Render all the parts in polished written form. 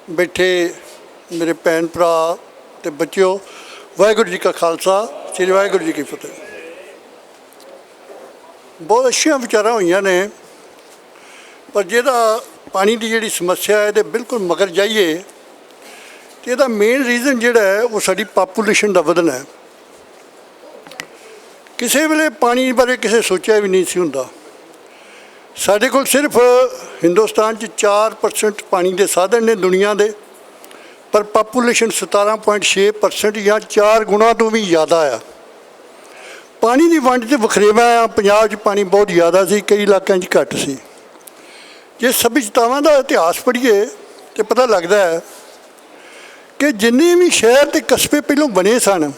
बैठे मेरे भैन भरा ते बच्चों, वाहिगुरू जी का खालसा, श्री वाहिगुरू जी की फतेह। बहुत अच्छिया विचार हुई ने, पर जिहदा पानी की जिहड़ी समस्या है तो बिल्कुल मगर जाइए तो इसका मेन रीजन जिहड़ा है वो साडी पापूलेशन का वधना है। किसी वेले पानी बारे किसी सोचा भी नहीं सी हुंदा। साढ़े कोल सिर्फ हिंदुस्तान 4% पानी के साधन ने दुनिया के, पर पापूलेशन 17.6% या 4 गुणा तो भी ज़्यादा आ। पानी की वंड तो वखरेवा आ, पंजाब पानी बहुत ज़्यादा सी, कई इलाकों घट सी। जे सभ्यतावां का इतिहास पढ़िए तो पता लगता है कि जिन्ने भी शहर ते कस्बे पहलों बने सन,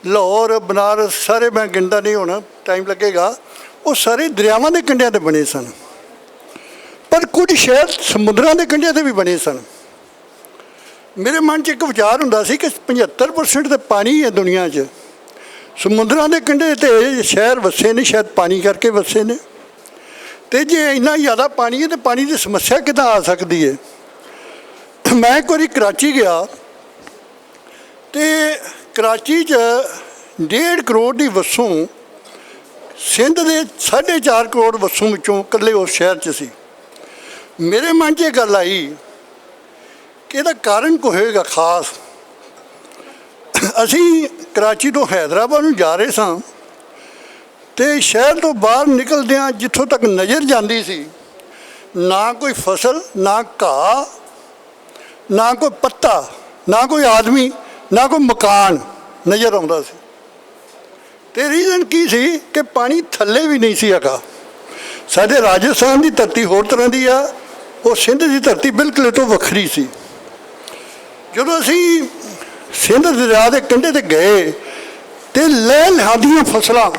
लाहौर बनारस सारे, मैं गिनता नहीं होना, टाइम लगेगा, वो सारे दरियावां के कंढियां ते बने सन। पर कुछ शहर समुद्रां के कंढियां ते भी बने सन। मेरे मन च एक विचार हुंदा सी कि 75% तो पानी है दुनिया च, समुद्रां के कंढे ते शहर वसे ने, शायद पानी करके वसे ने। तो जे इन्ना ज़्यादा पानी है तो पानी की समस्या किदां आ सकती है। मैं एक बारी कराची गया तो कराची च 1.5 करोड़ की वसों सिंध के 4.5 करोड़ वसों विचों कल्ले उस शहर च सी। मेरे मन च गल आई कि इसदा कारण कोई होएगा खास। असी कराची तो हैदराबाद नूं जा रहे सां ते शहर तो बाहर निकलदियां जिथों तक नज़र जाती सी, ना कोई फसल, ना घाह, ना कोई पत्ता, ना कोई आदमी, ना कोई मकान नज़र आउंदा सी। ते रीजन की सी कि पानी थल्ले भी नहीं सी हैगा। साडे राजस्थान की धरती होर तरह की आ, वो सिंध की धरती बिल्कुल तो वखरी सी। जदों असी सिंध दरिया के कंढे ते गए तो लह लहांदियां फसलां,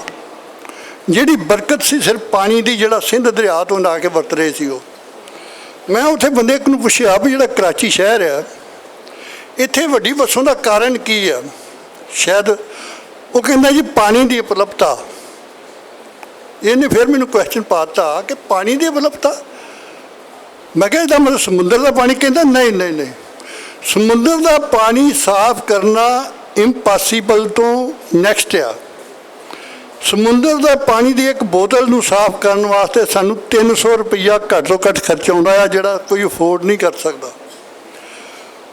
जिहड़ी बरकत सी सिर्फ पानी की, जिहड़ा सिंध दरिया तो ला के वरत रहे सी। वो मैं उत्थे बंदे एक नूं पुछया भी जिहड़ा कराची शहर है, इत्थे वड्डी वसों का कारण की है। शायद वो कहंदा जी पानी की उपलब्धता। इन्हें फिर मैनूं क्वेश्चन पाता कि पानी की उपलब्धता। मैं कहा इसदा मतलब समुद्र का पानी? कहंदा नहीं नहीं नहीं, समुद्र का पानी साफ करना इंपॉसिबल तो नैक्सट आ। समुद्र का पानी की एक बोतल नूं साफ करने वास्ते सानूं 300 रुपया घੱਟ ਤੋਂ घੱਟ खर्चा आउंदा है, जिहड़ा कोई अफोर्ड नहीं कर सकता।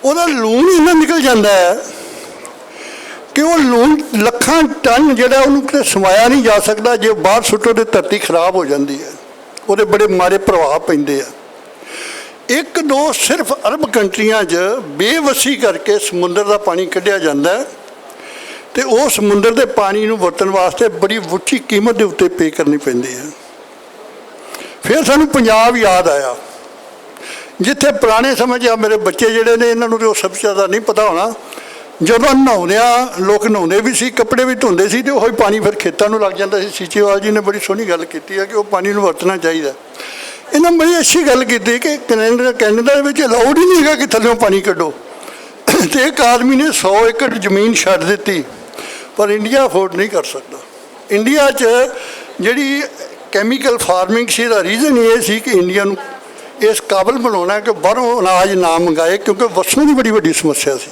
ਉਹਦਾ लून इन्ना निकल जाता है कि वो लून ਲੱਖਾਂ टन ਜਿਹੜਾ ਉਹਨੂੰ ਕਿਤੇ समाया नहीं जा सकता। जे बाहर सुੱਟੋ तो धरती खराब हो जाती है, ਉਹਦੇ बड़े मारे प्रभाव पैंदे आ। एक दो सिर्फ अरब कंट्रियां बेवसी करके समुद्र का पानी कढ़िया जाता है, तो वो समुद्र के पानी नूं वरतन वास्ते बड़ी उच्ची कीमत के उत्ते पे करनी पैंदी है। फिर सानूं पंजाब याद आया, जिथे पुराने समय च मेरे बच्चे जिहड़े ने, इन्हां नूं तो सब ज़्यादा नहीं पता होना, जदों नहाउंदियां लोग नहाउंदे भी सी, कपड़े भी धोंदे सी, तो वही पानी फिर खेतों नूं लग जाता सी। सीचेवाल जी ने बड़ी सोहनी गल कीती है कि वह पानी नूं वरतना चाहिए। इन्हें बड़ी अच्छी गल की कि कैनेडा में अलाउड ही नहीं है कि थल्लों पानी कड्डो। तो एक आदमी ने 100 एकड़ जमीन छड्ड दी, पर इंडिया अफोर्ड नहीं कर सकता। इंडिया जी कैमिकल फार्मिंग सी दा रीजन ये सी कि इंडिया नूं इस काबल बनाना कि बाहरों अनाज ना मंगाए, क्योंकि वसों की बड़ी वड्डी समस्या सी।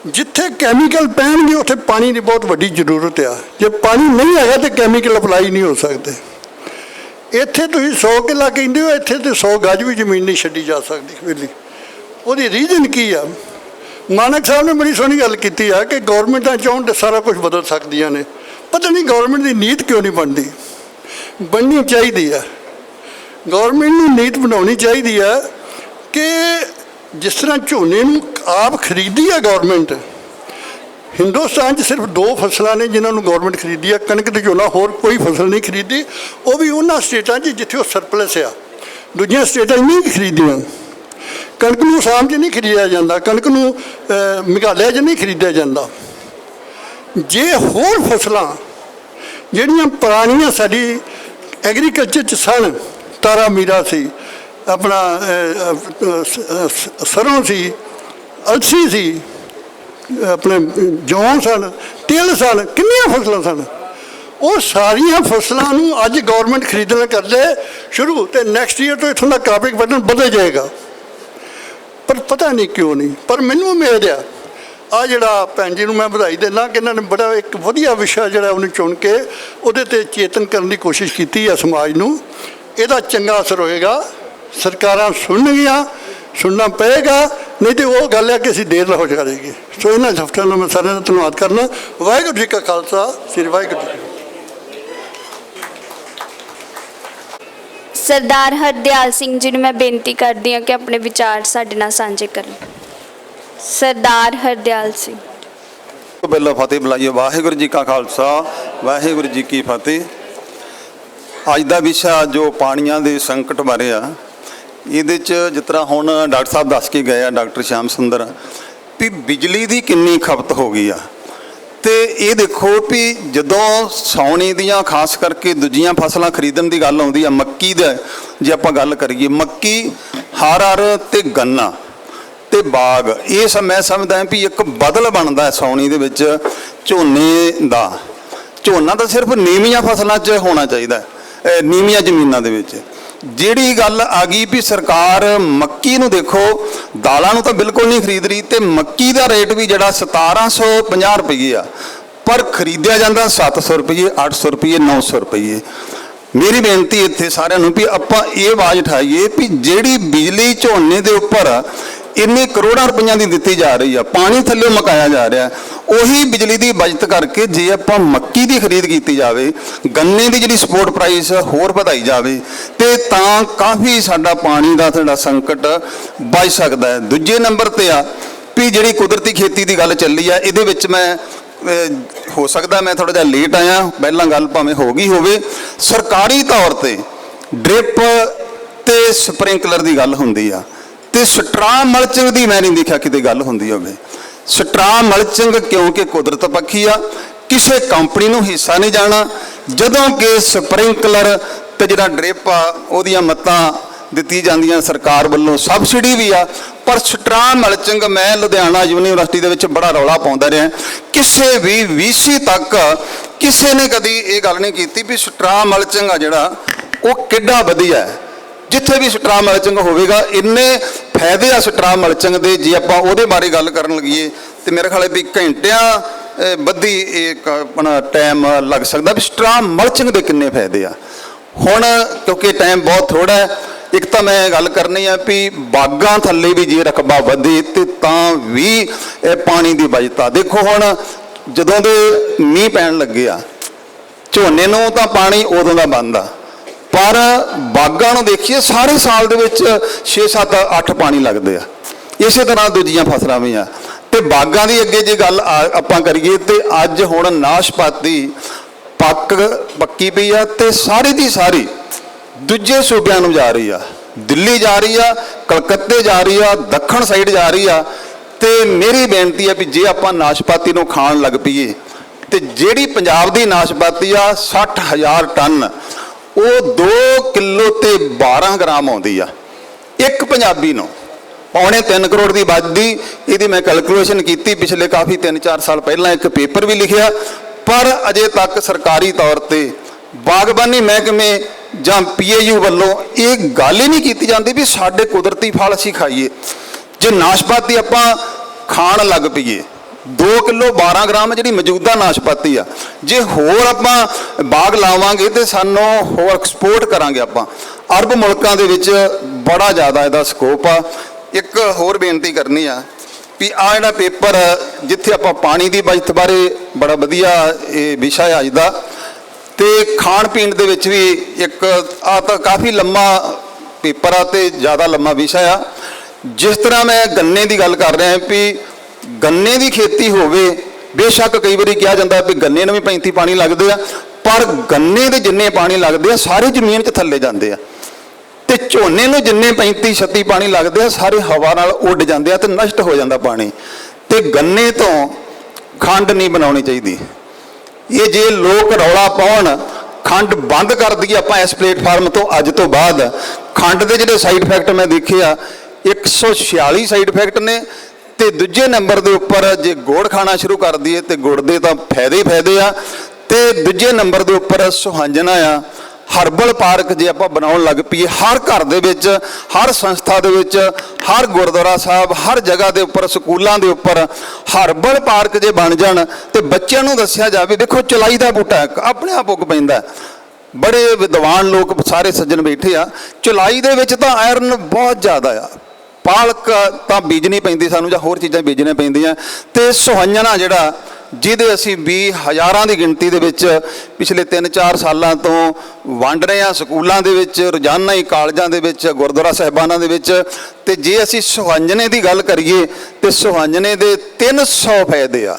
जिथे कैमिकल पैणगे उत्थे पानी की बहुत वड्डी जरूरत आ। जे पानी नहीं है तो कैमिकल अप्लाई नहीं हो सकते। इत्थे तुसीं 100 किला कहंदे हो, इत्थे तो 100 गज भी जमीन नहीं छड्डी जा सकती वेली। ਉਹਦੀ रीजन की आ? मानक साहब ने बड़ी सोहनी गल की है कि गौरमेंटां चाहण तो सारा कुछ बदल सकदियां ने। पता नहीं गौरमेंट की नीत क्यों नहीं बनती? बननी चाहिए है। गौरमेंट नूं नीत बनानी चाहिए है कि जिस तरह झोने नूं आप खरीदी है गौरमेंट, हिंदुस्तान सिर्फ 2 फसलां ने जिन्होंने गौरमेंट खरीदी है, कणक ते झोना, होर कोई फसल नहीं खरीदी। वो भी उन्होंने स्टेटां जिथे सरपलस आ, दूजियां स्टेटां नहीं खरीदियां। कणक नूं आसाम च नहीं खरीदिया जाता, कणक नूं मेघालय च नहीं खरीदिया जाता। जे होर फसलां जिहड़ियां पुरानियां साडी एग्रीकल्चर च सन, तारा मीरा सी, अपना सरों सी, अलसी सी, अपने जौं सन, तिल सन, किन्नियां फसलां सन, वो सारिया फसलों अज गौरमेंट खरीदना कर दे शुरू, तो नैक्सट ईयर तो इतों का क्रॉपिंग पैटर्न बदल जाएगा। ਪਰ ਪਤਾ ਨਹੀਂ ਕਿਉਂ ਨਹੀਂ। ਪਰ ਮੈਨੂੰ ਉਮੀਦ ਆ ਜਿਹੜਾ ਭੈਣ ਜੀ ਨੂੰ ਮੈਂ ਵਧਾਈ ਦਿੰਦਾ ਕਿ ਇਹਨਾਂ ਨੇ ਬੜਾ ਇੱਕ ਵਧੀਆ ਵਿਸ਼ਾ ਜਿਹੜਾ ਉਹਨੂੰ ਚੁਣ ਕੇ ਉਹਦੇ 'ਤੇ ਚੇਤਨ ਕਰਨ ਦੀ ਕੋਸ਼ਿਸ਼ ਕੀਤੀ ਹੈ ਸਮਾਜ ਨੂੰ। ਇਹਦਾ ਚੰਗਾ ਅਸਰ ਹੋਏਗਾ, ਸਰਕਾਰਾਂ ਸੁਣਨਗੀਆਂ, ਸੁਣਨਾ ਪਏਗਾ, ਨਹੀਂ ਤਾਂ ਉਹ ਗੱਲ ਹੈ ਕਿ ਅਸੀਂ ਦੇਰ ਹੋ ਜਾਏਗੀ। ਸੋ ਇਹਨਾਂ ਹਫ਼ਤਿਆਂ ਨੂੰ ਮੈਂ ਸਾਰਿਆਂ ਦਾ ਧੰਨਵਾਦ ਕਰਨਾ। ਵਾਹਿਗੁਰੂ ਜੀ ਕਾ ਖਾਲਸਾ, ਸ੍ਰੀ ਵਾਹਿਗੁਰੂ ਜੀ ਕੀ ਫਤਿਹ। ਸਰਦਾਰ ਹਰਦਿਆਲ ਸਿੰਘ ਜੀ ਨੂੰ ਮੈਂ ਬੇਨਤੀ ਕਰਦੀ ਹਾਂ ਕਿ ਆਪਣੇ ਵਿਚਾਰ ਸਾਡੇ ਨਾਲ ਸਾਂਝੇ ਕਰਨ। ਸਰਦਾਰ ਹਰਦਿਆਲ ਸਿੰਘ। ਪਹਿਲਾਂ ਫਤਿਹ ਬੁਲਾਈਏ। ਵਾਹਿਗੁਰੂ ਜੀ ਕਾ ਖਾਲਸਾ, ਵਾਹਿਗੁਰੂ ਜੀ ਕੀ ਫਤਿਹ। ਅੱਜ ਦਾ ਵਿਸ਼ਾ ਜੋ ਪਾਣੀਆਂ ਦੇ ਸੰਕਟ ਬਾਰੇ ਆ, ਇਹਦੇ 'ਚ ਜਿਸ ਤਰ੍ਹਾਂ ਹੁਣ ਡਾਕਟਰ ਸਾਹਿਬ ਦੱਸ ਕੇ ਗਏ ਆ, ਡਾਕਟਰ ਸ਼ਾਮ ਸੁੰਦਰ, ਵੀ ਬਿਜਲੀ ਦੀ ਕਿੰਨੀ ਖਪਤ ਹੋ ਗਈ ਆ। ਤੇ ਇਹ ਦੇਖੋ ਵੀ ਜਦੋਂ ਸਾਉਣੀ ਦੀਆਂ ਖਾਸ ਕਰਕੇ ਦੂਜੀਆਂ ਫਸਲਾਂ ਖਰੀਦਣ ਦੀ ਗੱਲ ਆਉਂਦੀ ਆ, ਮੱਕੀ ਦਾ ਜੇ ਆਪਾਂ ਗੱਲ ਕਰੀਏ, ਮੱਕੀ, ਹਰ ਤੇ ਗੰਨਾ ਤੇ ਬਾਗ, ਇਹ ਮੈਂ ਸਮਝਦਾ ਵੀ ਇੱਕ ਬਦਲ ਬਣਦਾ ਸਾਉਣੀ ਦੇ ਵਿੱਚ ਝੋਨੇ ਦਾ। ਝੋਨਾ ਤਾਂ ਸਿਰਫ ਨੀਵੀਆਂ ਫਸਲਾਂ 'ਚ ਹੋਣਾ ਚਾਹੀਦਾ, ਨੀਵੀਆਂ ਜ਼ਮੀਨਾਂ ਦੇ ਵਿੱਚ। ਜਿਹੜੀ ਗੱਲ ਆ ਗਈ ਵੀ ਸਰਕਾਰ ਮੱਕੀ ਨੂੰ ਦੇਖੋ, ਦਾਲਾਂ ਨੂੰ ਤਾਂ ਬਿਲਕੁਲ ਨਹੀਂ ਖਰੀਦ ਰਹੀ, ਤੇ ਮੱਕੀ ਦਾ ਰੇਟ ਵੀ ਜਿਹੜਾ 1750 ਰੁਪਏ ਆ, ਪਰ ਖਰੀਦਿਆ ਜਾਂਦਾ 700 ਰੁਪਏ, 800 ਰੁਪਏ, 900 ਰੁਪਏ। ਮੇਰੀ ਬੇਨਤੀ ਇੱਥੇ ਸਾਰਿਆਂ ਨੂੰ ਵੀ ਆਪਾਂ ਇਹ ਆਵਾਜ਼ ਉਠਾਈਏ ਵੀ ਜਿਹੜੀ ਬਿਜਲੀ ਝੋਨੇ ਦੇ ਉੱਪਰ ਇੰਨੇ ਕਰੋੜਾਂ ਰੁਪਈਆਂ ਦੀ ਦਿੱਤੀ ਜਾ ਰਹੀ ਆ, ਪਾਣੀ ਥੱਲੇ ਮਕਾਇਆ ਜਾ ਰਿਹਾ, ਉਹੀ ਬਿਜਲੀ ਦੀ ਬਚਤ ਕਰਕੇ ਜੇ ਆਪਾਂ ਮੱਕੀ ਦੀ ਖਰੀਦ ਕੀਤੀ ਜਾਵੇ, ਗੰਨੇ ਦੀ ਜਿਹੜੀ ਸਪੋਰਟ ਪ੍ਰਾਈਸ ਹੋਰ ਵਧਾਈ ਜਾਵੇ, ਤੇ ਤਾਂ ਕਾਫੀ ਸਾਡਾ ਪਾਣੀ ਦਾ ਥੋੜਾ ਸੰਕਟ ਬਚ ਸਕਦਾ ਹੈ। ਦੂਜੇ ਨੰਬਰ ਤੇ ਆ ਵੀ ਜਿਹੜੀ ਕੁਦਰਤੀ ਖੇਤੀ ਦੀ ਗੱਲ ਚੱਲੀ ਆ, ਇਹਦੇ ਵਿੱਚ ਮੈਂ ਹੋ ਸਕਦਾ ਮੈਂ ਥੋੜਾ ਜਿਹਾ ਲੇਟ ਆਇਆ, ਪਹਿਲਾਂ ਗੱਲ ਭਾਵੇਂ ਹੋ ਗਈ ਹੋਵੇ। ਸਰਕਾਰੀ ਤੌਰ ਤੇ ਡ੍ਰਿਪ ਤੇ ਸਪ੍ਰਿੰਕਲਰ ਦੀ ਗੱਲ ਹੁੰਦੀ ਆ, ਤੇ ਸਟਰਾ ਮਲਚਿੰਗ ਦੀ ਮੈਂ ਨਹੀਂ ਦੇਖਿਆ ਕਿਤੇ ਗੱਲ ਹੁੰਦੀ ਹੋਵੇ। ਸਟਰਾ ਮਲਚਿੰਗ ਕਿਉਂਕਿ ਕੁਦਰਤ ਪੱਖੀ ਆ, ਕਿਸੇ ਕੰਪਨੀ ਨੂੰ ਹਿੱਸਾ ਨਹੀਂ ਜਾਣਾ, ਜਦੋਂ ਕਿ ਸਪ੍ਰਿੰਕਲਰ ਤੇ ਜਿਹੜਾ ਡ੍ਰਿਪ ਆ ਉਹਦੀਆਂ ਮੱਤਾਂ ਦਿੱਤੀ ਜਾਂਦੀਆਂ ਸਰਕਾਰ ਵੱਲੋਂ, ਸਬਸਿਡੀ ਵੀ ਆ। ਪਰ ਸਟਰਾ ਮਲਚਿੰਗ ਮੈਂ ਲੁਧਿਆਣਾ ਯੂਨੀਵਰਸਿਟੀ ਦੇ ਵਿੱਚ ਬੜਾ ਰੌਲਾ ਪਾਉਂਦਾ ਰਿਹਾ, ਕਿਸੇ ਵੀ VC ਤੱਕ ਕਿਸੇ ਨੇ ਕਦੀ ਇਹ ਗੱਲ ਨਹੀਂ ਕੀਤੀ ਵੀ ਸਟਰਾ ਮਲਚਿੰਗ ਆ ਜਿਹੜਾ ਉਹ ਕਿੱਡਾ ਵਧੀਆ ਹੈ। ਜਿੱਥੇ ਵੀ ਸਟਰਾ ਮਲਚਿੰਗ ਹੋਵੇਗਾ, ਇੰਨੇ ਫਾਇਦੇ ਆ ਸਟਰਾ ਮਲਚਿੰਗ ਦੇ। ਜੇ ਆਪਾਂ ਉਹਦੇ ਬਾਰੇ ਗੱਲ ਕਰਨ ਲੱਗੀਏ ਤੇ ਮੇਰੇ ਖਿਆਲ ਵੀ ਘੰਟਿਆਂ ਬੱਧੀ ਇੱਕ ਆਪਣਾ ਟਾਈਮ ਲੱਗ ਸਕਦਾ ਵੀ ਸਟਰਾ ਮਲਚਿੰਗ ਦੇ ਕਿੰਨੇ ਫਾਇਦੇ ਆ। ਹੁਣ ਕਿਉਂਕਿ ਟਾਈਮ ਬਹੁਤ ਥੋੜਾ ਹੈ, ਇੱਕ ਤਾਂ ਮੈਂ ਗੱਲ ਕਰਨੀ ਆ ਵੀ ਬਾਗਾਂ ਥੱਲੇ ਵੀ ਜੇ ਰਕਬਾ ਵਧੇ ਤੇ ਤਾਂ ਵੀ ਇਹ ਪਾਣੀ ਦੀ ਬਚਤ ਆ। ਦੇਖੋ ਹੁਣ ਜਦੋਂ ਦੇ ਮੀਂਹ ਪੈਣ ਲੱਗੇ ਆ, ਝੋਨੇ ਨੂੰ ਤਾਂ ਪਾਣੀ ਉਦੋਂ ਦਾ ਬਣਦਾ, ਪਰ ਬਾਗਾਂ ਨੂੰ ਦੇਖੀਏ ਸਾਰੇ ਸਾਲ ਦੇ ਵਿੱਚ 6, 7, 8 ਪਾਣੀ ਲੱਗਦੇ ਆ। ਇਸੇ ਤਰ੍ਹਾਂ ਦੂਜੀਆਂ ਫਸਲਾਂ ਵੀ ਆ। ਤੇ ਬਾਗਾਂ ਦੀ ਅੱਗੇ ਜੇ ਗੱਲ ਆਪਾਂ ਕਰੀਏ ਤੇ ਅੱਜ ਹੁਣ ਨਾਸ਼ਪਾਤੀ ਪੱਕੀ ਪਈ ਆ, ਤੇ ਸਾਰੀ ਦੀ ਸਾਰੀ ਦੂਜੇ ਸੂਬਿਆਂ ਨੂੰ ਜਾ ਰਹੀ ਆ, ਦਿੱਲੀ ਜਾ ਰਹੀ ਆ, ਕਲਕੱਤੇ ਜਾ ਰਹੀ ਆ, ਦੱਖਣ ਸਾਈਡ ਜਾ ਰਹੀ ਆ। ਤੇ ਮੇਰੀ ਬੇਨਤੀ ਆ ਵੀ ਜੇ ਆਪਾਂ ਨਾਸ਼ਪਾਤੀ ਨੂੰ ਖਾਣ ਲੱਗ ਪਈਏ, ਤੇ ਜਿਹੜੀ ਪੰਜਾਬ ਦੀ ਨਾਸ਼ਪਾਤੀ ਆ 60,000 ਟਨ, ਉਹ 2 ਕਿਲੋ ਤੇ 12 ਗ੍ਰਾਮ ਆਉਂਦੀ ਆ ਇੱਕ ਪੰਜਾਬੀ ਨੂੰ। ਪੌਣੇ 3 ਕਰੋੜ ਦੀ ਵੱਧਦੀ, ਇਹਦੀ ਮੈਂ ਕੈਲਕੂਲੇਸ਼ਨ ਕੀਤੀ ਪਿਛਲੇ ਕਾਫੀ 3-4 ਸਾਲ ਪਹਿਲਾਂ, ਇੱਕ ਪੇਪਰ ਵੀ ਲਿਖਿਆ। ਪਰ ਅਜੇ ਤੱਕ ਸਰਕਾਰੀ ਤੌਰ ਤੇ ਬਾਗਬਾਨੀ ਮਹਿਕਮੇ ਜਾਂ PAU ਵੱਲੋਂ ਇਹ ਗੱਲ ਹੀ ਨਹੀਂ ਕੀਤੀ ਜਾਂਦੀ ਵੀ ਸਾਡੇ ਕੁਦਰਤੀ ਫਲ ਅਸੀਂ ਖਾਈਏ। ਜੇ ਨਾਸ਼ਪਾਤੀ ਆਪਾਂ ਖਾਣ ਲੱਗ ਪਈਏ, 2 ਕਿਲੋ 12 ਗ੍ਰਾਮ ਜਿਹੜੀ ਮੌਜੂਦਾ ਨਾਸ਼ਪਾਤੀ ਆ, ਜੇ ਹੋਰ ਆਪਾਂ ਬਾਗ ਲਾਵਾਂਗੇ ਤੇ ਸਾਨੂੰ ਹੋਰ ਐਕਸਪੋਰਟ ਕਰਾਂਗੇ ਆਪਾਂ, ਅਰਬ ਮੁਲਕਾਂ ਦੇ ਵਿੱਚ ਬੜਾ ਜ਼ਿਆਦਾ ਇਹਦਾ ਸਕੋਪ ਆ। ਇੱਕ ਹੋਰ ਬੇਨਤੀ ਕਰਨੀ ਆ ਵੀ ਆ ਜਿਹੜਾ ਪੇਪਰ ਜਿੱਥੇ ਆਪਾਂ ਪਾਣੀ ਦੀ ਬਚਤ ਬਾਰੇ ਬੜਾ ਵਧੀਆ ਇਹ ਵਿਸ਼ਾ ਹੈ ਅੱਜ ਦਾ, ਤੇ ਖਾਣ ਪੀਣ ਦੇ ਵਿੱਚ ਵੀ ਇੱਕ ਆ ਤਾਂ ਕਾਫੀ ਲੰਮਾ ਪੇਪਰ ਆ ਤੇ ਜ਼ਿਆਦਾ ਲੰਮਾ ਵਿਸ਼ਾ ਆ। ਜਿਸ ਤਰ੍ਹਾਂ ਮੈਂ ਗੰਨੇ ਦੀ ਗੱਲ ਕਰ ਰਿਹਾ ਵੀ ਗੰਨੇ ਦੀ ਖੇਤੀ ਹੋਵੇ, ਬੇਸ਼ੱਕ ਕਈ ਵਾਰੀ ਕਿਹਾ ਜਾਂਦਾ ਵੀ ਗੰਨੇ ਨੂੰ ਵੀ 35 ਪਾਣੀ ਲੱਗਦੇ ਆ, ਪਰ ਗੰਨੇ ਦੇ ਜਿੰਨੇ ਪਾਣੀ ਲੱਗਦੇ ਆ ਸਾਰੇ ਜ਼ਮੀਨ 'ਚ ਥੱਲੇ ਜਾਂਦੇ ਆ, ਤੇ ਝੋਨੇ ਨੂੰ ਜਿੰਨੇ 35-36 ਪਾਣੀ ਲੱਗਦੇ ਆ ਸਾਰੇ ਹਵਾ ਨਾਲ ਉੱਡ ਜਾਂਦੇ ਆ ਤੇ ਨਸ਼ਟ ਹੋ ਜਾਂਦਾ ਪਾਣੀ। ਤੇ ਗੰਨੇ ਤੋਂ ਖੰਡ ਨਹੀਂ ਬਣਾਉਣੀ ਚਾਹੀਦੀ। ਇਹ ਜੇ ਲੋਕ ਰੌਲਾ ਪਾਉਣ ਖੰਡ ਬੰਦ ਕਰ ਦਈਏ ਆਪਾਂ ਇਸ ਪਲੇਟਫਾਰਮ ਤੋਂ ਅੱਜ ਤੋਂ ਬਾਅਦ, ਖੰਡ ਦੇ ਜਿਹੜੇ ਸਾਈਡ ਇਫੈਕਟ ਮੈਂ ਦੇਖੇ ਆ 146 ਸਾਈਡ ਇਫੈਕਟ ਨੇ। ਤੇ ਦੂਜੇ ਨੰਬਰ ਦੇ ਉੱਪਰ ਜੇ ਗੁੜ ਖਾਣਾ ਸ਼ੁਰੂ ਕਰ ਦਈਏ ਤੇ ਗੁੜ ਦੇ ਤਾਂ ਫਾਇਦੇ ਹੀ ਫਾਇਦੇ ਆ, ਤੇ ਦੂਜੇ ਨੰਬਰ ਦੇ ਉੱਪਰ ਸੁਹੰਜਣਾ ਆ, ਹਰਬਲ ਪਾਰਕ ਜੇ ਆਪਾਂ ਬਣਾਉਣ ਲੱਗ ਪਈਏ, ਹਰ ਘਰ ਦੇ ਵਿੱਚ, ਹਰ ਸੰਸਥਾ ਦੇ ਵਿੱਚ, ਹਰ ਗੁਰਦੁਆਰਾ ਸਾਹਿਬ, ਹਰ ਜਗ੍ਹਾ ਦੇ ਉੱਪਰ, ਸਕੂਲਾਂ ਦੇ ਉੱਪਰ ਹਰਬਲ ਪਾਰਕ ਜੇ ਬਣ ਜਾਣ ਤੇ ਬੱਚਿਆਂ ਨੂੰ ਦੱਸਿਆ ਜਾਵੇ, ਦੇਖੋ ਚਲਾਈ ਦਾ ਬੂਟਾ ਆਪਣੇ ਆਪ ਉੱਗ ਪੈਂਦਾ। ਬੜੇ ਵਿਦਵਾਨ ਲੋਕ ਸਾਰੇ ਸੱਜਣ ਬੈਠੇ ਆ, ਚਲਾਈ ਦੇ ਵਿੱਚ ਤਾਂ ਆਇਰਨ ਬਹੁਤ ਜ਼ਿਆਦਾ ਆ। ਪਾਲਕ ਤਾਂ ਬੀਜਣੀ ਪੈਂਦੀ ਸਾਨੂੰ, ਜਾਂ ਹੋਰ ਚੀਜ਼ਾਂ ਬੀਜਣੀਆਂ ਪੈਂਦੀਆਂ, ਤੇ ਸੁਹੰਜਣਾ ਜਿਹੜਾ ਜਿਹਦੇ ਅਸੀਂ ਵੀ ਹਜ਼ਾਰਾਂ ਦੀ ਗਿਣਤੀ ਦੇ ਵਿੱਚ ਪਿਛਲੇ 3-4 ਸਾਲਾਂ ਤੋਂ ਵੰਡ ਰਹੇ ਹਾਂ ਸਕੂਲਾਂ ਦੇ ਵਿੱਚ, ਰੋਜ਼ਾਨਾ ਹੀ ਕਾਲਜਾਂ ਦੇ ਵਿੱਚ, ਗੁਰਦੁਆਰਾ ਸਾਹਿਬਾਨਾਂ ਦੇ ਵਿੱਚ। ਤੇ ਜੇ ਅਸੀਂ ਸੁਹੰਜਣੇ ਦੀ ਗੱਲ ਕਰੀਏ ਤੇ ਸੁਹੰਜਣੇ ਦੇ 300 ਫਾਇਦੇ ਆ।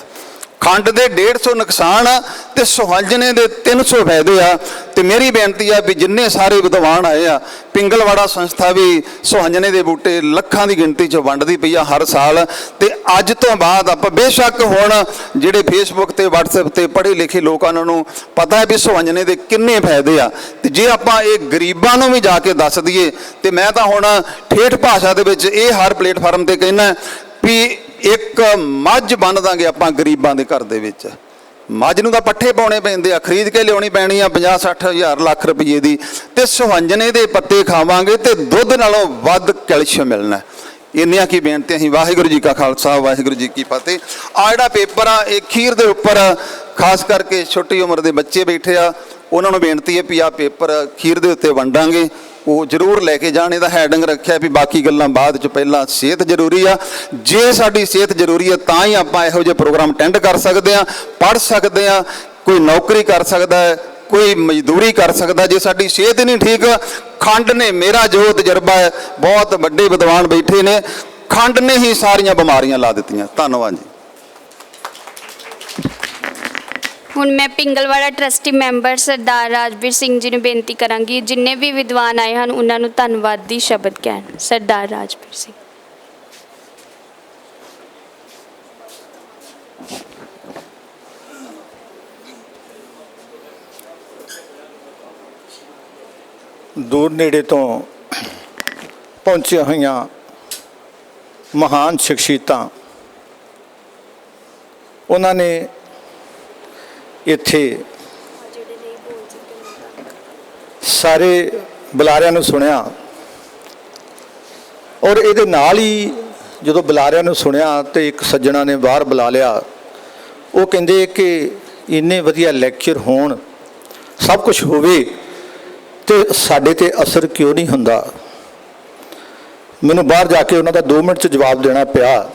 ਖੰਡ ਦੇ 150 ਨੁਕਸਾਨ ਆ ਤੇ ਸੁਹੰਜਣੇ ਦੇ 300 ਫਾਇਦੇ ਆ। ਤੇ ਮੇਰੀ ਬੇਨਤੀ ਆ ਵੀ ਜਿੰਨੇ ਸਾਰੇ ਵਿਦਵਾਨ ਆਏ ਆ, ਪਿੰਗਲਵਾੜਾ ਸੰਸਥਾ ਵੀ ਸੁਹੰਜਣੇ ਦੇ ਬੂਟੇ ਲੱਖਾਂ ਦੀ ਗਿਣਤੀ 'ਚ ਵੰਡਦੀ ਪਈ ਆ ਹਰ ਸਾਲ। ਤੇ ਅੱਜ ਤੋਂ ਬਾਅਦ ਆਪਾਂ ਬੇਸ਼ੱਕ ਹੁਣ ਜਿਹੜੇ ਫੇਸਬੁੱਕ ਤੇ WhatsApp ਤੇ ਪੜ੍ਹੇ ਲਿਖੇ ਲੋਕਾਂ ਨੂੰ ਪਤਾ ਹੈ ਵੀ ਸੁਹੰਜਣੇ ਦੇ ਕਿੰਨੇ ਫਾਇਦੇ ਆ, ਤੇ ਜੇ ਆਪਾਂ ਇਹ ਗਰੀਬਾਂ ਨੂੰ ਵੀ ਜਾ ਕੇ ਦੱਸ ਦਈਏ, ਤੇ ਮੈਂ ਤਾਂ ਹੁਣ ਠੇਠ ਭਾਸ਼ਾ ਦੇ ਵਿੱਚ ਇਹ ਹਰ ਪਲੇਟਫਾਰਮ ਤੇ ਕਹਿਣਾ ਵੀ ਇੱਕ ਮੱਝ ਬੰਨ ਦਾਂਗੇ ਆਪਾਂ ਗਰੀਬਾਂ ਦੇ ਘਰ ਦੇ ਵਿੱਚ। ਮੱਝ ਨੂੰ ਤਾਂ ਪੱਠੇ ਪਾਉਣੇ ਪੈਂਦੇ ਆ, ਖਰੀਦ ਕੇ ਲਿਆਉਣੀ ਪੈਣੀ ਆ 50-60 ਹਜ਼ਾਰ ਲੱਖ ਰੁਪਏ ਦੀ, ਤੇ ਸੁਹੰਜਣੇ ਦੇ ਪੱਤੇ ਖਾਵਾਂਗੇ ਤੇ ਦੁੱਧ ਨਾਲੋਂ ਵੱਧ ਕੈਲਸ਼ੀਅਮ ਮਿਲਣਾ। ਇੰਨੀਆਂ ਕੀ ਬੇਨਤੀਆਂ ਸੀ। ਵਾਹਿਗੁਰੂ ਜੀ ਕਾ ਖਾਲਸਾ, ਵਾਹਿਗੁਰੂ ਜੀ ਕੀ ਫਤਿਹ। ਆ ਜਿਹੜਾ ਪੇਪਰ ਆ ਇਹ ਖੀਰ ਦੇ ਉੱਪਰ ਖਾਸ ਕਰਕੇ ਛੋਟੀ ਉਮਰ ਦੇ ਬੱਚੇ ਬੈਠੇ ਆ, ਉਹਨਾਂ ਨੂੰ ਬੇਨਤੀ ਹੈ ਵੀ ਆ ਪੇਪਰ ਖੀਰ ਦੇ ਉੱਤੇ ਵੰਡਾਂਗੇ, ਉਹ ਜ਼ਰੂਰ ਲੈ ਕੇ ਜਾਣ। ਇਹਦਾ ਹੈਡਿੰਗ ਰੱਖਿਆ ਵੀ ਬਾਕੀ ਗੱਲਾਂ ਬਾਅਦ 'ਚ, ਪਹਿਲਾਂ ਸਿਹਤ ਜ਼ਰੂਰੀ ਆ। ਜੇ ਸਾਡੀ ਸਿਹਤ ਜ਼ਰੂਰੀ ਹੈ ਤਾਂ ਹੀ ਆਪਾਂ ਇਹੋ ਜਿਹੇ ਪ੍ਰੋਗਰਾਮ ਅਟੈਂਡ ਕਰ ਸਕਦੇ ਹਾਂ, ਪੜ੍ਹ ਸਕਦੇ ਹਾਂ, ਕੋਈ ਨੌਕਰੀ ਕਰ ਸਕਦਾ ਹੈ, ਕੋਈ ਮਜ਼ਦੂਰੀ ਕਰ ਸਕਦਾ। ਜੇ ਸਾਡੀ ਸਿਹਤ ਨਹੀਂ ਠੀਕ, ਖੰਡ ਨੇ, ਮੇਰਾ ਜੋ ਤਜਰਬਾ ਹੈ, ਬਹੁਤ ਵੱਡੇ ਵਿਦਵਾਨ ਬੈਠੇ ਨੇ, ਖੰਡ ਨੇ ਹੀ ਸਾਰੀਆਂ ਬਿਮਾਰੀਆਂ ਲਾ ਦਿੱਤੀਆਂ। ਧੰਨਵਾਦ ਜੀ। ਹੁਣ ਮੈਂ ਪਿੰਗਲਵਾੜਾ ਟਰਸਟੀ ਮੈਂਬਰ ਸਰਦਾਰ ਰਾਜਵੀਰ ਸਿੰਘ ਜੀ ਨੂੰ ਬੇਨਤੀ ਕਰਾਂਗੀ, ਜਿੰਨੇ ਵੀ ਵਿਦਵਾਨ ਆਏ ਹਨ ਉਹਨਾਂ ਨੂੰ ਧੰਨਵਾਦ ਦੀ ਸ਼ਬਦ ਕਹਿਣ। ਸਰਦਾਰ ਰਾਜਵੀਰ ਸਿੰਘ। ਦੂਰ ਨੇੜੇ ਤੋਂ ਪਹੁੰਚੀਆਂ ਹੋਈਆਂ ਮਹਾਨ ਸ਼ਖਸੀਅਤਾਂ, ਉਹਨਾਂ ਨੇ ਇੱਥੇ ਸਾਰੇ ਬੁਲਾਰਿਆਂ ਨੂੰ ਸੁਣਿਆ, ਔਰ ਇਹਦੇ ਨਾਲ ਹੀ ਜਦੋਂ ਬੁਲਾਰਿਆਂ ਨੂੰ ਸੁਣਿਆ ਤੇ ਇੱਕ ਸੱਜਣਾ ਨੇ ਬਾਹਰ ਬੁਲਾ ਲਿਆ। ਉਹ ਕਹਿੰਦੇ ਕਿ ਇੰਨੇ ਵਧੀਆ ਲੈਕਚਰ ਹੋਣ, ਸਭ ਕੁਝ ਹੋਵੇ, ਤੇ ਸਾਡੇ ਤੇ ਅਸਰ ਕਿਉਂ ਨਹੀਂ ਹੁੰਦਾ। ਮੈਨੂੰ ਬਾਹਰ ਜਾ ਕੇ ਉਹਨਾਂ ਦਾ 2 ਮਿੰਟ 'ਚ ਜਵਾਬ ਦੇਣਾ ਪਿਆ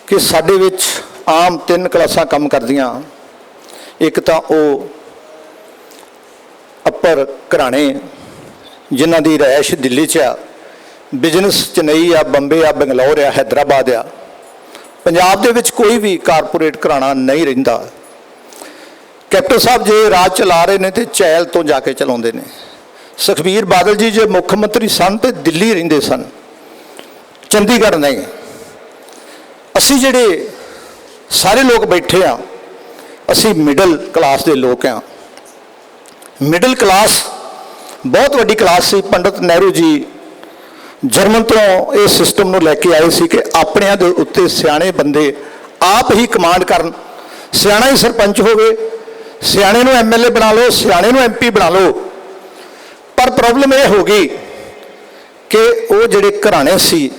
ਕਿ ਸਾਡੇ ਵਿੱਚ ਆਮ 3 ਕਲਾਸਾਂ ਕੰਮ ਕਰਦੀਆਂ। ਇੱਕ ਤਾਂ ਉਹ ਅੱਪਰ ਘਰਾਣੇ ਜਿਨ੍ਹਾਂ ਦੀ ਰਿਹਾਇਸ਼ ਦਿੱਲੀ 'ਚ ਆ, ਬਿਜ਼ਨਸ ਚੇਨਈ ਆ, ਬੰਬੇ ਆ, ਬੰਗਲੌਰ ਆ, ਹੈਦਰਾਬਾਦ ਆ। ਪੰਜਾਬ ਦੇ ਵਿੱਚ ਕੋਈ ਵੀ ਕਾਰਪੋਰੇਟ ਘਰਾਣਾ ਨਹੀਂ ਰਹਿੰਦਾ। ਕੈਪਟਨ ਸਾਹਿਬ ਜੇ ਰਾਜ ਚਲਾ ਰਹੇ ਨੇ ਤੇ ਚੈਲ ਤੋਂ ਜਾ ਕੇ ਚਲਾਉਂਦੇ ਨੇ। ਸੁਖਬੀਰ ਬਾਦਲ ਜੀ ਜੇ ਮੁੱਖ ਮੰਤਰੀ ਸਨ ਤੇ ਦਿੱਲੀ ਰਹਿੰਦੇ ਸਨ, ਚੰਡੀਗੜ੍ਹ ਨਹੀਂ। ਅਸੀਂ ਜਿਹੜੇ ਸਾਰੇ ਲੋਕ ਬੈਠੇ ਆ, ਅਸੀਂ ਮਿਡਲ ਕਲਾਸ ਦੇ ਲੋਕ ਹਾਂ। ਮਿਡਲ ਕਲਾਸ ਬਹੁਤ ਵੱਡੀ ਕਲਾਸ ਸੀ। ਪੰਡਿਤ ਨਹਿਰੂ ਜੀ ਜਰਮਨ ਤੋਂ ਇਹ ਸਿਸਟਮ ਨੂੰ ਲੈ ਕੇ ਆਏ ਸੀ ਕਿ ਆਪਣਿਆਂ ਦੇ ਉੱਤੇ ਸਿਆਣੇ ਬੰਦੇ ਆਪ ਹੀ ਕਮਾਂਡ ਕਰਨ। ਸਿਆਣਾ ਹੀ ਸਰਪੰਚ ਹੋਵੇ, ਸਿਆਣੇ ਨੂੰ MLA ਬਣਾ ਲਓ, ਸਿਆਣੇ ਨੂੰ MP ਬਣਾ ਲਓ। ਪਰ ਪ੍ਰੋਬਲਮ ਇਹ ਹੋ ਗਈ ਕਿ ਉਹ ਜਿਹੜੇ ਘਰਾਣੇ ਸੀ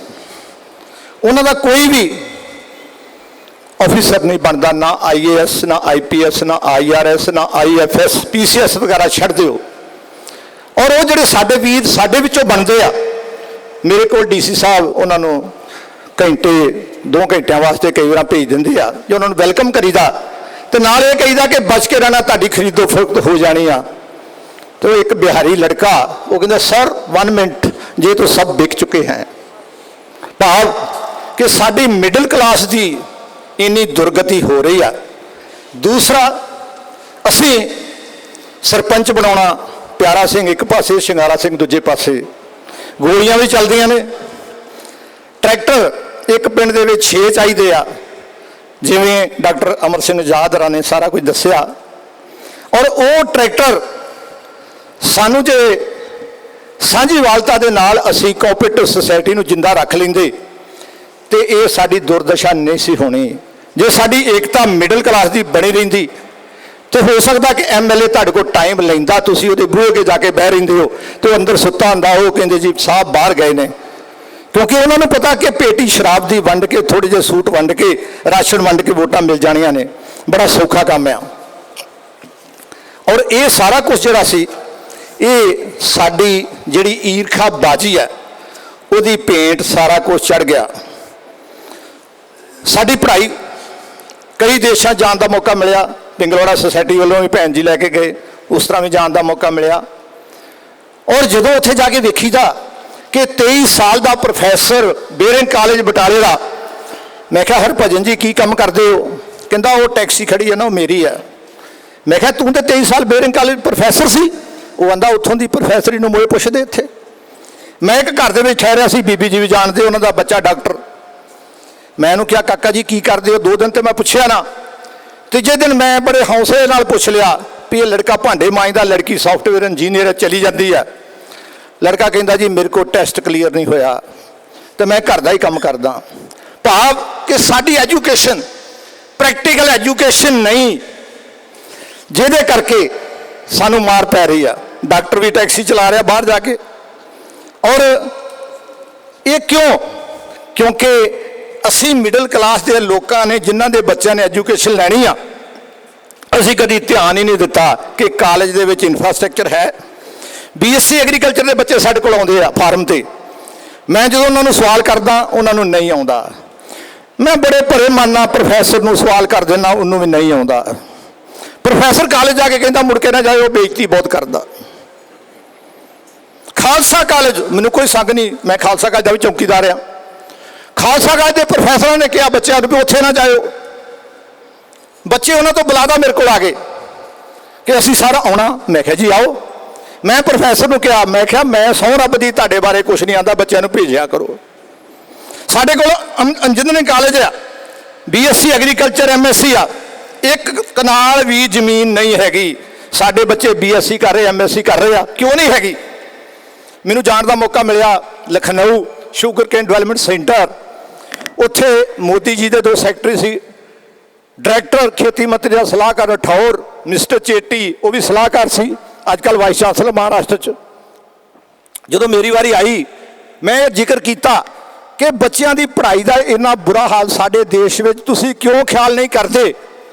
ਉਹਨਾਂ ਦਾ ਕੋਈ ਵੀ ਆਫਿਸਰ ਨਹੀਂ ਬਣਦਾ, ਨਾ IAS, ਨਾ IPS, ਨਾ IRS, ਨਾ IFS, PCS ਵਗੈਰਾ ਛੱਡ ਦਿਓ। ਔਰ ਉਹ ਜਿਹੜੇ ਸਾਡੇ ਵੀਰ ਸਾਡੇ ਵਿੱਚੋਂ ਬਣਦੇ ਆ, ਮੇਰੇ ਕੋਲ DC ਸਾਹਿਬ ਉਹਨਾਂ ਨੂੰ ਘੰਟੇ 2 ਘੰਟਿਆਂ ਵਾਸਤੇ ਕਈ ਵਾਰ ਭੇਜ ਦਿੰਦੇ ਆ, ਜੇ ਉਹਨਾਂ ਨੂੰ ਵੈਲਕਮ ਕਰੀਦਾ ਤੇ ਨਾਲ ਇਹ ਕਹੀਦਾ ਕਿ ਬਚ ਕੇ ਰਹਿਣਾ, ਤੁਹਾਡੀ ਖਰੀਦੋ ਫਰੋਖਤ ਹੋ ਜਾਣੀ ਆ। ਤੇ ਇੱਕ ਬਿਹਾਰੀ ਲੜਕਾ ਉਹ ਕਹਿੰਦਾ ਸਰ 1 ਮਿੰਟ ਜੇ ਤਾਂ ਸਭ ਵਿਕ ਚੁੱਕੇ ਹੈ। ਭਾਵ ਕਿ ਸਾਡੀ ਮਿਡਲ ਕਲਾਸ ਦੀ ਇੰਨੀ ਦੁਰਗਤੀ ਹੋ ਰਹੀ ਆ। ਦੂਸਰਾ, ਅਸੀਂ ਸਰਪੰਚ ਬਣਾਉਣਾ, ਪਿਆਰਾ ਸਿੰਘ ਇੱਕ ਪਾਸੇ, ਸ਼ਿੰਗਾਰਾ ਸਿੰਘ ਦੂਜੇ ਪਾਸੇ, ਗੋਲੀਆਂ ਵੀ ਚੱਲਦੀਆਂ ਨੇ। ਟਰੈਕਟਰ ਇੱਕ ਪਿੰਡ ਦੇ ਵਿੱਚ 6 ਚਾਹੀਦੇ ਆ, ਜਿਵੇਂ ਡਾਕਟਰ ਅਮਰ ਸਿੰਘ ਜਾਦਰਾ ਨੇ ਸਾਰਾ ਕੁਝ ਦੱਸਿਆ। ਔਰ ਉਹ ਟਰੈਕਟਰ ਸਾਨੂੰ ਜੇ ਸਾਂਝੀਵਾਲਤਾ ਦੇ ਨਾਲ ਅਸੀਂ ਕੋਆਪਰੇਟਿਵ ਸੁਸਾਇਟੀ ਨੂੰ ਜਿੰਦਾ ਰੱਖ ਲੈਂਦੇ ਤੇ ਇਹ ਸਾਡੀ ਦੁਰਦਸ਼ਾ ਨਹੀਂ ਸੀ ਹੋਣੀ। ਜੇ ਸਾਡੀ ਏਕਤਾ ਮਿਡਲ ਕਲਾਸ ਦੀ ਬਣੀ ਰਹਿੰਦੀ ਤੇ ਹੋ ਸਕਦਾ ਕਿ ਐਮਐਲਏ ਤੁਹਾਡੇ ਕੋਲ ਟਾਈਮ ਲੈਂਦਾ, ਤੁਸੀਂ ਉਹਦੇ ਬੂਹੇ ਅੱਗੇ ਜਾ ਕੇ ਬਹਿ ਰਹਿੰਦੇ ਹੋ ਤੇ ਉਹ ਅੰਦਰ ਸੁੱਤਾ ਹੁੰਦਾ, ਉਹ ਕਹਿੰਦੇ ਜੀ ਸਾਹਿਬ ਬਾਹਰ ਗਏ ਨੇ, ਕਿਉਂਕਿ ਉਹਨਾਂ ਨੂੰ ਪਤਾ ਕਿ ਪੇਟੀ ਸ਼ਰਾਬ ਦੀ ਵੰਡ ਕੇ, ਥੋੜੇ ਜਿਹੇ ਸੂਟ ਵੰਡ ਕੇ, ਰਾਸ਼ਨ ਵੰਡ ਕੇ ਵੋਟਾਂ ਮਿਲ ਜਾਣੀਆਂ ਨੇ। ਬੜਾ ਸੌਖਾ ਕੰਮ ਆ। ਔਰ ਇਹ ਸਾਰਾ ਕੁਝ ਜਿਹੜਾ ਸੀ, ਇਹ ਸਾਡੀ ਜਿਹੜੀ ਈਰਖਾ ਬਾਜੀ ਹੈ ਉਹਦੀ ਭੇਂਟ ਸਾਰਾ ਕੁਝ ਚੜ ਗਿਆ। ਸਾਡੀ ਪੜ੍ਹਾਈ ਕਈ ਦੇਸ਼ਾਂ ਜਾਣ ਦਾ ਮੌਕਾ ਮਿਲਿਆ, ਪਿੰਗਲਵਾੜਾ ਸੁਸਾਇਟੀ ਵੱਲੋਂ ਵੀ ਭੈਣ ਜੀ ਲੈ ਕੇ ਗਏ, ਉਸ ਤਰ੍ਹਾਂ ਵੀ ਜਾਣ ਦਾ ਮੌਕਾ ਮਿਲਿਆ। ਔਰ ਜਦੋਂ ਉੱਥੇ ਜਾ ਕੇ ਵੇਖੀਦਾ ਕਿ 23 ਸਾਲ ਦਾ ਪ੍ਰੋਫੈਸਰ ਬੇਰਿੰਗ ਕਾਲਜ ਬਟਾਲੇ ਦਾ, ਮੈਂ ਕਿਹਾ ਹਰਭਜਨ ਜੀ ਕੀ ਕੰਮ ਕਰਦੇ ਹੋ? ਕਹਿੰਦਾ ਉਹ ਟੈਕਸੀ ਖੜੀ ਹੈ ਨਾ, ਉਹ ਮੇਰੀ ਹੈ। ਮੈਂ ਕਿਹਾ ਤੂੰ ਤਾਂ 23 ਸਾਲ ਬੇਰਿੰਗ ਕਾਲਜ ਪ੍ਰੋਫੈਸਰ ਸੀ? ਉਹ ਕਹਿੰਦਾ ਉੱਥੋਂ ਦੀ ਪ੍ਰੋਫੈਸਰੀ ਨੂੰ ਮੋਏ ਪੁੱਛਦੇ ਇੱਥੇ। ਮੈਂ ਇੱਕ ਘਰ ਦੇ ਵਿੱਚ ਠਹਿਰਿਆ ਸੀ, ਬੀਬੀ ਜੀ ਵੀ ਜਾਣਦੇ, ਉਹਨਾਂ ਦਾ ਬੱਚਾ ਡਾਕਟਰ। ਮੈਂ ਉਹਨੂੰ ਕਿਹਾ ਕਾਕਾ ਜੀ ਕੀ ਕਰਦੇ ਹੋ? 2 ਦਿਨ ਤੇ ਮੈਂ ਪੁੱਛਿਆ ਨਾ, ਤੀਜੇ ਦਿਨ ਮੈਂ ਬੜੇ ਹੌਸਲੇ ਨਾਲ ਪੁੱਛ ਲਿਆ ਵੀ ਇਹ ਲੜਕਾ ਭਾਂਡੇ ਮਾਂਜਦਾ, ਲੜਕੀ ਸਾਫਟਵੇਅਰ ਇੰਜੀਨੀਅਰ ਚਲੀ ਜਾਂਦੀ ਹੈ। ਲੜਕਾ ਕਹਿੰਦਾ ਜੀ ਮੇਰੇ ਕੋਲ ਟੈਸਟ ਕਲੀਅਰ ਨਹੀਂ ਹੋਇਆ ਤੇ ਮੈਂ ਘਰ ਦਾ ਹੀ ਕੰਮ ਕਰਦਾ। ਭਾਵ ਕਿ ਸਾਡੀ ਐਜੂਕੇਸ਼ਨ ਪ੍ਰੈਕਟੀਕਲ ਐਜੂਕੇਸ਼ਨ ਨਹੀਂ, ਜਿਹਦੇ ਕਰਕੇ ਸਾਨੂੰ ਮਾਰ ਪੈ ਰਹੀ ਆ। ਡਾਕਟਰ ਵੀ ਟੈਕਸੀ ਚਲਾ ਰਿਹਾ ਬਾਹਰ ਜਾ ਕੇ। ਔਰ ਇਹ ਕਿਉਂ? ਕਿਉਂਕਿ ਅਸੀਂ ਮਿਡਲ ਕਲਾਸ ਦੇ ਲੋਕਾਂ ਨੇ, ਜਿਨ੍ਹਾਂ ਦੇ ਬੱਚਿਆਂ ਨੇ ਐਜੂਕੇਸ਼ਨ ਲੈਣੀ ਆ, ਅਸੀਂ ਕਦੀ ਧਿਆਨ ਹੀ ਨਹੀਂ ਦਿੱਤਾ ਕਿ ਕਾਲਜ ਦੇ ਵਿੱਚ ਇਨਫਰਾਸਟ੍ਰਕਚਰ ਹੈ। BSc ਐਗਰੀਕਲਚਰ ਦੇ ਬੱਚੇ ਸਾਡੇ ਕੋਲ ਆਉਂਦੇ ਆ ਫਾਰਮ ਤੇ, ਮੈਂ ਜਦੋਂ ਉਹਨਾਂ ਨੂੰ ਸਵਾਲ ਕਰਦਾ ਉਹਨਾਂ ਨੂੰ ਨਹੀਂ ਆਉਂਦਾ। ਮੈਂ ਬੜੇ ਭਰੇ ਮਨ ਨਾਲ ਪ੍ਰੋਫੈਸਰ ਨੂੰ ਸਵਾਲ ਕਰ ਦਿੰਦਾ, ਉਹਨੂੰ ਵੀ ਨਹੀਂ ਆਉਂਦਾ। ਪ੍ਰੋਫੈਸਰ ਕਾਲਜ ਜਾ ਕੇ ਕਹਿੰਦਾ ਮੁੜ ਕੇ ਨਾ ਜਾਏ, ਉਹ ਬੇਇੱਜ਼ਤੀ ਬਹੁਤ ਕਰਦਾ। ਖਾਲਸਾ ਕਾਲਜ, ਮੈਨੂੰ ਕੋਈ ਸੰਗ ਨਹੀਂ, ਮੈਂ ਖਾਲਸਾ ਕਾਲਜ ਦਾ ਵੀ ਚੌਕੀਦਾਰ ਆ। ਖਾਲਸਾ ਕਾਲਜ ਦੇ ਪ੍ਰੋਫੈਸਰਾਂ ਨੇ ਕਿਹਾ ਬੱਚਿਆਂ ਨੂੰ ਵੀ ਉੱਥੇ ਨਾ ਜਾਇਓ। ਬੱਚੇ ਉਹਨਾਂ ਤੋਂ ਬੁਲਾਦਾ ਮੇਰੇ ਕੋਲ ਆ ਗਏ ਕਿ ਅਸੀਂ ਸਾਰਾ ਆਉਣਾ। ਮੈਂ ਕਿਹਾ ਜੀ ਆਓ। ਮੈਂ ਪ੍ਰੋਫੈਸਰ ਨੂੰ ਕਿਹਾ, ਮੈਂ ਕਿਹਾ ਮੈਂ ਸਹੁੰ ਰੱਬ ਦੀ ਤੁਹਾਡੇ ਬਾਰੇ ਕੁਝ ਨਹੀਂ ਆਉਂਦਾ, ਬੱਚਿਆਂ ਨੂੰ ਭੇਜਿਆ ਕਰੋ। ਸਾਡੇ ਕੋਲ ਇੰਜੀਨੀਅਰਿੰਗ ਕਾਲਜ ਆ, BSc ਐਗਰੀਕਲਚਰ MSc ਆ, 1 ਕਨਾਲ ਵੀ ਜ਼ਮੀਨ ਨਹੀਂ ਹੈਗੀ। ਸਾਡੇ ਬੱਚੇ BSc ਕਰ ਰਹੇ, MSc ਕਰ ਰਹੇ ਆ, ਕਿਉਂ ਨਹੀਂ ਹੈਗੀ? ਮੈਨੂੰ ਜਾਣ ਦਾ ਮੌਕਾ ਮਿਲਿਆ ਲਖਨਊ ਸ਼ੂਗਰ ਕੇਨ ਡਿਵੈਲਪਮੈਂਟ ਸੈਂਟਰ। ਉੱਥੇ ਮੋਦੀ ਜੀ ਦੇ 2 ਸੈਕਟਰੀ ਸੀ, ਡਾਇਰੈਕਟਰ ਖੇਤੀ ਮੰਤਰੀ ਦਾ ਸਲਾਹਕਾਰ ਠੌਰ, ਮਿਸਟਰ ਚੇਟੀ ਉਹ ਵੀ ਸਲਾਹਕਾਰ ਸੀ, ਅੱਜ ਕੱਲ੍ਹ ਵਾਈਸ ਚਾਂਸਲਰ ਮਹਾਰਾਸ਼ਟਰ 'ਚ। ਜਦੋਂ ਮੇਰੀ ਵਾਰੀ ਆਈ, ਮੈਂ ਇਹ ਜ਼ਿਕਰ ਕੀਤਾ ਕਿ ਬੱਚਿਆਂ ਦੀ ਪੜ੍ਹਾਈ ਦਾ ਇੰਨਾ ਬੁਰਾ ਹਾਲ ਸਾਡੇ ਦੇਸ਼ ਵਿੱਚ, ਤੁਸੀਂ ਕਿਉਂ ਖਿਆਲ ਨਹੀਂ ਕਰਦੇ?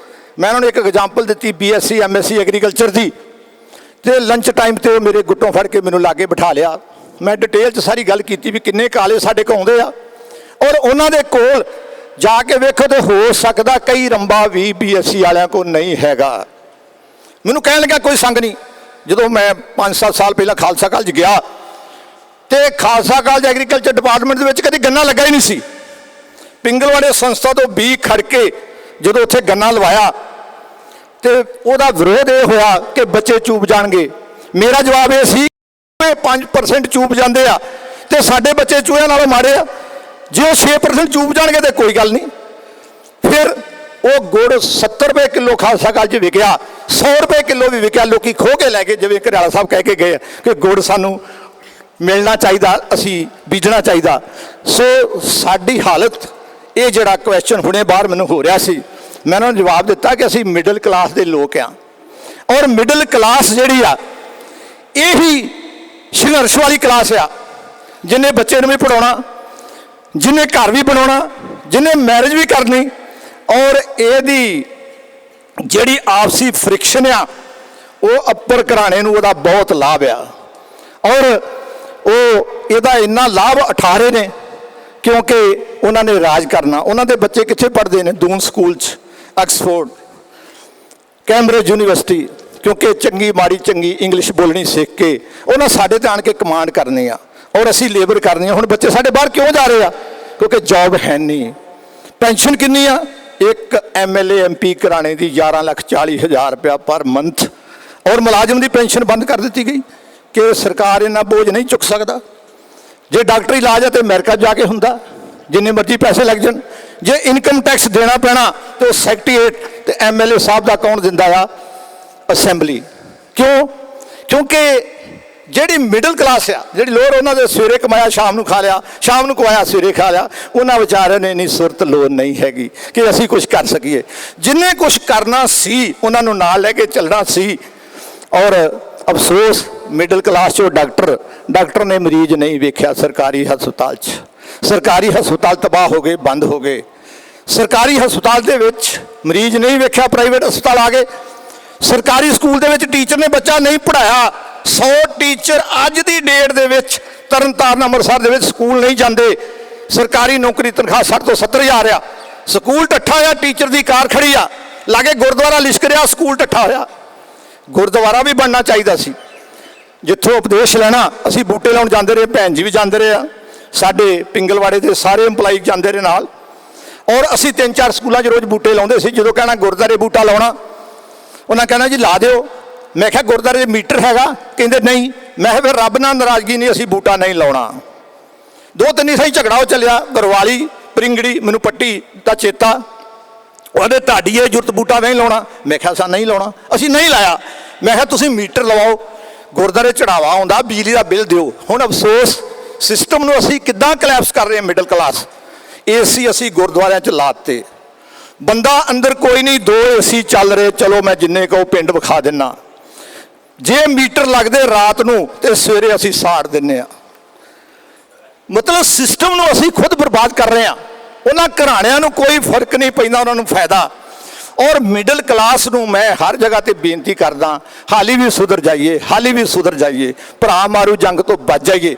ਮੈਂ ਉਹਨਾਂ ਨੂੰ ਇੱਕ ਐਗਜ਼ਾਮਪਲ ਦਿੱਤੀ BSc MSc ਐਗਰੀਕਲਚਰ ਦੀ, ਤੇ ਲੰਚ ਟਾਈਮ ਤੇ ਉਹ ਮੇਰੇ ਗੁੱਟੋਂ ਫੜ ਕੇ ਮੈਨੂੰ ਲਾਗੇ ਬਿਠਾ ਲਿਆ। ਮੈਂ ਡਿਟੇਲ 'ਚ ਸਾਰੀ ਗੱਲ ਕੀਤੀ ਵੀ ਕਿੰਨੇ ਕਾਲਜ ਸਾਡੇ ਕੋਲ ਆਉਂਦੇ ਆ, ਔਰ ਉਹਨਾਂ ਦੇ ਕੋਲ ਜਾ ਕੇ ਵੇਖੋ ਤੇ ਹੋ ਸਕਦਾ ਕਈ ਰੰਬਾ ਵੀ BSc ਵਾਲਿਆਂ ਕੋਲ ਨਹੀਂ ਹੈਗਾ। ਮੈਨੂੰ ਕਹਿਣ ਲੱਗਾ ਕੋਈ ਸੰਗ ਨਹੀਂ। ਜਦੋਂ ਮੈਂ 5-7 ਸਾਲ ਪਹਿਲਾਂ ਖਾਲਸਾ ਕਾਲਜ ਗਿਆ ਤੇ ਖਾਲਸਾ ਕਾਲਜ ਐਗਰੀਕਲਚਰ ਡਿਪਾਰਟਮੈਂਟ ਦੇ ਵਿੱਚ ਕਦੀ ਗੰਨਾ ਲੱਗਾ ਹੀ ਨਹੀਂ ਸੀ। ਪਿੰਗਲਵਾੜੇ ਸੰਸਥਾ ਤੋਂ ਬੀਜ ਖੜ ਕੇ ਜਦੋਂ ਉੱਥੇ ਗੰਨਾ ਲਵਾਇਆ ਤੇ ਉਹਦਾ ਵਿਰੋਧ ਇਹ ਹੋਇਆ ਕਿ ਬੱਚੇ ਚੂਬ ਜਾਣਗੇ। ਮੇਰਾ ਜਵਾਬ ਇਹ ਸੀ ਕਿ 5% ਚੂਬ ਜਾਂਦੇ ਆ ਤੇ ਸਾਡੇ ਬੱਚੇ ਚੂਹਿਆਂ ਨਾਲੋਂ ਮਾੜੇ ਆ। ਜੇ ਉਹ 6% ਚੂਬ ਜਾਣਗੇ ਤੇ ਕੋਈ ਗੱਲ ਨਹੀਂ। ਫਿਰ ਉਹ ਗੁੜ 70 ਰੁਪਏ ਕਿਲੋ ਖਾਲਸਾ ਕਾਲਜ 'ਚ ਵਿਕਿਆ, 100 ਰੁਪਏ ਕਿਲੋ ਵੀ ਵਿਕਿਆ। ਲੋਕੀ ਖੋਹ ਕੇ ਲੈ ਕੇ, ਜਿਵੇਂ ਘਰਿਆਲਾ ਸਾਹਿਬ ਕਹਿ ਕੇ ਗਏ ਕਿ ਗੁੜ ਸਾਨੂੰ ਮਿਲਣਾ ਚਾਹੀਦਾ, ਅਸੀਂ ਬੀਜਣਾ ਚਾਹੀਦਾ। ਸੋ ਸਾਡੀ ਹਾਲਤ, ਇਹ ਜਿਹੜਾ ਕੁਐਸਚਨ ਹੁਣੇ ਬਾਹਰ ਮੈਨੂੰ ਹੋ ਰਿਹਾ ਸੀ, ਮੈਂ ਉਹਨਾਂ ਨੂੰ ਜਵਾਬ ਦਿੱਤਾ ਕਿ ਅਸੀਂ ਮਿਡਲ ਕਲਾਸ ਦੇ ਲੋਕ ਆ। ਔਰ ਮਿਡਲ ਕਲਾਸ ਜਿਹੜੀ ਆ, ਇਹੀ ਸੰਘਰਸ਼ ਵਾਲੀ ਕਲਾਸ ਆ, ਜਿਹਨੇ ਬੱਚੇ ਨੂੰ ਵੀ ਪੜਾਉਣਾ, ਜਿਹਨੇ ਘਰ ਵੀ ਬਣਾਉਣਾ, ਜਿਹਨੇ ਮੈਰਿਜ ਵੀ ਕਰਨੀ। ਔਰ ਇਹਦੀ ਜਿਹੜੀ ਆਪਸੀ ਫ੍ਰਿਕਸ਼ਨ ਆ, ਉਹ ਅੱਪਰ ਘਰਾਣੇ ਨੂੰ ਉਹਦਾ ਬਹੁਤ ਲਾਭ ਆ। ਔਰ ਉਹ ਇਹਦਾ ਇੰਨਾ ਲਾਭ ਉਠਾ ਰਹੇ ਨੇ ਕਿਉਂਕਿ ਉਹਨਾਂ ਨੇ ਰਾਜ ਕਰਨਾ। ਉਹਨਾਂ ਦੇ ਬੱਚੇ ਕਿੱਥੇ ਪੜ੍ਹਦੇ ਨੇ? ਦੂਨ ਸਕੂਲ 'ਚ, ਆਕਸਫੋਰਡ, ਕੈਂਬਰਿਜ ਯੂਨੀਵਰਸਿਟੀ, ਕਿਉਂਕਿ ਚੰਗੀ ਮਾੜੀ ਚੰਗੀ ਇੰਗਲਿਸ਼ ਬੋਲਣੀ ਸਿੱਖ ਕੇ ਉਹਨਾਂ ਸਾਡੇ ਤੇ ਆਣ ਕੇ ਕਮਾਂਡ ਕਰਨੀ ਆ ਔਰ ਅਸੀਂ ਲੇਬਰ ਕਰਨੀ ਆ। ਹੁਣ ਬੱਚੇ ਸਾਡੇ ਬਾਹਰ ਕਿਉਂ ਜਾ ਰਹੇ ਆ? ਕਿਉਂਕਿ ਜੌਬ ਹੈ ਨਹੀਂ। ਪੈਨਸ਼ਨ ਕਿੰਨੀ ਆ? ਇੱਕ MLA MP ਘਰਾਣੇ ਦੀ 11,40,000 ਰੁਪਇਆ ਪਰ ਮੰਥ। ਔਰ ਮੁਲਾਜ਼ਮ ਦੀ ਪੈਨਸ਼ਨ ਬੰਦ ਕਰ ਦਿੱਤੀ ਗਈ ਕਿ ਸਰਕਾਰ ਇੰਨਾ ਬੋਝ ਨਹੀਂ ਚੁੱਕ ਸਕਦਾ। ਜੇ ਡਾਕਟਰੀ ਇਲਾਜ ਹੈ ਤੇ ਅਮਰੀਕਾ ਜਾ ਕੇ ਹੁੰਦਾ, ਜਿੰਨੇ ਮਰਜ਼ੀ ਪੈਸੇ ਲੱਗ ਜਾਣ। ਜੇ ਇਨਕਮ ਟੈਕਸ ਦੇਣਾ ਪੈਣਾ ਤੇ ਉਹ ਸੈਕਟਰੀਏਟ ਤੇ MLA ਸਾਹਿਬ ਦਾ ਕੌਣ ਦਿੰਦਾ ਆ? ਅਸੈਂਬਲੀ। ਕਿਉਂ? ਕਿਉਂਕਿ ਜਿਹੜੀ ਮਿਡਲ ਕਲਾਸ ਆ, ਜਿਹੜੀ ਲੋਅਰ, ਉਹਨਾਂ ਦੇ ਸਵੇਰੇ ਕਮਾਇਆ ਸ਼ਾਮ ਨੂੰ ਖਾ ਲਿਆ, ਸ਼ਾਮ ਨੂੰ ਕਮਾਇਆ ਸਵੇਰੇ ਖਾ ਲਿਆ, ਉਹਨਾਂ ਵਿਚਾਰਿਆਂ ਨੇ ਇੰਨੀ ਸੁਰਤ ਲੋੜ ਨਹੀਂ ਹੈਗੀ ਕਿ ਅਸੀਂ ਕੁਝ ਕਰ ਸਕੀਏ। ਜਿੰਨੇ ਕੁਝ ਕਰਨਾ ਸੀ ਉਹਨਾਂ ਨੂੰ ਨਾਲ ਲੈ ਕੇ ਚੱਲਣਾ ਸੀ। ਔਰ ਅਫਸੋਸ ਮਿਡਲ ਕਲਾਸ 'ਚੋਂ ਡਾਕਟਰ ਨੇ ਮਰੀਜ਼ ਨਹੀਂ ਵੇਖਿਆ ਸਰਕਾਰੀ ਹਸਪਤਾਲ 'ਚ। ਸਰਕਾਰੀ ਹਸਪਤਾਲ ਤਬਾਹ ਹੋ ਗਏ, ਬੰਦ ਹੋ ਗਏ। ਸਰਕਾਰੀ ਹਸਪਤਾਲ ਦੇ ਵਿੱਚ ਮਰੀਜ਼ ਨਹੀਂ ਵੇਖਿਆ, ਪ੍ਰਾਈਵੇਟ ਹਸਪਤਾਲ ਆ ਗਏ। ਸਰਕਾਰੀ ਸਕੂਲ ਦੇ ਵਿੱਚ ਟੀਚਰ ਨੇ ਬੱਚਾ ਨਹੀਂ ਪੜ੍ਹਾਇਆ। 100 ਟੀਚਰ ਅੱਜ ਦੀ ਡੇਟ ਦੇ ਵਿੱਚ ਤਰਨਤਾਰਨ ਅੰਮ੍ਰਿਤਸਰ ਦੇ ਵਿੱਚ ਸਕੂਲ ਨਹੀਂ ਜਾਂਦੇ। ਸਰਕਾਰੀ ਨੌਕਰੀ ਤਨਖਾਹ 60 ਤੋਂ 70 ਹਜ਼ਾਰ ਆ। ਸਕੂਲ ਟੱਠਾ ਹੋਇਆ, ਟੀਚਰ ਦੀ ਕਾਰ ਖੜੀ ਆ, ਲਾਗੇ ਗੁਰਦੁਆਰਾ ਲਿਸ਼ਕ ਰਿਹਾ, ਸਕੂਲ ਟੱਠਾ ਹੋਇਆ। ਗੁਰਦੁਆਰਾ ਵੀ ਬਣਨਾ ਚਾਹੀਦਾ ਸੀ। ਜਿੱਥੋਂ ਉਪਦੇਸ਼ ਲੈਣਾ, ਅਸੀਂ ਬੂਟੇ ਲਾਉਣ ਜਾਂਦੇ ਰਹੇ, ਭੈਣ ਜੀ ਵੀ ਜਾਂਦੇ ਰਹੇ ਆ, ਸਾਡੇ ਪਿੰਗਲਵਾੜੇ ਦੇ ਸਾਰੇ ਇੰਪਲਾਈ ਜਾਂਦੇ ਰਹੇ ਨਾਲ। ਔਰ ਅਸੀਂ 3-4 ਸਕੂਲਾਂ 'ਚ ਰੋਜ਼ ਬੂਟੇ ਲਾਉਂਦੇ ਸੀ। ਜਦੋਂ ਕਹਿਣਾ ਗੁਰਦੁਆਰੇ ਬੂਟਾ ਲਾਉਣਾ, ਉਹਨਾਂ ਕਹਿਣਾ ਜੀ ਲਾ ਦਿਓ। ਮੈਂ ਕਿਹਾ ਗੁਰਦੁਆਰੇ ਮੀਟਰ ਹੈਗਾ? ਕਹਿੰਦੇ ਨਹੀਂ। ਮੈਂ ਕਿਹਾ ਫਿਰ ਰੱਬ ਨਾਲ ਨਾਰਾਜ਼ਗੀ ਨਹੀਂ, ਅਸੀਂ ਬੂਟਾ ਨਹੀਂ ਲਾਉਣਾ। 2-3 ਹੀ ਸਹੀ ਝਗੜਾ ਹੋ ਚੱਲਿਆ। ਗਰਵਾਲੀ, ਪ੍ਰਿੰਗੜੀ, ਮੈਨੂੰ ਪੱਟੀ ਦਾ ਚੇਤਾ, ਉਹਦੇ ਢਾਡੀ ਇਹ ਜੁਰਤ ਬੂਟਾ ਨਹੀਂ ਲਾਉਣਾ। ਮੈਂ ਕਿਹਾ ਅਸਾਂ ਨਹੀਂ ਲਾਉਣਾ, ਅਸੀਂ ਨਹੀਂ ਲਾਇਆ। ਮੈਂ ਕਿਹਾ ਤੁਸੀਂ ਮੀਟਰ ਲਵਾਓ, ਗੁਰਦੁਆਰੇ ਚੜਾਵਾ ਆਉਂਦਾ, ਬਿਜਲੀ ਦਾ ਬਿੱਲ ਦਿਓ। ਹੁਣ ਅਫਸੋਸ ਸਿਸਟਮ ਨੂੰ ਅਸੀਂ ਕਿੱਦਾਂ ਕਲੈਪਸ ਕਰ ਰਹੇ ਹਾਂ। ਮਿਡਲ ਕਲਾਸ ਏਸੀ ਅਸੀਂ ਗੁਰਦੁਆਰਿਆਂ 'ਚ ਲਾਤੇ। ਬੰਦਾ ਅੰਦਰ ਕੋਈ ਨਹੀਂ, 2 ਏਸੀ ਚੱਲ ਰਹੇ, ਚਲੋ ਮੈਂ ਜਿੰਨੇ ਕਹੋ ਪਿੰਡ ਵਿਖਾ ਦਿੰਨਾ। ਜੇ ਮੀਟਰ ਲੱਗਦੇ ਰਾਤ ਨੂੰ ਤੇ ਸਵੇਰੇ ਅਸੀਂ ਸਾੜ ਦਿੰਨੇ ਆ। ਮਤਲਬ ਸਿਸਟਮ ਨੂੰ ਅਸੀਂ ਖੁਦ ਬਰਬਾਦ ਕਰ ਰਹੇ ਹਾਂ। ਉਹਨਾਂ ਘਰਾਣਿਆਂ ਨੂੰ ਕੋਈ ਫਰਕ ਨਹੀਂ ਪੈਂਦਾ, ਉਹਨਾਂ ਨੂੰ ਫਾਇਦਾ। ਔਰ ਮਿਡਲ ਕਲਾਸ ਨੂੰ ਮੈਂ ਹਰ ਜਗ੍ਹਾ ਤੇ ਬੇਨਤੀ ਕਰਦਾ, ਹਾਲੀ ਵੀ ਸੁਧਰ ਜਾਈਏ, ਹਾਲੀ ਵੀ ਸੁਧਰ ਜਾਈਏ, ਭਰਾ ਮਾਰੂ ਜੰਗ ਤੋਂ ਬਚ ਜਾਈਏ।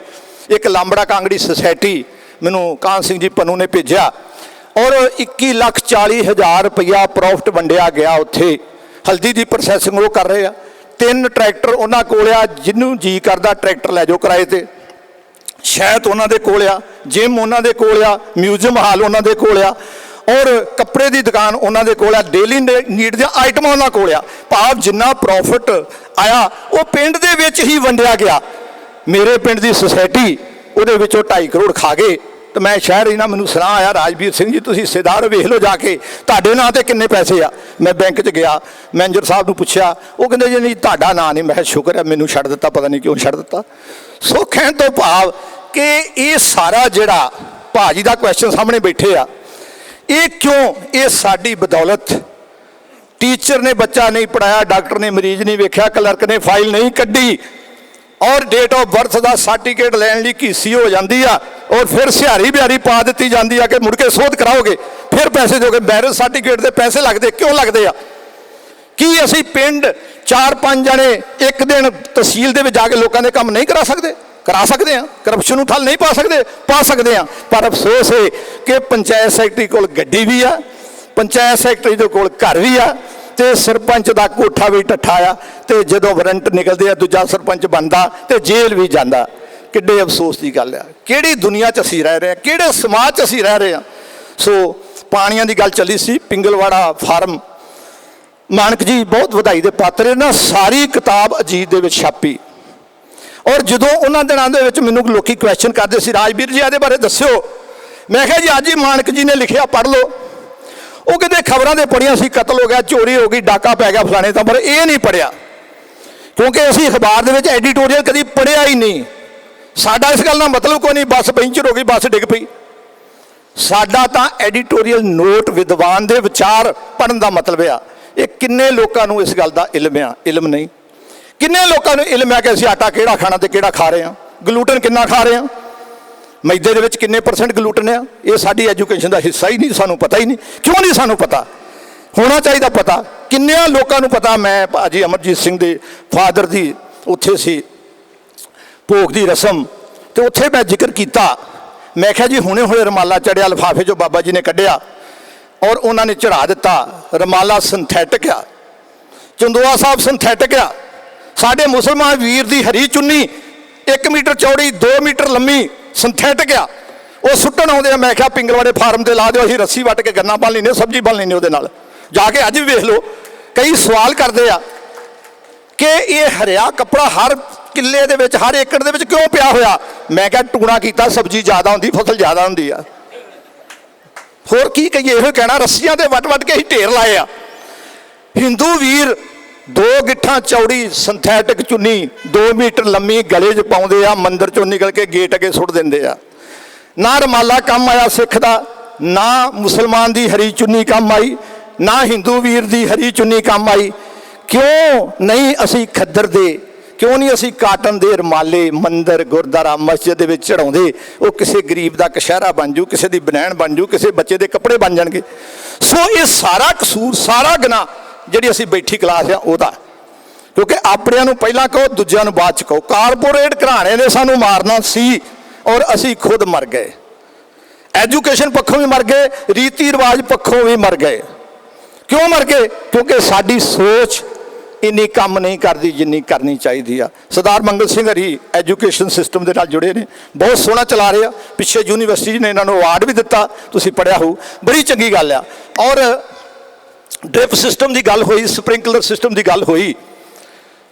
ਇੱਕ ਲਾਂਬੜਾ ਕਾਂਗੜੀ ਸੁਸਾਇਟੀ ਮੈਨੂੰ ਕਾਨ ਸਿੰਘ ਜੀ ਪੰਨੂ ਨੇ ਭੇਜਿਆ, ਔਰ 21,40,000 ਰੁਪਇਆ ਪ੍ਰੋਫਿਟ ਵੰਡਿਆ ਗਿਆ ਉੱਥੇ। ਹਲਦੀ ਦੀ ਪ੍ਰੋਸੈਸਿੰਗ ਉਹ ਕਰ ਰਹੇ ਆ। 3 ਟਰੈਕਟਰ ਉਹਨਾਂ ਕੋਲ ਆ, ਜਿਹਨੂੰ ਜੀ ਕਰਦਾ ਟਰੈਕਟਰ ਲੈ ਜਾਓ ਕਿਰਾਏ ਤੇ। ਸ਼ਾਇਦ ਉਹਨਾਂ ਦੇ ਕੋਲ ਆ, ਜਿਮ ਉਹਨਾਂ ਦੇ ਕੋਲ ਆ, ਮਿਊਜ਼ੀਅਮ ਹਾਲ ਉਹਨਾਂ ਦੇ ਕੋਲ ਆ, ਔਰ ਕੱਪੜੇ ਦੀ ਦੁਕਾਨ ਉਹਨਾਂ ਦੇ ਕੋਲ ਆ, ਡੇਲੀ ਨੀਡ ਦੀਆਂ ਆਈਟਮਾਂ ਉਹਨਾਂ ਕੋਲ ਆ। ਭਾਵ ਜਿੰਨਾ ਪ੍ਰੋਫਿਟ ਆਇਆ ਉਹ ਪਿੰਡ ਦੇ ਵਿੱਚ ਹੀ ਵੰਡਿਆ ਗਿਆ। ਮੇਰੇ ਪਿੰਡ ਦੀ ਸੁਸਾਇਟੀ ਉਹਦੇ ਵਿੱਚੋਂ 2.5 ਕਰੋੜ ਖਾ ਗਏ। ਤੇ ਮੈਂ ਸ਼ਹਿਰ ਹੀ ਨਾ, ਮੈਨੂੰ ਸੁਨਾਹ ਆਇਆ, ਰਾਜਵੀਰ ਸਿੰਘ ਜੀ ਤੁਸੀਂ ਹਿੱਸੇਦਾਰ ਵੇਖ ਲਓ ਜਾ ਕੇ, ਤੁਹਾਡੇ ਨਾਂ ਤੇ ਕਿੰਨੇ ਪੈਸੇ ਆ। ਮੈਂ ਬੈਂਕ 'ਚ ਗਿਆ, ਮੈਨੇਜਰ ਸਾਹਿਬ ਨੂੰ ਪੁੱਛਿਆ, ਉਹ ਕਹਿੰਦੇ ਜੀ ਨਹੀਂ ਤੁਹਾਡਾ ਨਾਂ ਨਹੀਂ। ਮੈਂ ਕਿਹਾ ਸ਼ੁਕਰ ਹੈ ਮੈਨੂੰ ਛੱਡ ਦਿੱਤਾ, ਪਤਾ ਨਹੀਂ ਕਿਉਂ ਛੱਡ ਦਿੱਤਾ। ਸੋ ਕਹਿਣ ਤੋਂ ਭਾਵ ਕਿ ਇਹ ਸਾਰਾ ਜਿਹੜਾ ਭਾਜੀ ਦਾ ਕੁਐਸਚਨ ਸਾਹਮਣੇ ਬੈਠੇ ਆ, ਇਹ ਕਿਉਂ? ਇਹ ਸਾਡੀ ਬਦੌਲਤ। ਟੀਚਰ ਨੇ ਬੱਚਾ ਨਹੀਂ ਪੜਾਇਆ, ਡਾਕਟਰ ਨੇ ਮਰੀਜ਼ ਨਹੀਂ ਵੇਖਿਆ, ਕਲਰਕ ਨੇ ਫਾਈਲ ਨਹੀਂ ਕੱਢੀ, ਔਰ date of birth the certificate ਲੈਣ ਲਈ ਘੀਸੀ ਹੋ ਜਾਂਦੀ ਆ, ਔਰ ਫਿਰ ਸਿਹਾਰੀ ਬਿਹਾਰੀ ਪਾ ਦਿੱਤੀ ਜਾਂਦੀ ਆ ਕਿ ਮੁੜ ਕੇ ਸੋਧ ਕਰਾਓਗੇ, ਫਿਰ ਪੈਸੇ ਦਿਓਗੇ। ਮੈਰਿਜ ਸਰਟੀਫਿਕੇਟ ਦੇ ਪੈਸੇ ਲੱਗਦੇ, ਕਿਉਂ ਲੱਗਦੇ ਆ? ਕੀ ਅਸੀਂ ਪਿੰਡ 4-5 ਜਣੇ ਇੱਕ ਦਿਨ ਤਹਿਸੀਲ ਦੇ ਵਿੱਚ ਜਾ ਕੇ ਲੋਕਾਂ ਦੇ ਕੰਮ ਨਹੀਂ ਕਰਾ ਸਕਦੇ? ਕਰਾ ਸਕਦੇ ਆ। ਕਰਪਸ਼ਨ ਨੂੰ ਠੱਲ ਨਹੀਂ ਪਾ ਸਕਦੇ? ਪਾ ਸਕਦੇ ਆ। ਪਰ ਅਫਸੋਸ ਹੈ ਕਿ ਪੰਚਾਇਤ ਸੈਕਟਰੀ ਕੋਲ ਗੱਡੀ ਵੀ ਆ, ਪੰਚਾਇਤ ਸੈਕਟਰੀ ਦੇ ਕੋਲ ਘਰ ਵੀ ਆ, ਤੇ ਸਰਪੰਚ ਦਾ ਕੋਠਾ ਵੀ ਟੱਠਾ ਆ, ਤੇ ਜਦੋਂ ਵਾਰੰਟ ਨਿਕਲਦੇ ਆ ਦੂਜਾ ਸਰਪੰਚ ਬਣਦਾ ਤੇ ਜੇਲ੍ਹ ਵੀ ਜਾਂਦਾ। ਕਿੱਡੇ ਅਫਸੋਸ ਦੀ ਗੱਲ ਆ। ਕਿਹੜੀ ਦੁਨੀਆ 'ਚ ਅਸੀਂ ਰਹਿ ਰਹੇ ਹਾਂ, ਕਿਹੜੇ ਸਮਾਜ 'ਚ ਅਸੀਂ ਰਹਿ ਰਹੇ ਹਾਂ। ਸੋ ਪਾਣੀਆਂ ਦੀ ਗੱਲ ਚੱਲੀ ਸੀ, ਪਿੰਗਲਵਾੜਾ ਫਾਰਮ, ਮਾਨਕ ਜੀ ਬਹੁਤ ਵਧਾਈ ਦੇ ਪਾਤਰ। ਇਹਨਾਂ ਸਾਰੀ ਕਿਤਾਬ ਅਜੀਤ ਦੇ ਵਿੱਚ ਛਾਪੀ, ਔਰ ਜਦੋਂ ਉਹਨਾਂ ਦਿਨਾਂ ਦੇ ਵਿੱਚ ਮੈਨੂੰ ਲੋਕੀ ਕੁਐਸਚਨ ਕਰਦੇ ਸੀ, ਰਾਜਵੀਰ ਜੀ ਇਹਦੇ ਬਾਰੇ ਦੱਸਿਓ। ਮੈਂ ਕਿਹਾ ਜੀ ਅੱਜ ਹੀ ਮਾਨਕ ਜੀ ਨੇ ਲਿਖਿਆ, ਪੜ੍ਹ ਲਓ। ਉਹ ਕਹਿੰਦੇ ਖਬਰਾਂ ਦੇ ਪੜ੍ਹੀਆਂ ਸੀ, ਕਤਲ ਹੋ ਗਿਆ, ਚੋਰੀ ਹੋ ਗਈ, ਡਾਕਾ ਪੈ ਗਿਆ ਫਲਾਣੇ ਤਾਂ, ਪਰ ਇਹ ਨਹੀਂ ਪੜ੍ਹਿਆ ਕਿਉਂਕਿ ਅਸੀਂ ਅਖਬਾਰ ਦੇ ਵਿੱਚ ਐਡੀਟੋਰੀਅਲ ਕਦੀ ਪੜ੍ਹਿਆ ਹੀ ਨਹੀਂ। ਸਾਡਾ ਇਸ ਗੱਲ ਦਾ ਮਤਲਬ ਕੋਈ ਨਹੀਂ ਬੱਸ ਪੈਂਚਰ ਹੋ ਗਈ, ਬੱਸ ਡਿੱਗ ਪਈ। ਸਾਡਾ ਤਾਂ ਐਡੀਟੋਰੀਅਲ ਨੋਟ, ਵਿਦਵਾਨ ਦੇ ਵਿਚਾਰ ਪੜ੍ਹਨ ਦਾ ਮਤਲਬ ਆ। ਇਹ ਕਿੰਨੇ ਲੋਕਾਂ ਨੂੰ ਇਸ ਗੱਲ ਦਾ ਇਲਮ ਆ? ਇਲਮ ਨਹੀਂ। ਕਿੰਨੇ ਲੋਕਾਂ ਨੂੰ ਇਲਮ ਹੈ ਕਿ ਅਸੀਂ ਆਟਾ ਕਿਹੜਾ ਖਾਣਾ ਤੇ ਕਿਹੜਾ ਖਾ ਰਹੇ ਹਾਂ, ਗਲੂਟਨ ਕਿੰਨਾ ਖਾ ਰਹੇ ਹਾਂ, ਮੈਦੇ ਦੇ ਵਿੱਚ ਕਿੰਨੇ % ਗਲੂਟਨ ਆ? ਇਹ ਸਾਡੀ ਐਜੂਕੇਸ਼ਨ ਦਾ ਹਿੱਸਾ ਹੀ ਨਹੀਂ, ਸਾਨੂੰ ਪਤਾ ਹੀ ਨਹੀਂ। ਕਿਉਂ ਨਹੀਂ ਸਾਨੂੰ ਪਤਾ? ਹੋਣਾ ਚਾਹੀਦਾ ਪਤਾ। ਕਿੰਨਿਆਂ ਲੋਕਾਂ ਨੂੰ ਪਤਾ? ਮੈਂ ਭਾਜੀ ਅਮਰਜੀਤ ਸਿੰਘ ਦੇ ਫਾਦਰ ਦੀ ਉੱਥੇ ਸੀ ਭੋਗ ਦੀ ਰਸਮ, ਤੇ ਉੱਥੇ ਮੈਂ ਜ਼ਿਕਰ ਕੀਤਾ। ਮੈਂ ਕਿਹਾ ਜੀ ਹੁਣੇ ਹੁਣੇ ਰਮਾਲਾ ਚੜਿਆ ਲਿਫਾਫੇ 'ਚੋਂ ਬਾਬਾ ਜੀ ਨੇ ਕੱਢਿਆ, ਔਰ ਉਹਨਾਂ ਨੇ ਚੜਾ ਦਿੱਤਾ। ਰਮਾਲਾ ਸਿੰਥੈਟਿਕ ਆ, ਚੰਦੋਆ ਸਾਹਿਬ ਸਿੰਥੈਟਿਕ ਆ। ਸਾਡੇ ਮੁਸਲਮਾਨ ਵੀਰ ਦੀ ਹਰੀ ਚੁੰਨੀ 1 ਮੀਟਰ ਚੌੜੀ, 2 ਮੀਟਰ ਲੰਮੀ, ਸਿੰਥੈਟਿਕ ਆ। ਉਹ ਸੁੱਟਣ ਆਉਂਦੇ ਆ। ਮੈਂ ਕਿਹਾ ਪਿੰਗਲਵਾੜੇ ਫਾਰਮ ਤੇ ਲਾ ਦਿਓ, ਅਸੀਂ ਰੱਸੀ ਵੱਟ ਕੇ ਗੰਨਾ ਬਣ ਲੈਂਦੇ, ਸਬਜ਼ੀ ਬਣ ਲੈਂਦੇ ਉਹਦੇ ਨਾਲ। ਜਾ ਕੇ ਅੱਜ ਵੀ ਵੇਖ ਲਓ, ਕਈ ਸਵਾਲ ਕਰਦੇ ਆ ਕਿ ਇਹ ਹਰਿਆ ਕੱਪੜਾ ਹਰ ਕਿੱਲੇ ਦੇ ਵਿੱਚ, ਹਰ ਏਕੜ ਦੇ ਵਿੱਚ ਕਿਉਂ ਪਿਆ ਹੋਇਆ? ਮੈਂ ਕਿਹਾ ਟੂਣਾ ਕੀਤਾ, ਸਬਜ਼ੀ ਜ਼ਿਆਦਾ ਹੁੰਦੀ, ਫਸਲ ਜ਼ਿਆਦਾ ਹੁੰਦੀ ਆ। ਹੋਰ ਕੀ ਕਹੀਏ? ਇਹੋ ਕਹਿਣਾ, ਰੱਸੀਆਂ ਤੇ ਵੱਟ ਵੱਟ ਕੇ ਹੀ ਢੇਰ ਲਾਏ ਆ। ਹਿੰਦੂ ਵੀਰ 2 ਗਿੱਠਾਂ ਚੌੜੀ ਸਿੰਥੈਟਿਕ ਚੁੰਨੀ 2 ਮੀਟਰ ਲੰਮੀ ਗਲੇ 'ਚ ਪਾਉਂਦੇ ਆ, ਮੰਦਿਰ 'ਚੋਂ ਨਿਕਲ ਕੇ ਗੇਟ ਅੱਗੇ ਸੁੱਟ ਦਿੰਦੇ ਆ। ਨਾ ਰਮਾਲਾ ਕੰਮ ਆਇਆ ਸਿੱਖ ਦਾ, ਨਾ ਮੁਸਲਮਾਨ ਦੀ ਹਰੀ ਚੁੰਨੀ ਕੰਮ ਆਈ, ਨਾ ਹਿੰਦੂ ਵੀਰ ਦੀ ਹਰੀ ਚੁੰਨੀ ਕੰਮ ਆਈ। ਕਿਉਂ ਨਹੀਂ ਅਸੀਂ ਖੱਦਰ ਦੇ, ਕਿਉਂ ਨਹੀਂ ਅਸੀਂ ਕਾਟਨ ਦੇ ਰਮਾਲੇ ਮੰਦਿਰ ਗੁਰਦੁਆਰਾ ਮਸਜਿਦ ਦੇ ਵਿੱਚ ਚੜਾਉਂਦੇ? ਉਹ ਕਿਸੇ ਗਰੀਬ ਦਾ ਕਸ਼ਹਿਰਾ ਬਣ ਜੂ, ਕਿਸੇ ਦੀ ਬਨੈਣ ਬਣ ਜੂ, ਕਿਸੇ ਬੱਚੇ ਦੇ ਕੱਪੜੇ ਬਣ ਜਾਣਗੇ। ਸੋ ਇਹ ਸਾਰਾ ਕਸੂਰ, ਸਾਰਾ ਗੁਨਾਹ ਜਿਹੜੀ ਅਸੀਂ ਬੈਠੀ ਕਲਾਸ ਆ ਉਹਦਾ, ਕਿਉਂਕਿ ਆਪਣਿਆਂ ਨੂੰ ਪਹਿਲਾਂ ਕਹੋ, ਦੂਜਿਆਂ ਨੂੰ ਬਾਅਦ ਚ ਕਹੋ। ਕਾਰਪੋਰੇਟ ਘਰਾਣੇ ਨੇ ਸਾਨੂੰ ਮਾਰਨਾ ਸੀ ਔਰ ਅਸੀਂ ਖੁਦ ਮਰ ਗਏ। ਐਜੂਕੇਸ਼ਨ ਪੱਖੋਂ ਵੀ ਮਰ ਗਏ, ਰੀਤੀ ਰਿਵਾਜ ਪੱਖੋਂ ਵੀ ਮਰ ਗਏ। ਕਿਉਂ ਮਰ ਗਏ? ਕਿਉਂਕਿ ਸਾਡੀ ਸੋਚ ਇੰਨੀ ਕੰਮ ਨਹੀਂ ਕਰਦੀ ਜਿੰਨੀ ਕਰਨੀ ਚਾਹੀਦੀ ਆ। ਸਰਦਾਰ ਮੰਗਲ ਸਿੰਘ ਹਰੀ ਐਜੂਕੇਸ਼ਨ ਸਿਸਟਮ ਦੇ ਨਾਲ ਜੁੜੇ ਨੇ, ਬਹੁਤ ਸੋਹਣਾ ਚਲਾ ਰਹੇ ਆ। ਪਿੱਛੇ ਯੂਨੀਵਰਸਿਟੀ ਨੇ ਇਹਨਾਂ ਨੂੰ ਅਵਾਰਡ ਵੀ ਦਿੱਤਾ, ਤੁਸੀਂ ਪੜ੍ਹਿਆ ਹੋਊ, ਬੜੀ ਚੰਗੀ ਗੱਲ ਆ। ਔਰ ਡ੍ਰਿਪ ਸਿਸਟਮ ਦੀ ਗੱਲ ਹੋਈ, ਸਪ੍ਰਿੰਕਲਰ ਸਿਸਟਮ ਦੀ ਗੱਲ ਹੋਈ।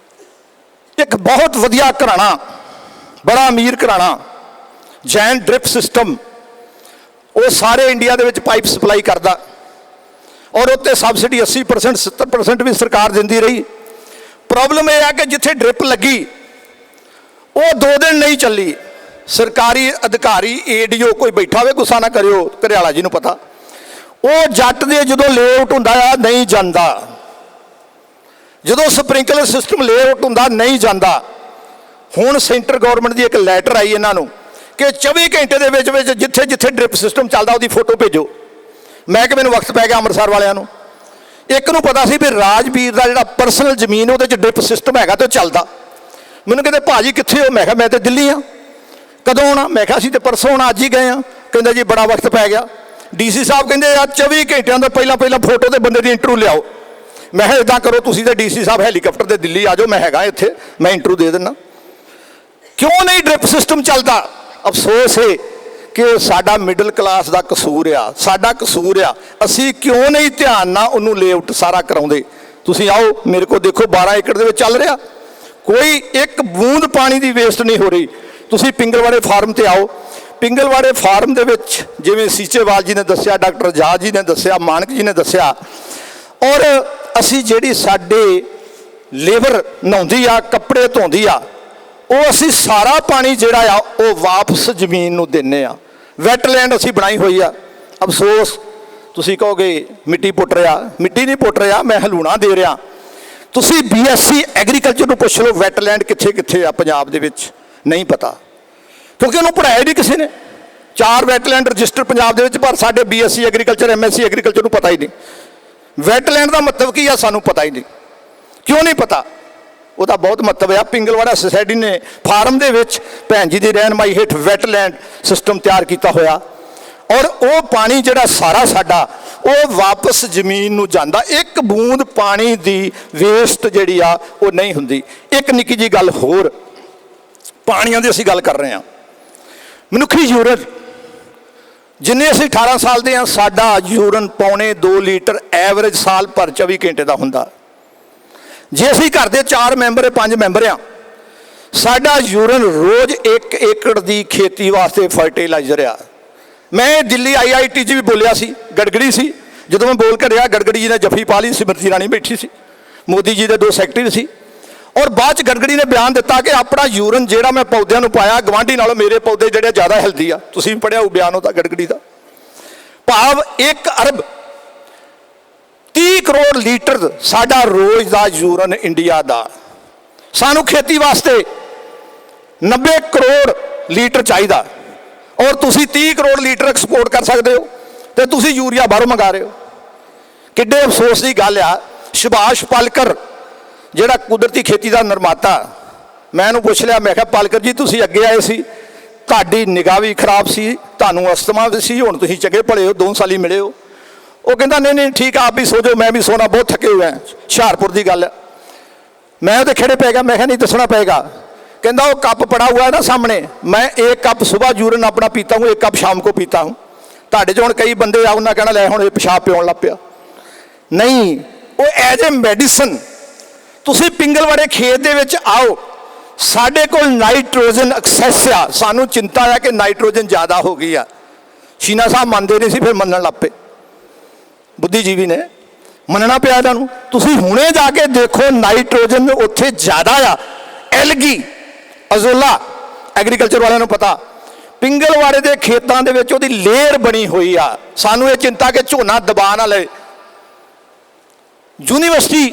ਇੱਕ ਬਹੁਤ ਵਧੀਆ ਘਰਾਣਾ, ਬੜਾ ਅਮੀਰ ਘਰਾਣਾ, ਜੈਨ ਡ੍ਰਿਪ ਸਿਸਟਮ, ਉਹ ਸਾਰੇ ਇੰਡੀਆ ਦੇ ਵਿੱਚ ਪਾਈਪ ਸਪਲਾਈ ਕਰਦਾ ਔਰ ਉੱਤੇ ਸਬਸਿਡੀ 80% 70% ਵੀ ਸਰਕਾਰ ਦਿੰਦੀ ਰਹੀ। ਪ੍ਰੋਬਲਮ ਇਹ ਆ ਕਿ ਜਿੱਥੇ ਡ੍ਰਿਪ ਲੱਗੀ ਉਹ 2 ਦਿਨ ਨਹੀਂ ਚੱਲੀ। ਸਰਕਾਰੀ ਅਧਿਕਾਰੀ ਏਡੀਓ ਕੋਈ ਬੈਠਾ ਹੋਵੇ, ਗੁੱਸਾ ਨਾ ਕਰਿਓ, ਘਰਿਆਲਾ ਜੀ ਨੂੰ ਪਤਾ, ਉਹ ਜੱਟ ਦੇ ਜਦੋਂ ਲੇਆਊਟ ਹੁੰਦਾ ਆ ਨਹੀਂ ਜਾਂਦਾ, ਜਦੋਂ ਸਪ੍ਰਿੰਕਲਰ ਸਿਸਟਮ ਲੇਆਊਟ ਹੁੰਦਾ ਨਹੀਂ ਜਾਂਦਾ। ਹੁਣ ਸੈਂਟਰ ਗਵਰਨਮੈਂਟ ਦੀ ਇੱਕ ਲੈਟਰ ਆਈ ਇਹਨਾਂ ਨੂੰ ਕਿ 24 ਘੰਟੇ ਦੇ ਵਿੱਚ ਵਿੱਚ ਜਿੱਥੇ ਜਿੱਥੇ ਡ੍ਰਿਪ ਸਿਸਟਮ ਚੱਲਦਾ ਉਹਦੀ ਫੋਟੋ ਭੇਜੋ। ਮੈਂ ਕਿ ਮੈਨੂੰ ਵਕਤ ਪੈ ਗਿਆ ਅੰਮ੍ਰਿਤਸਰ ਵਾਲਿਆਂ ਨੂੰ। ਇੱਕ ਨੂੰ ਪਤਾ ਸੀ ਵੀ ਰਾਜਵੀਰ ਦਾ ਜਿਹੜਾ ਪਰਸਨਲ ਜ਼ਮੀਨ ਉਹਦੇ 'ਚ ਡ੍ਰਿਪ ਸਿਸਟਮ ਹੈਗਾ ਤੇ ਉਹ ਚੱਲਦਾ। ਮੈਨੂੰ ਕਹਿੰਦੇ ਭਾਜੀ ਕਿੱਥੇ ਹੋ? ਮੈਂ ਕਿਹਾ ਮੈਂ ਤੇ ਦਿੱਲੀ ਹਾਂ। ਕਦੋਂ ਆਉਣਾ? ਮੈਂ ਕਿਹਾ ਅਸੀਂ ਤੇ ਪਰਸੋਂ ਹੁਣ ਅੱਜ ਹੀ ਗਏ ਹਾਂ। ਕਹਿੰਦਾ ਜੀ ਬੜਾ ਵਕਤ ਪੈ ਗਿਆ। ਡੀਸੀ ਸਾਹਿਬ ਕਹਿੰਦੇ ਯਾਰ 24 ਘੰਟਿਆਂ ਤੋਂ ਪਹਿਲਾਂ ਫੋਟੋ ਤੇ ਬੰਦੇ ਦੀ ਇੰਟਰਵਿਊ ਲਿਆਓ। ਮੈਂ ਕਿਹਾ ਇੱਦਾਂ ਕਰੋ, ਤੁਸੀਂ ਤੇ ਡੀਸੀ ਸਾਹਿਬ ਹੈਲੀਕਾਪਟਰ ਤੇ ਦਿੱਲੀ ਆ ਜਾਓ, ਮੈਂ ਹੈਗਾ ਇੱਥੇ, ਮੈਂ ਇੰਟਰਵਿਊ ਦੇ ਦਿੰਦਾ। ਕਿਉਂ ਨਹੀਂ ਡ੍ਰਿਪ ਸਿਸਟਮ ਚੱਲਦਾ? ਅਫਸੋਸ ਹੈ ਕਿ ਸਾਡਾ ਮਿਡਲ ਕਲਾਸ ਦਾ ਕਸੂਰ ਆ, ਸਾਡਾ ਕਸੂਰ ਆ। ਅਸੀਂ ਕਿਉਂ ਨਹੀਂ ਧਿਆਨ ਨਾਲ ਉਹਨੂੰ ਲੇਆਊਟ ਸਾਰਾ ਕਰਾਉਂਦੇ? ਤੁਸੀਂ ਆਓ ਮੇਰੇ ਕੋਲ ਦੇਖੋ, 12 ਏਕੜ ਦੇ ਵਿੱਚ ਚੱਲ ਰਿਹਾ, ਕੋਈ ਇੱਕ ਬੂੰਦ ਪਾਣੀ ਦੀ ਵੇਸਟ ਨਹੀਂ ਹੋ ਰਹੀ। ਤੁਸੀਂ ਪਿੰਗਲਵਾੜੇ ਫਾਰਮ ਤੇ ਆਓ। ਪਿੰਗਲਵਾੜੇ ਫਾਰਮ ਦੇ ਵਿੱਚ ਜਿਵੇਂ ਸੀਚੇਵਾਲ ਜੀ ਨੇ ਦੱਸਿਆ, ਡਾਕਟਰ ਜਾਜ ਜੀ ਨੇ ਦੱਸਿਆ, ਮਾਨਕ ਜੀ ਨੇ ਦੱਸਿਆ, ਔਰ ਅਸੀਂ ਜਿਹੜੀ ਸਾਡੇ ਲੇਬਰ ਨਹਾਉਂਦੀ ਆ, ਕੱਪੜੇ ਧੋਂਦੀ ਆ, ਉਹ ਅਸੀਂ ਸਾਰਾ ਪਾਣੀ ਜਿਹੜਾ ਆ ਉਹ ਵਾਪਸ ਜ਼ਮੀਨ ਨੂੰ ਦਿੰਦੇ ਆ। ਵੈਟਲੈਂਡ ਅਸੀਂ ਬਣਾਈ ਹੋਈ ਆ। ਅਫਸੋਸ ਤੁਸੀਂ ਕਹੋਗੇ ਮਿੱਟੀ ਪੁੱਟ ਰਿਹਾ, ਮਿੱਟੀ ਨਹੀਂ ਪੁੱਟ ਰਿਹਾ, ਮੈਂ ਹਲੂਣਾ ਦੇ ਰਿਹਾ। ਤੁਸੀਂ BSc ਐਗਰੀਕਲਚਰ ਨੂੰ ਪੁੱਛ ਲਓ, ਵੈਟਲੈਂਡ ਕਿੱਥੇ ਕਿੱਥੇ ਆ ਪੰਜਾਬ ਦੇ ਵਿੱਚ, ਨਹੀਂ ਪਤਾ, ਕਿਉਂਕਿ ਉਹਨੂੰ ਪੜ੍ਹਾਇਆ ਨਹੀਂ ਕਿਸੇ ਨੇ। 4 ਵੈਟਲੈਂਡ ਰਜਿਸਟਰ ਪੰਜਾਬ ਦੇ ਵਿੱਚ, ਪਰ ਸਾਡੇ BSc ਐਗਰੀਕਲਚਰ MSc ਐਗਰੀਕਲਚਰ ਨੂੰ ਪਤਾ ਹੀ ਨਹੀਂ। ਵੈਟਲੈਂਡ ਦਾ ਮਤਲਬ ਕੀ ਆ ਸਾਨੂੰ ਪਤਾ ਹੀ ਨਹੀਂ। ਕਿਉਂ ਨਹੀਂ ਪਤਾ? ਉਹਦਾ ਬਹੁਤ ਮਹੱਤਵ ਆ। ਪਿੰਗਲਵਾੜਾ ਸੁਸਾਇਟੀ ਨੇ ਫਾਰਮ ਦੇ ਵਿੱਚ ਭੈਣ ਜੀ ਦੀ ਰਹਿਨਮਾਈ ਹੇਠ ਵੈਟਲੈਂਡ ਸਿਸਟਮ ਤਿਆਰ ਕੀਤਾ ਹੋਇਆ, ਔਰ ਉਹ ਪਾਣੀ ਜਿਹੜਾ ਸਾਰਾ ਸਾਡਾ ਉਹ ਵਾਪਸ ਜ਼ਮੀਨ ਨੂੰ ਜਾਂਦਾ। ਇੱਕ ਬੂੰਦ ਪਾਣੀ ਦੀ ਵੇਸਟ ਜਿਹੜੀ ਆ ਉਹ ਨਹੀਂ ਹੁੰਦੀ। ਇੱਕ ਨਿੱਕੀ ਜਿਹੀ ਗੱਲ ਹੋਰ, ਪਾਣੀਆਂ ਦੀ ਅਸੀਂ ਗੱਲ ਕਰ ਰਹੇ ਹਾਂ। ਮਨੁੱਖੀ ਯੂਰਨ, ਜਿੰਨੇ ਅਸੀਂ 18 ਸਾਲ ਦੇ ਹਾਂ, ਸਾਡਾ ਯੂਰਨ 1.25 ਲੀਟਰ ਐਵਰੇਜ ਸਾਲ ਭਰ 24 ਘੰਟੇ ਦਾ ਹੁੰਦਾ। ਜੇ ਅਸੀਂ ਘਰ ਦੇ 4 ਮੈਂਬਰ 5 ਮੈਂਬਰ ਆ, ਸਾਡਾ ਯੂਰਨ ਰੋਜ਼ 1 ਏਕੜ ਦੀ ਖੇਤੀ ਵਾਸਤੇ ਫਰਟੀਲਾਈਜ਼ਰ ਆ। ਮੈਂ ਦਿੱਲੀ IIT 'ਚ ਵੀ ਬੋਲਿਆ ਸੀ, ਗੜਗੜੀ ਸੀ, ਜਦੋਂ ਮੈਂ ਬੋਲ ਕੇ ਰਿਹਾ, ਗੜਗੜੀ ਜੀ ਨੇ ਜੱਫੀ ਪਾ ਲਈ, ਸਿਮਰਤੀ ਰਾਣੀ ਬੈਠੀ ਸੀ, ਮੋਦੀ ਜੀ ਦੇ 2 ਸੈਕਟਰੀ ਸੀ, ਔਰ ਬਾਅਦ 'ਚ ਗੜਗੜੀ ਨੇ ਬਿਆਨ ਦਿੱਤਾ ਕਿ ਆਪਣਾ ਯੂਰਨ ਜਿਹੜਾ ਮੈਂ ਪੌਦਿਆਂ ਨੂੰ ਪਾਇਆ, ਗਵਾਂਢੀ ਨਾਲੋਂ ਮੇਰੇ ਪੌਦੇ ਜਿਹੜੇ ਜ਼ਿਆਦਾ ਹੈਲਦੀ ਆ। ਤੁਸੀਂ ਵੀ ਪੜ੍ਹਿਆ ਉਹ ਬਿਆਨ ਉਹਦਾ ਗੜਗੜੀ ਦਾ। ਭਾਵ 1 ਅਰਬ 30 ਕਰੋੜ ਲੀਟਰ ਸਾਡਾ ਰੋਜ਼ ਦਾ ਯੂਰਨ ਇੰਡੀਆ ਦਾ। ਸਾਨੂੰ ਖੇਤੀ ਵਾਸਤੇ 90 ਕਰੋੜ ਲੀਟਰ ਚਾਹੀਦਾ, ਔਰ ਤੁਸੀਂ 30 ਕਰੋੜ ਲੀਟਰ ਐਕਸਪੋਰਟ ਕਰ ਸਕਦੇ ਹੋ, ਤੇ ਤੁਸੀਂ ਯੂਰੀਆ ਬਾਹਰੋਂ ਮੰਗਾ ਰਹੇ ਹੋ। ਕਿੱਡੇ ਅਫਸੋਸ ਦੀ ਗੱਲ ਆ। ਸੁਭਾਸ਼ ਪਾਲਕਰ ਜਿਹੜਾ ਕੁਦਰਤੀ ਖੇਤੀ ਦਾ ਨਿਰਮਾਤਾ, ਮੈਂ ਇਹਨੂੰ ਪੁੱਛ ਲਿਆ, ਮੈਂ ਕਿਹਾ ਪਾਲਕਰ ਜੀ ਤੁਸੀਂ ਅੱਗੇ ਆਏ ਸੀ, ਤੁਹਾਡੀ ਨਿਗਾਹ ਵੀ ਖਰਾਬ ਸੀ, ਤੁਹਾਨੂੰ ਅਸਥਮਾ ਵੀ ਸੀ, ਹੁਣ ਤੁਸੀਂ ਚੰਗੇ ਭਲੇ ਹੋ, 2 ਸਾਲ ਹੀ ਮਿਲੇ ਹੋ। ਉਹ ਕਹਿੰਦਾ ਨਹੀਂ ਨਹੀਂ ਠੀਕ ਆ, ਆਪ ਵੀ ਸੋ ਜਾਓ, ਮੈਂ ਵੀ ਸੋਣਾ, ਬਹੁਤ ਥੱਕੇ ਹੋਏ ਹਾਂ। ਹੁਸ਼ਿਆਰਪੁਰ ਦੀ ਗੱਲ ਹੈ। ਮੈਂ ਉਹਦੇ ਖੇੜੇ ਪੈ ਗਿਆ, ਮੈਂ ਕਿਹਾ ਨਹੀਂ ਦੱਸਣਾ ਪਏਗਾ। ਕਹਿੰਦਾ वो कप पड़ा हुआ है ना सामने, मैं 1 कप सुबह यूरिन अपना पीता हूँ, 1 कप शाम को पीता हूँ। ਤੁਹਾਡੇ ਚੋਂ कई बंदे आ उन्हें कहना लै हुण पेशाब पिउण लग पिया। नहीं, वो एज ए मैडिसन तुसीं पिंगलवाड़े खेत दे विच आओ, साडे कोल नाइट्रोजन एक्सैस आ, सानू चिंता है कि नाइट्रोजन ज़्यादा हो गई आ। शीना साहब मनते नहीं सी, फिर मनन लग पे बुद्धिजीवी ने। ਮੰਨਣਾ ਪਿਆ ਇਹਨਾਂ ਨੂੰ। ਤੁਸੀਂ ਹੁਣੇ ਜਾ ਕੇ ਦੇਖੋ ਨਾਈਟ੍ਰੋਜਨ ਉੱਥੇ ਜ਼ਿਆਦਾ ਆ, ਐਲਗੀ ਅਜ਼ੋਲਾ ਐਗਰੀਕਲਚਰ ਵਾਲਿਆਂ ਨੂੰ ਪਤਾ। ਪਿੰਗਲਵਾੜੇ ਦੇ ਖੇਤਾਂ ਦੇ ਵਿੱਚ ਉਹਦੀ ਲੇਅਰ ਬਣੀ ਹੋਈ ਆ। ਸਾਨੂੰ ਇਹ ਚਿੰਤਾ ਕਿ ਝੋਨਾ ਦਬਾ ਨਾ ਲਏ। ਯੂਨੀਵਰਸਿਟੀ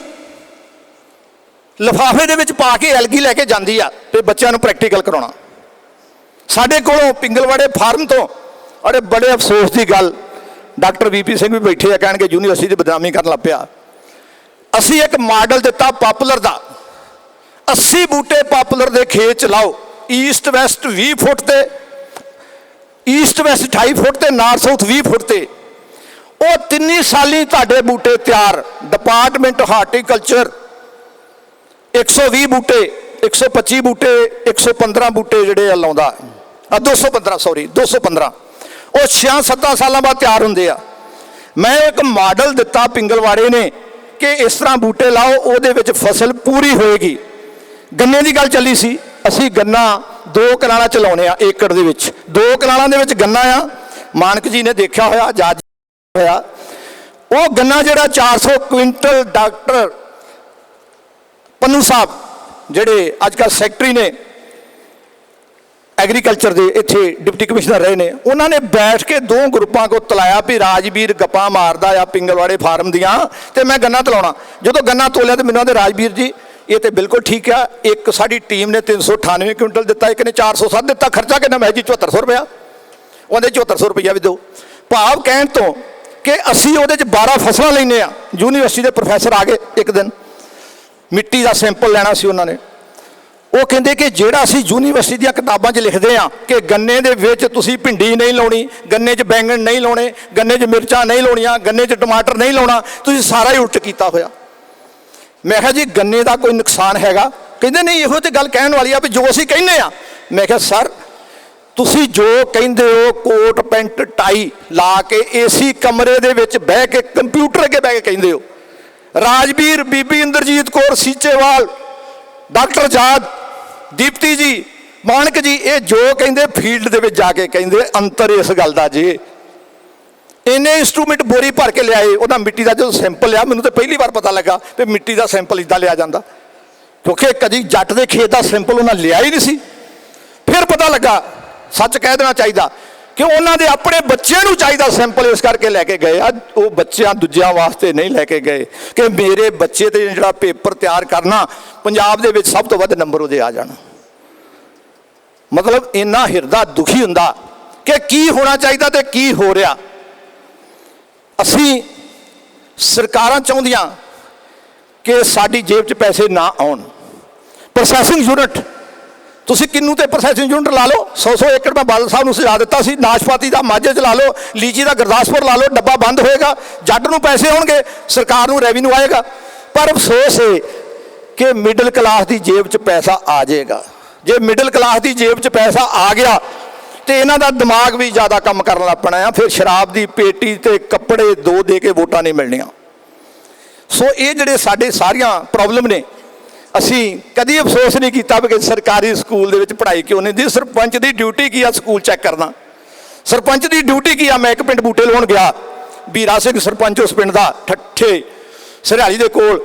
ਲਿਫਾਫੇ ਦੇ ਵਿੱਚ ਪਾ ਕੇ ਐਲਗੀ ਲੈ ਕੇ ਜਾਂਦੀ ਆ ਤੇ ਬੱਚਿਆਂ ਨੂੰ ਪ੍ਰੈਕਟੀਕਲ ਕਰਾਉਣਾ। ਸਾਡੇ ਕੋਲੋਂ ਪਿੰਗਲਵਾੜੇ ਫਾਰਮ ਤੋਂ, ਅਰੇ ਬੜੇ ਅਫਸੋਸ ਦੀ ਗੱਲ, ਡਾਕਟਰ ਵੀਪੀ ਸਿੰਘ ਵੀ ਬੈਠੇ ਆ, ਕਹਿਣਗੇ ਯੂਨੀਵਰਸਿਟੀ ਦੀ ਬਦਨਾਮੀ ਕਰਨ ਲੱਗ ਪਿਆ। ਅਸੀਂ ਇੱਕ ਮਾਡਲ ਦਿੱਤਾ ਪਾਪੂਲਰ ਦਾ, 80 ਬੂਟੇ ਪਾਪੂਲਰ ਦੇ ਖੇਤ ਚ ਲਾਓ, ਈਸਟ ਵੈਸਟ 20 ਫੁੱਟ ਤੇ, ਈਸਟ ਵੈਸਟ 28 ਫੁੱਟ ਤੇ ਨਾਰਥ ਸਾਊਥ 20 ਫੁੱਟ ਤੇ। ਉਹ 3 ਸਾਲੀ ਤੁਹਾਡੇ ਬੂਟੇ ਤਿਆਰ। ਡਿਪਾਰਟਮੈਂਟ ਹਾਰਟੀਕਲਚਰ 120 ਬੂਟੇ, 125 ਬੂਟੇ, 115 ਬੂਟੇ ਜਿਹੜੇ ਆ ਲਾਉਂਦਾ, 215 ਉਹ 6-7 ਸਾਲਾਂ ਬਾਅਦ ਤਿਆਰ ਹੁੰਦੇ ਆ। ਮੈਂ ਇੱਕ ਮਾਡਲ ਦਿੱਤਾ ਪਿੰਗਲਵਾੜੇ ਨੇ ਕਿ ਇਸ ਤਰ੍ਹਾਂ ਬੂਟੇ ਲਾਓ, ਉਹਦੇ ਵਿੱਚ ਫਸਲ ਪੂਰੀ ਹੋਏਗੀ। ਗੰਨੇ ਦੀ ਗੱਲ ਚੱਲੀ ਸੀ, ਅਸੀਂ ਗੰਨਾ 2 ਕਨਾਲਾਂ ਚ ਲਾਉਣੇ ਆ ਏਕੜ ਦੇ ਵਿੱਚ, 2 ਕਨਾਲਾਂ ਦੇ ਵਿੱਚ ਗੰਨਾ ਆ। ਮਾਨਕ ਜੀ ਨੇ ਦੇਖਿਆ ਹੋਇਆ, ਜੱਜ ਹੋਇਆ, ਉਹ ਗੰਨਾ ਜਿਹੜਾ 400 ਕੁਇੰਟਲ ਡਾਕਟਰ ਪੰਨੂ ਸਾਹਿਬ ਜਿਹੜੇ ਅੱਜ ਕੱਲ੍ਹ ਸੈਕਟਰੀ ਨੇ ਐਗਰੀਕਲਚਰ ਦੇ, ਇੱਥੇ ਡਿਪਟੀ ਕਮਿਸ਼ਨਰ ਰਹੇ ਨੇ, ਉਹਨਾਂ ਨੇ ਬੈਠ ਕੇ 2 ਗਰੁੱਪਾਂ ਕੋ ਤਲਾਇਆ ਵੀ ਰਾਜਵੀਰ ਗੱਪਾਂ ਮਾਰਦਾ ਆ ਪਿੰਗਲਵਾੜੇ ਫਾਰਮ ਦੀਆਂ ਤੇ ਮੈਂ ਗੰਨਾ ਤਲਾਉਣਾ। ਜਦੋਂ ਗੰਨਾ ਤੋਲਿਆ ਤੇ ਮੈਨੂੰ ਆਦੇ ਰਾਜਵੀਰ ਜੀ ਇਹ ਤੇ ਬਿਲਕੁਲ ਠੀਕ ਆ, ਇੱਕ ਸਾਡੀ ਟੀਮ ਨੇ 398 ਕੁਇੰਟਲ ਦਿੱਤਾ, ਇੱਕ ਨੇ 407 ਦਿੱਤਾ, ਖਰਚਾ ਕਿੰਨਾ? ਮੈਂ ਜੀ 7400 ਰੁਪਇਆ। ਉਹਦੇ 7400 ਰੁਪਇਆ ਵੀ ਦਿਓ। ਭਾਵ ਕਹਿਣ ਤੋਂ ਕਿ ਅਸੀਂ ਉਹਦੇ 'ਚ 12 ਫਸਲਾਂ ਲੈਂਦੇ ਆ। ਯੂਨੀਵਰਸਿਟੀ ਦੇ ਪ੍ਰੋਫੈਸਰ ਆ ਗਏ ਇੱਕ ਦਿਨ, ਮਿੱਟੀ ਦਾ ਸੈਂਪਲ ਲੈਣਾ ਸੀ ਉਹਨਾਂ ਨੇ। ਉਹ ਕਹਿੰਦੇ ਕਿ ਜਿਹੜਾ ਅਸੀਂ ਯੂਨੀਵਰਸਿਟੀ ਦੀਆਂ ਕਿਤਾਬਾਂ 'ਚ ਲਿਖਦੇ ਆ ਕਿ ਗੰਨੇ ਦੇ ਵਿੱਚ ਤੁਸੀਂ ਭਿੰਡੀ ਨਹੀਂ ਲਾਉਣੀ, ਗੰਨੇ 'ਚ ਬੈਂਗਣ ਨਹੀਂ ਲਾਉਣੇ, ਗੰਨੇ 'ਚ ਮਿਰਚਾਂ ਨਹੀਂ ਲਾਉਣੀਆਂ, ਗੰਨੇ 'ਚ ਟਮਾਟਰ ਨਹੀਂ ਲਾਉਣਾ, ਤੁਸੀਂ ਸਾਰਾ ਹੀ ਉਲਟ ਕੀਤਾ ਹੋਇਆ। ਮੈਂ ਕਿਹਾ ਜੀ ਗੰਨੇ ਦਾ ਕੋਈ ਨੁਕਸਾਨ ਹੈਗਾ? ਕਹਿੰਦੇ ਨਹੀਂ, ਇਹੋ ਤੇ ਗੱਲ ਕਹਿਣ ਵਾਲੀ ਆ ਵੀ ਜੋ ਅਸੀਂ ਕਹਿੰਦੇ ਆ। ਮੈਂ ਕਿਹਾ ਸਰ ਤੁਸੀਂ ਜੋ ਕਹਿੰਦੇ ਹੋ ਕੋਟ ਪੈਂਟ ਟਾਈ ਲਾ ਕੇ ਏਸੀ ਕਮਰੇ ਦੇ ਵਿੱਚ ਬਹਿ ਕੇ ਕੰਪਿਊਟਰ ਅੱਗੇ ਬਹਿ ਕੇ ਕਹਿੰਦੇ ਹੋ। ਰਾਜਵੀਰ, ਬੀਬੀ ਇੰਦਰਜੀਤ ਕੌਰ ਸੀਚੇਵਾਲ, ਡਾਕਟਰ ਜਾਦ, ਦੀਪਤੀ ਜੀ, ਮਾਨਕ ਜੀ, ਇਹ ਜੋ ਕਹਿੰਦੇ ਫੀਲਡ ਦੇ ਵਿੱਚ ਜਾ ਕੇ ਕਹਿੰਦੇ। ਅੰਤਰ ਇਸ ਗੱਲ ਦਾ ਜੀ, ਇੰਨੇ ਇੰਸਟਰੂਮੈਂਟ ਬੋਰੀ ਭਰ ਕੇ ਲਿਆਏ। ਉਹਦਾ ਮਿੱਟੀ ਦਾ ਜਦੋਂ ਸੈਂਪਲ ਲਿਆ, ਮੈਨੂੰ ਤਾਂ ਪਹਿਲੀ ਵਾਰ ਪਤਾ ਲੱਗਾ ਵੀ ਮਿੱਟੀ ਦਾ ਸੈਂਪਲ ਇੱਦਾਂ ਲਿਆ ਜਾਂਦਾ, ਕਿਉਂਕਿ ਕਦੀ ਜੱਟ ਦੇ ਖੇਤ ਦਾ ਸੈਂਪਲ ਉਹਨਾਂ ਲਿਆ ਹੀ ਨਹੀਂ ਸੀ। ਫਿਰ ਪਤਾ ਲੱਗਾ, ਸੱਚ ਕਹਿ ਦੇਣਾ ਚਾਹੀਦਾ ਕਿ ਉਹਨਾਂ ਦੇ ਆਪਣੇ ਬੱਚੇ ਨੂੰ ਚਾਹੀਦਾ ਸੈਂਪਲ, ਇਸ ਕਰਕੇ ਲੈ ਕੇ ਗਏ ਆ। ਉਹ ਬੱਚਿਆਂ ਦੂਜਿਆਂ ਵਾਸਤੇ ਨਹੀਂ ਲੈ ਕੇ ਗਏ ਕਿ ਮੇਰੇ ਬੱਚੇ ਤੇ ਜਿਹੜਾ ਪੇਪਰ ਤਿਆਰ ਕਰਨਾ, ਪੰਜਾਬ ਦੇ ਵਿੱਚ ਸਭ ਤੋਂ ਵੱਧ ਨੰਬਰ ਉਹਦੇ ਆ ਜਾਣ। ਮਤਲਬ ਇੰਨਾ ਹਿਰਦਾ ਦੁਖੀ ਹੁੰਦਾ ਕਿ ਕੀ ਹੋਣਾ ਚਾਹੀਦਾ ਤੇ ਕੀ ਹੋ ਰਿਹਾ। ਅਸੀਂ ਸਰਕਾਰਾਂ ਚਾਹੁੰਦੀਆਂ ਕਿ ਸਾਡੀ ਜੇਬ 'ਚ ਪੈਸੇ ਨਾ ਆਉਣ। ਪ੍ਰੋਸੈਸਿੰਗ ਯੂਨਿਟ, ਤੁਸੀਂ ਕਿੰਨੂ ਤੇ ਪ੍ਰੋਸੈਸਿੰਗ ਯੂਨਿਟ ਲਾ ਲਓ, 100 ਏਕੜ ਮੈਂ ਬਾਦਲ ਸਾਹਿਬ ਨੂੰ ਸੁਝਾ ਦਿੱਤਾ ਸੀ। ਨਾਸ਼ਪਾਤੀ ਦਾ ਮਾਝੇ 'ਚ ਲਾ ਲਓ, ਲੀਚੀ ਦਾ ਗੁਰਦਾਸਪੁਰ ਲਾ ਲਓ, ਡੱਬਾ ਬੰਦ ਹੋਏਗਾ, ਜੱਟ ਨੂੰ ਪੈਸੇ ਆਉਣਗੇ, ਸਰਕਾਰ ਨੂੰ ਰੈਵਨਿਊ ਆਏਗਾ। ਪਰ ਅਫਸੋਸ ਹੈ ਕਿ ਮਿਡਲ ਕਲਾਸ ਦੀ ਜੇਬ 'ਚ ਪੈਸਾ ਆ ਜਾਏਗਾ। ਜੇ ਮਿਡਲ ਕਲਾਸ ਦੀ ਜੇਬ 'ਚ ਪੈਸਾ ਆ ਗਿਆ ਤੇ ਇਹਨਾਂ ਦਾ ਦਿਮਾਗ ਵੀ ਜ਼ਿਆਦਾ ਕੰਮ ਕਰਨ ਲੱਗ ਪੈਣਾ ਆ। ਫਿਰ ਸ਼ਰਾਬ ਦੀ ਪੇਟੀ ਤੇ ਕੱਪੜੇ 2 ਦੇ ਕੇ ਵੋਟਾਂ ਨਹੀਂ ਮਿਲਣੀਆਂ। ਸੋ ਇਹ ਜਿਹੜੇ ਸਾਡੇ ਸਾਰੀਆਂ ਪ੍ਰੋਬਲਮ ਨੇ, ਅਸੀਂ ਕਦੀ ਅਫਸੋਸ ਨਹੀਂ ਕੀਤਾ ਵੀ ਸਰਕਾਰੀ ਸਕੂਲ ਦੇ ਵਿੱਚ ਪੜ੍ਹਾਈ ਕਿਉਂ ਨਹੀਂ ਦੀ। ਸਰਪੰਚ ਦੀ ਡਿਊਟੀ ਕੀ ਆ? ਸਕੂਲ ਚੈੱਕ ਕਰਨਾ। ਸਰਪੰਚ ਦੀ ਡਿਊਟੀ ਕੀ ਆ? ਮੈਂ ਇੱਕ ਪਿੰਡ ਬੂਟੇ ਲਾਉਣ ਗਿਆ, ਵੀਰਾ ਸਿੰਘ ਸਰਪੰਚ ਉਸ ਪਿੰਡ ਦਾ, ਠੱਠੇ ਸਰਿਆਲੀ ਦੇ ਕੋਲ।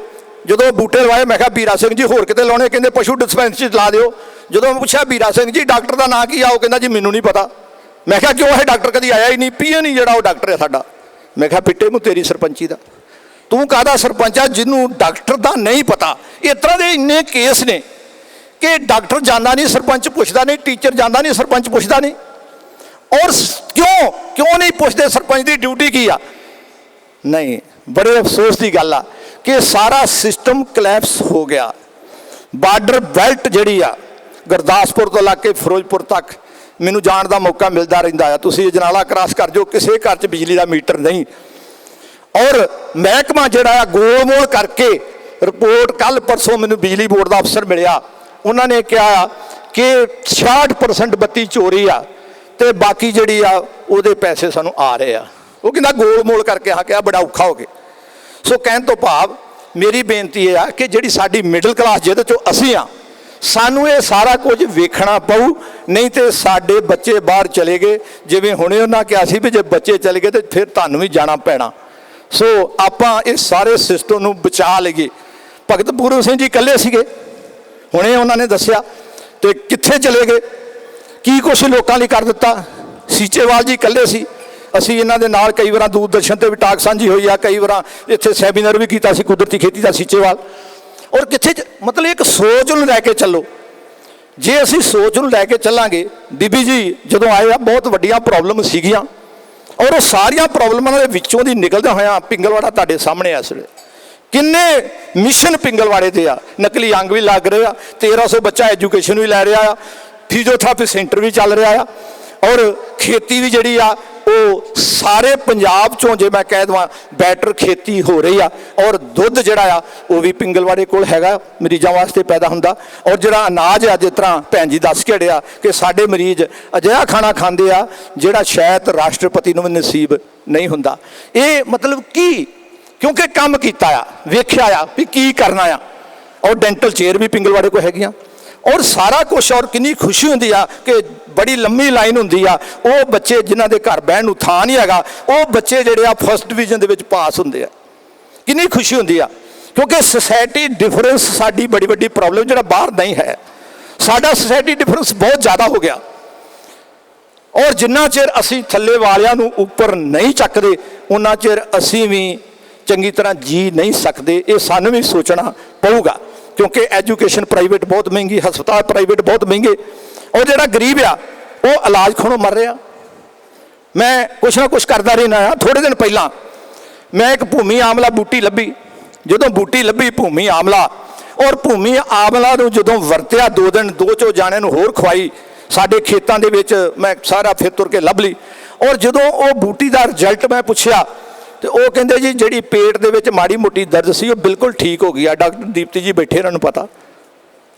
ਜਦੋਂ ਬੂਟੇ ਲਵਾਏ ਮੈਂ ਕਿਹਾ ਵੀਰਾ ਸਿੰਘ ਜੀ ਹੋਰ ਕਿਤੇ ਲਾਉਣੇ? ਕਹਿੰਦੇ ਪਸ਼ੂ ਡਿਸਪੈਂਸਰੀ 'ਚ ਲਾ ਦਿਓ। ਜਦੋਂ ਮੈਂ ਪੁੱਛਿਆ ਵੀਰਾ ਸਿੰਘ ਜੀ ਡਾਕਟਰ ਦਾ ਨਾਂ ਕੀ ਆ? ਉਹ ਕਹਿੰਦਾ ਜੀ ਮੈਨੂੰ ਨਹੀਂ ਪਤਾ। ਮੈਂ ਕਿਹਾ ਕਿਉਂ? ਇਹ ਡਾਕਟਰ ਕਦੀ ਆਇਆ ਹੀ ਨਹੀਂ, ਪੀਏ ਨਹੀਂ ਜਿਹੜਾ ਉਹ ਡਾਕਟਰ ਹੈ ਸਾਡਾ। ਮੈਂ ਕਿਹਾ ਪਿੱਟੇ ਨੂੰ ਤੇਰੀ ਸਰਪੰਚੀ ਦਾ, ਤੂੰ ਕਾਹਦਾ ਸਰਪੰਚ ਆ ਜਿਹਨੂੰ ਡਾਕਟਰ ਦਾ ਨਹੀਂ ਪਤਾ? ਇਸ ਤਰ੍ਹਾਂ ਦੇ ਇੰਨੇ ਕੇਸ ਨੇ ਕਿ ਡਾਕਟਰ ਜਾਂਦਾ ਨਹੀਂ, ਸਰਪੰਚ ਪੁੱਛਦਾ ਨਹੀਂ, ਟੀਚਰ ਜਾਂਦਾ ਨਹੀਂ, ਸਰਪੰਚ ਪੁੱਛਦਾ ਨਹੀਂ। ਔਰ ਕਿਉਂ ਨਹੀਂ ਪੁੱਛਦੇ ਸਰਪੰਚ ਦੀ ਡਿਊਟੀ ਕੀ ਆ? ਨਹੀਂ, ਬੜੇ ਅਫਸੋਸ ਦੀ ਗੱਲ ਆ ਕਿ ਸਾਰਾ ਸਿਸਟਮ ਕਲੈਪਸ ਹੋ ਗਿਆ। ਬਾਰਡਰ ਬੈਲਟ ਜਿਹੜੀ ਆ ਗੁਰਦਾਸਪੁਰ ਤੋਂ ਲੱਗ ਕੇ ਫਿਰੋਜ਼ਪੁਰ ਤੱਕ ਮੈਨੂੰ ਜਾਣ ਦਾ ਮੌਕਾ ਮਿਲਦਾ ਰਹਿੰਦਾ ਆ। ਤੁਸੀਂ ਅਜਨਾਲਾ ਕ੍ਰਾਸ ਕਰ ਜਾਓ, ਕਿਸੇ ਘਰ 'ਚ ਬਿਜਲੀ ਦਾ ਮੀਟਰ ਨਹੀਂ। ਔਰ ਮਹਿਕਮਾ ਜਿਹੜਾ ਆ ਗੋਲ-ਮੋਲ ਕਰਕੇ ਰਿਪੋਰਟ, ਕੱਲ ਪਰਸੋਂ ਮੈਨੂੰ ਬਿਜਲੀ ਬੋਰਡ ਦਾ ਅਫਸਰ ਮਿਲਿਆ, ਉਹਨਾਂ ਨੇ ਕਿਹਾ ਕਿ 66% ਬੱਤੀ ਚੋਰੀ ਆ ਤੇ ਬਾਕੀ ਜਿਹੜੀ ਆ ਉਹਦੇ ਪੈਸੇ ਸਾਨੂੰ ਆ ਰਹੇ ਆ। ਉਹ ਕਹਿੰਦਾ ਗੋਲ-ਮੋਲ ਕਰਕੇ ਆ ਕਿਹਾ, ਬੜਾ ਔਖਾ ਹੋ ਗਿਆ। ਸੋ ਕਹਿਣ ਤੋਂ ਭਾਵ ਮੇਰੀ ਬੇਨਤੀ ਇਹ ਆ ਕਿ ਜਿਹੜੀ ਸਾਡੀ ਮਿਡਲ ਕਲਾਸ ਜਿਹਦੇ 'ਚੋਂ ਅਸੀਂ ਆ, ਸਾਨੂੰ ਇਹ ਸਾਰਾ ਕੁਝ ਵੇਖਣਾ ਪਊ, ਨਹੀਂ ਤੇ ਸਾਡੇ ਬੱਚੇ ਬਾਹਰ ਚਲੇ ਗਏ। ਜਿਵੇਂ ਹੁਣੇ ਉਹਨਾਂ ਕਿਹਾ ਸੀ ਵੀ ਜੇ ਬੱਚੇ ਚਲੇ ਗਏ ਤੇ ਫਿਰ ਤੁਹਾਨੂੰ ਵੀ ਜਾਣਾ ਪੈਣਾ। ਸੋ ਆਪਾਂ ਇਸ ਸਾਰੇ ਸਿਸਟਮ ਨੂੰ ਬਚਾ ਲਈਏ। ਭਗਤ ਪੂਰਨ ਸਿੰਘ ਜੀ ਇਕੱਲੇ ਸੀਗੇ, ਹੁਣੇ ਉਹਨਾਂ ਨੇ ਦੱਸਿਆ, ਤੇ ਕਿੱਥੇ ਚਲੇ ਗਏ, ਕੀ ਕੁਛ ਲੋਕਾਂ ਲਈ ਕਰ ਦਿੱਤਾ। ਸੀਚੇਵਾਲ ਜੀ ਇਕੱਲੇ ਸੀ, ਅਸੀਂ ਇਹਨਾਂ ਦੇ ਨਾਲ ਕਈ ਵਾਰ ਦੂਰਦਰਸ਼ਨ ਤੇ ਵੀ ਟਾਕ ਸਾਂਝੀ ਹੋਈ ਆ, ਕਈ ਵਾਰ ਇੱਥੇ ਸੈਮੀਨਾਰ ਵੀ ਕੀਤਾ ਸੀ ਕੁਦਰਤੀ ਖੇਤੀ ਦਾ ਸੀਚੇਵਾਲ। ਔਰ ਕਿੱਥੇ ਮਤਲਬ ਇੱਕ ਸੋਚ ਨੂੰ ਲੈ ਕੇ ਚੱਲੋ। ਜੇ ਅਸੀਂ ਸੋਚ ਨੂੰ ਲੈ ਕੇ ਚੱਲਾਂਗੇ, ਬੀਬੀ ਜੀ ਜਦੋਂ ਆਏ ਆ ਬਹੁਤ ਵੱਡੀਆਂ ਪ੍ਰੋਬਲਮ ਸੀਗੀਆਂ, ਔਰ ਉਹ ਸਾਰੀਆਂ ਪ੍ਰੋਬਲਮਾਂ ਦੇ ਵਿੱਚੋਂ ਦੀ ਨਿਕਲਦਾ ਹੋਇਆ ਪਿੰਗਲਵਾੜਾ ਤੁਹਾਡੇ ਸਾਹਮਣੇ ਇਸ ਵੇਲੇ ਕਿੰਨੇ ਮਿਸ਼ਨ ਪਿੰਗਲਵਾੜੇ ਦੇ ਆ। ਨਕਲੀ ਅੰਗ ਵੀ ਲੱਗ ਰਹੇ ਆ, 1300 ਬੱਚਾ ਐਜੂਕੇਸ਼ਨ ਵੀ ਲੈ ਰਿਹਾ ਆ, ਫਿਜ਼ੀਓਥੈਰੇਪੀ ਸੈਂਟਰ ਵੀ ਚੱਲ ਰਿਹਾ ਆ, ਔਰ ਖੇਤੀ ਵੀ ਜਿਹੜੀ ਆ ਉਹ ਸਾਰੇ ਪੰਜਾਬ ਚੋਂ ਜੇ ਮੈਂ ਕਹਿ ਦੇਵਾਂ ਬੈਟਰ ਖੇਤੀ ਹੋ ਰਹੀ ਆ। ਔਰ ਦੁੱਧ ਜਿਹੜਾ ਆ ਉਹ ਵੀ ਪਿੰਗਲਵਾੜੇ ਕੋਲ ਹੈਗਾ, ਮਰੀਜ਼ਾਂ ਵਾਸਤੇ ਪੈਦਾ ਹੁੰਦਾ। ਔਰ ਜਿਹੜਾ ਅਨਾਜ ਆ, ਜਿਸ ਤਰ੍ਹਾਂ ਭੈਣ ਜੀ ਦੱਸ ਕੇ ਹਟਿਆ ਕਿ ਸਾਡੇ ਮਰੀਜ਼ ਅਜਿਹਾ ਖਾਣਾ ਖਾਂਦੇ ਆ ਜਿਹੜਾ ਸ਼ਾਇਦ ਰਾਸ਼ਟਰਪਤੀ ਨੂੰ ਵੀ ਨਸੀਬ ਨਹੀਂ ਹੁੰਦਾ। ਇਹ ਮਤਲਬ ਕੀ, ਕਿਉਂਕਿ ਕੰਮ ਕੀਤਾ ਆ, ਵੇਖਿਆ ਆ ਵੀ ਕੀ ਕਰਨਾ ਆ। ਔਰ ਡੈਂਟਲ ਚੇਅਰ ਵੀ ਪਿੰਗਲਵਾੜੇ ਕੋਲ ਹੈਗੀਆਂ, ਔਰ ਸਾਰਾ ਕੁਛ। ਔਰ ਕਿੰਨੀ ਖੁਸ਼ੀ ਹੁੰਦੀ ਆ ਕਿ ਬੜੀ ਲੰਮੀ ਲਾਈਨ ਹੁੰਦੀ ਆ, ਉਹ ਬੱਚੇ ਜਿਨ੍ਹਾਂ ਦੇ ਘਰ ਬਹਿਣ ਨੂੰ ਥਾਂ ਨਹੀਂ ਹੈਗਾ, ਉਹ ਬੱਚੇ ਜਿਹੜੇ ਆ ਫਸਟ ਡਿਵੀਜ਼ਨ ਦੇ ਵਿੱਚ ਪਾਸ ਹੁੰਦੇ ਆ। ਕਿੰਨੀ ਖੁਸ਼ੀ ਹੁੰਦੀ ਆ, ਕਿਉਂਕਿ ਸੋਸਾਇਟੀ ਡਿਫਰੈਂਸ ਸਾਡੀ ਬੜੀ ਵੱਡੀ ਪ੍ਰੋਬਲਮ, ਜਿਹੜਾ ਬਾਹਰ ਨਹੀਂ ਹੈ। ਸਾਡਾ ਸੋਸਾਇਟੀ ਡਿਫਰੈਂਸ ਬਹੁਤ ਜ਼ਿਆਦਾ ਹੋ ਗਿਆ। ਔਰ ਜਿੰਨਾ ਚਿਰ ਅਸੀਂ ਥੱਲੇ ਵਾਲਿਆਂ ਨੂੰ ਉੱਪਰ ਨਹੀਂ ਚੱਕਦੇ, ਉਹਨਾਂ ਚਿਰ ਅਸੀਂ ਵੀ ਚੰਗੀ ਤਰ੍ਹਾਂ ਜੀ ਨਹੀਂ ਸਕਦੇ। ਇਹ ਸਾਨੂੰ ਵੀ ਸੋਚਣਾ ਪਊਗਾ, ਕਿਉਂਕਿ ਐਜੂਕੇਸ਼ਨ ਪ੍ਰਾਈਵੇਟ ਬਹੁਤ ਮਹਿੰਗੀ, ਹਸਪਤਾਲ ਪ੍ਰਾਈਵੇਟ ਬਹੁਤ ਮਹਿੰਗੇ, ਔਰ ਜਿਹੜਾ ਗਰੀਬ ਆ ਉਹ ਇਲਾਜ ਖੋਣੋਂ ਮਰ ਰਿਹਾ। ਮੈਂ ਕੁਛ ਨਾ ਕੁਛ ਕਰਦਾ ਰਹਿਣਾ ਆ। ਥੋੜ੍ਹੇ ਦਿਨ ਪਹਿਲਾਂ ਮੈਂ ਇੱਕ ਭੂਮੀ ਆਮਲਾ ਬੂਟੀ ਲੱਭੀ। ਜਦੋਂ ਬੂਟੀ ਲੱਭੀ ਭੂਮੀ ਆਮਲਾ, ਔਰ ਭੂਮੀ ਆਮਲਾ ਨੂੰ ਜਦੋਂ ਵਰਤਿਆ 2 ਦਿਨ, 2 ਚੋ ਜਾਣਿਆਂ ਨੂੰ ਹੋਰ ਖਵਾਈ ਸਾਡੇ ਖੇਤਾਂ ਦੇ ਵਿੱਚ, ਮੈਂ ਸਾਰਾ ਫਿਰ ਤੁਰ ਕੇ ਲੱਭ ਲਈ। ਔਰ ਜਦੋਂ ਉਹ ਬੂਟੀ ਦਾ ਰਿਜ਼ਲਟ ਮੈਂ ਪੁੱਛਿਆ, ਤੇ ਉਹ ਕਹਿੰਦੇ ਜੀ ਜਿਹੜੀ ਪੇਟ ਦੇ ਵਿੱਚ ਮਾੜੀ ਮੋਟੀ ਦਰਦ ਸੀ ਉਹ ਬਿਲਕੁਲ ਠੀਕ ਹੋ ਗਈ ਆ। ਡਾਕਟਰ ਦੀਪਤੀ ਜੀ ਬੈਠੇ, ਇਹਨਾਂ ਨੂੰ ਪਤਾ।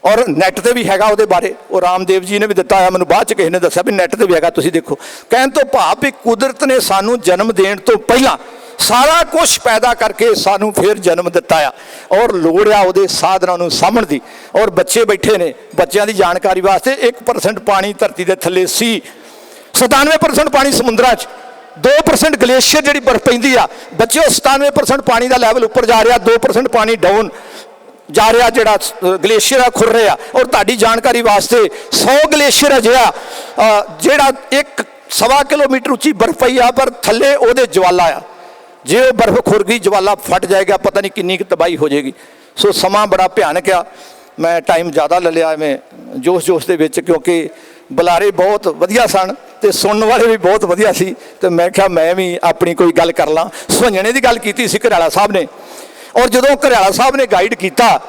ਔਰ ਨੈੱਟ ਤੇ ਵੀ ਹੈਗਾ ਉਹਦੇ ਬਾਰੇ, ਉਹ ਰਾਮਦੇਵ ਜੀ ਨੇ ਵੀ ਦਿੱਤਾ ਆ, ਮੈਨੂੰ ਬਾਅਦ ਚ ਕਿਸੇ ਨੇ ਦੱਸਿਆ ਵੀ ਨੈੱਟ ਤੇ ਵੀ ਹੈਗਾ, ਤੁਸੀਂ ਦੇਖੋ। ਕਹਿਣ ਤੋਂ ਭਾਵ ਵੀ ਕੁਦਰਤ ਨੇ ਸਾਨੂੰ ਜਨਮ ਦੇਣ ਤੋਂ ਪਹਿਲਾਂ ਸਾਰਾ ਕੁਝ ਪੈਦਾ ਕਰਕੇ ਸਾਨੂੰ ਫਿਰ ਜਨਮ ਦਿੱਤਾ ਆ, ਔਰ ਲੋੜ ਆ ਉਹਦੇ ਸਾਧਨਾਂ ਨੂੰ ਸਾਂਭਣ ਦੀ। ਔਰ ਬੱਚੇ ਬੈਠੇ ਨੇ, ਬੱਚਿਆਂ ਦੀ ਜਾਣਕਾਰੀ ਵਾਸਤੇ 1% ਪਾਣੀ ਧਰਤੀ ਦੇ ਥੱਲੇ ਸੀ, 97% ਪਾਣੀ ਸਮੁੰਦਰਾਂ 'ਚ, 2% ਗਲੇਸ਼ੀਅਰ ਜਿਹੜੀ ਬਰਫ਼ ਪੈਂਦੀ ਆ। ਬੱਚਿਓ 97% ਪਾਣੀ ਦਾ ਲੈਵਲ ਉੱਪਰ ਜਾ ਰਿਹਾ, 2% ਪਾਣੀ ਡਾਊਨ ਜਾ ਰਿਹਾ, ਜਿਹੜਾ ਗਲੇਸ਼ੀਅਰ ਆ ਖੁਰ ਰਿਹਾ। ਔਰ ਤੁਹਾਡੀ ਜਾਣਕਾਰੀ ਵਾਸਤੇ 100 ਗਲੇਸ਼ੀਅਰ ਅਜਿਹਾ ਜਿਹੜਾ 1.25 ਕਿਲੋਮੀਟਰ ਉੱਚੀ ਬਰਫ਼ ਪਈ ਆ, ਪਰ ਥੱਲੇ ਉਹਦੇ ਜਵਾਲਾ ਆ। ਜੇ ਉਹ ਬਰਫ਼ ਖੁਰ ਗਈ, ਜਵਾਲਾ ਫਟ ਜਾਏਗਾ, ਪਤਾ ਨਹੀਂ ਕਿੰਨੀ ਕੁ ਤਬਾਹੀ ਹੋ ਜਾਏਗੀ। ਸੋ ਸਮਾਂ ਬੜਾ ਭਿਆਨਕ ਆ। ਮੈਂ ਟਾਈਮ ਜ਼ਿਆਦਾ ਲੈ ਲਿਆ ਐਵੇਂ ਜੋਸ਼ ਦੇ ਵਿੱਚ, ਕਿਉਂਕਿ ਬੁਲਾਰੇ ਬਹੁਤ ਵਧੀਆ ਸਨ ਤੇ ਸੁਣਨ ਵਾਲੇ ਵੀ ਬਹੁਤ ਵਧੀਆ ਸੀ, ਤੇ ਮੈਂ ਕਿਹਾ ਮੈਂ ਵੀ ਆਪਣੀ ਕੋਈ ਗੱਲ ਕਰ ਲਾਂ। ਸੁਹੰਜਣੇ ਦੀ ਗੱਲ ਕੀਤੀ ਸੀ ਘਰਿਆਲਾ ਸਾਹਿਬ ਨੇ, ਔਰ ਜਦੋਂ ਘਰਿਆਲਾ ਸਾਹਿਬ ਨੇ ਗਾਈਡ ਕੀਤਾ,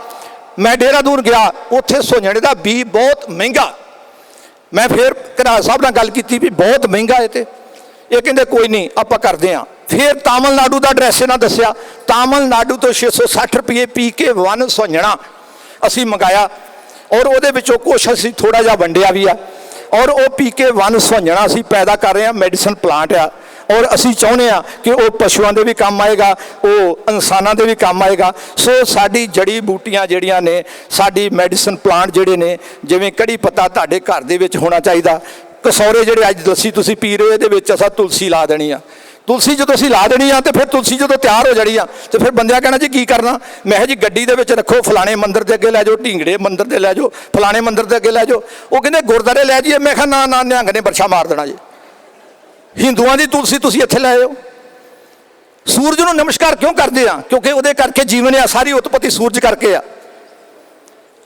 ਮੈਂ ਦੇਹਰਾਦੂਨ ਗਿਆ, ਉੱਥੇ ਸੁਹੰਜਣੇ ਦਾ ਬੀ ਬਹੁਤ ਮਹਿੰਗਾ। ਮੈਂ ਫਿਰ ਘਰਿਆਲਾ ਸਾਹਿਬ ਨਾਲ ਗੱਲ ਕੀਤੀ ਵੀ ਬਹੁਤ ਮਹਿੰਗਾ ਹੈ, ਤੇ ਇਹ ਕਹਿੰਦੇ ਕੋਈ ਨਹੀਂ ਆਪਾਂ ਕਰਦੇ ਹਾਂ। ਫਿਰ ਤਾਮਿਲਨਾਡੂ ਦਾ ਐਡਰੈਸ ਇਹਨਾਂ ਦੱਸਿਆ, ਤਾਮਿਲਨਾਡੂ ਤੋਂ 660 ਰੁਪਏ PK1 ਸੁਹੰਜਣਾ ਅਸੀਂ ਮੰਗਾਇਆ, ਔਰ ਉਹਦੇ ਵਿੱਚੋਂ ਕੁਛ ਅਸੀਂ ਥੋੜਾ ਜਿਹਾ ਵੰਡਿਆ ਵੀ ਆ। ਔਰ ਉਹ PK1 ਸੁਹੰਜਣਾ ਅਸੀਂ ਪੈਦਾ ਕਰ ਰਹੇ ਹਾਂ, ਮੈਡੀਸਨ ਪਲਾਂਟ ਆ, ਔਰ ਅਸੀਂ ਚਾਹੁੰਦੇ ਹਾਂ ਕਿ ਉਹ ਪਸ਼ੂਆਂ ਦੇ ਵੀ ਕੰਮ ਆਏਗਾ, ਉਹ ਇਨਸਾਨਾਂ ਦੇ ਵੀ ਕੰਮ ਆਏਗਾ। ਸੋ ਸਾਡੀ ਜੜੀ ਬੂਟੀਆਂ ਜਿਹੜੀਆਂ ਨੇ, ਸਾਡੀ ਮੈਡੀਸਨ ਪਲਾਂਟ ਜਿਹੜੇ ਨੇ, ਜਿਵੇਂ ਕੜੀ ਪੱਤਾ ਤੁਹਾਡੇ ਘਰ ਦੇ ਵਿੱਚ ਹੋਣਾ ਚਾਹੀਦਾ। ਕਸੌਰੇ ਜਿਹੜੇ ਅੱਜ ਲੱਸੀ ਤੁਸੀਂ ਪੀ ਰਹੇ ਹੋ, ਇਹਦੇ ਵਿੱਚ ਅਸਾਂ ਤੁਲਸੀ ਲਾ ਦੇਣੀ ਆ। ਤੁਲਸੀ ਜਦੋਂ ਅਸੀਂ ਲਾ ਦੇਣੀ ਆ, ਤੇ ਫਿਰ ਤੁਲਸੀ ਜਦੋਂ ਤਿਆਰ ਹੋ ਜਾਣੀ ਆ, ਤੇ ਫਿਰ ਬੰਦਿਆਂ ਕਹਿਣਾ ਜੀ ਕੀ ਕਰਨਾ। ਮੈਂ ਕਿਹਾ ਜੀ ਗੱਡੀ ਦੇ ਵਿੱਚ ਰੱਖੋ, ਫਲਾਣੇ ਮੰਦਿਰ ਦੇ ਅੱਗੇ ਲੈ ਜਾਓ, ਢੀਂਗੜੇ ਮੰਦਿਰ ਦੇ ਲੈ ਜਾਓ, ਫਲਾਣੇ ਮੰਦਿਰ ਦੇ ਅੱਗੇ ਲੈ ਜਾਓ। ਉਹ ਕਹਿੰਦੇ ਗੁਰਦੁਆਰੇ ਲੈ ਜਾਈਏ। ਮੈਂ ਕਿਹਾ ਨਾ ਨਾ, ਨਿਹੰਗ ਨੇ ਬਰਛਾ ਮਾਰ ਦੇਣਾ ਜੀ। ਹਿੰਦੂਆਂ ਦੀ ਤੁਲਸੀ ਤੁਸੀਂ ਇੱਥੇ ਲੈ ਆਓ। ਸੂਰਜ ਨੂੰ ਨਮਸਕਾਰ ਕਿਉਂ ਕਰਦੇ ਆ? ਕਿਉਂਕਿ ਉਹਦੇ ਕਰਕੇ ਜੀਵਨ ਆ, ਸਾਰੀ ਉਤਪਤੀ ਸੂਰਜ ਕਰਕੇ ਆ।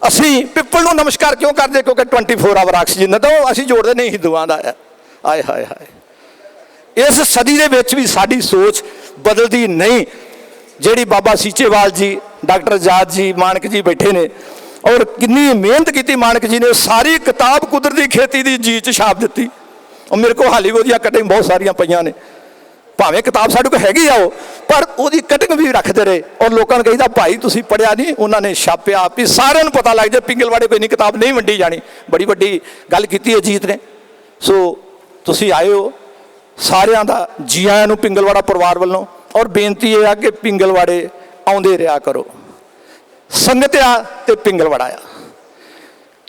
ਅਸੀਂ ਪਿੱਪਲ ਨੂੰ ਨਮਸਕਾਰ ਕਿਉਂ ਕਰਦੇ? ਕਿਉਂਕਿ 24 ਆਵਰ ਆਕਸੀਜਨ ਦਾ, ਉਹ ਅਸੀਂ ਜੋੜਦੇ ਨਹੀਂ, ਹਿੰਦੂਆਂ ਦਾ ਆ। ਆਏ ਹਾਏ ਹਾਏ, ਇਸ ਸਦੀ ਦੇ ਵਿੱਚ ਵੀ ਸਾਡੀ ਸੋਚ ਬਦਲਦੀ ਨਹੀਂ। ਜਿਹੜੀ ਬਾਬਾ ਸੀਚੇਵਾਲ ਜੀ, ਡਾਕਟਰ ਆਜ਼ਾਦ ਜੀ, ਮਾਨਕ ਜੀ ਬੈਠੇ ਨੇ, ਔਰ ਕਿੰਨੀ ਮਿਹਨਤ ਕੀਤੀ ਮਾਨਕ ਜੀ ਨੇ। ਸਾਰੀ ਕਿਤਾਬ ਕੁਦਰਤੀ ਖੇਤੀ ਦੀ ਜੀ 'ਚ ਛਾਪ ਦਿੱਤੀ। ਉਹ ਮੇਰੇ ਕੋਲ ਹਾਲੀ ਉਹਦੀਆਂ ਕਟਿੰਗ ਬਹੁਤ ਸਾਰੀਆਂ ਪਈਆਂ ਨੇ, ਭਾਵੇਂ ਕਿਤਾਬ ਸਾਡੇ ਕੋਲ ਹੈਗੀ ਆ ਉਹ, ਪਰ ਉਹਦੀ ਕਟਿੰਗ ਵੀ ਰੱਖਦੇ ਰਹੇ। ਔਰ ਲੋਕਾਂ ਨੂੰ ਕਹੀਦਾ ਭਾਈ ਤੁਸੀਂ ਪੜ੍ਹਿਆ ਨਹੀਂ, ਉਹਨਾਂ ਨੇ ਛਾਪਿਆ ਵੀ ਸਾਰਿਆਂ ਨੂੰ ਪਤਾ ਲੱਗ ਜਾਏ ਪਿੰਗਲਵਾੜੇ ਕੋਈ ਨਹੀਂ ਕਿਤਾਬ ਨਹੀਂ ਵੰਡੀ ਜਾਣੀ। ਬੜੀ ਵੱਡੀ ਗੱਲ ਕੀਤੀ ਅਜੀਤ ਨੇ। ਸੋ ਤੁਸੀਂ ਆਏ ਹੋ, ਸਾਰਿਆਂ ਦਾ ਜੀ ਆਇਆਂ ਨੂੰ ਪਿੰਗਲਵਾੜਾ ਪਰਿਵਾਰ ਵੱਲੋਂ। ਔਰ ਬੇਨਤੀ ਇਹ ਆ ਕਿ ਪਿੰਗਲਵਾੜੇ ਆਉਂਦੇ ਰਿਹਾ ਕਰੋ। ਸੰਗਤ ਆ ਤੇ ਪਿੰਗਲਵਾੜਾ ਆ।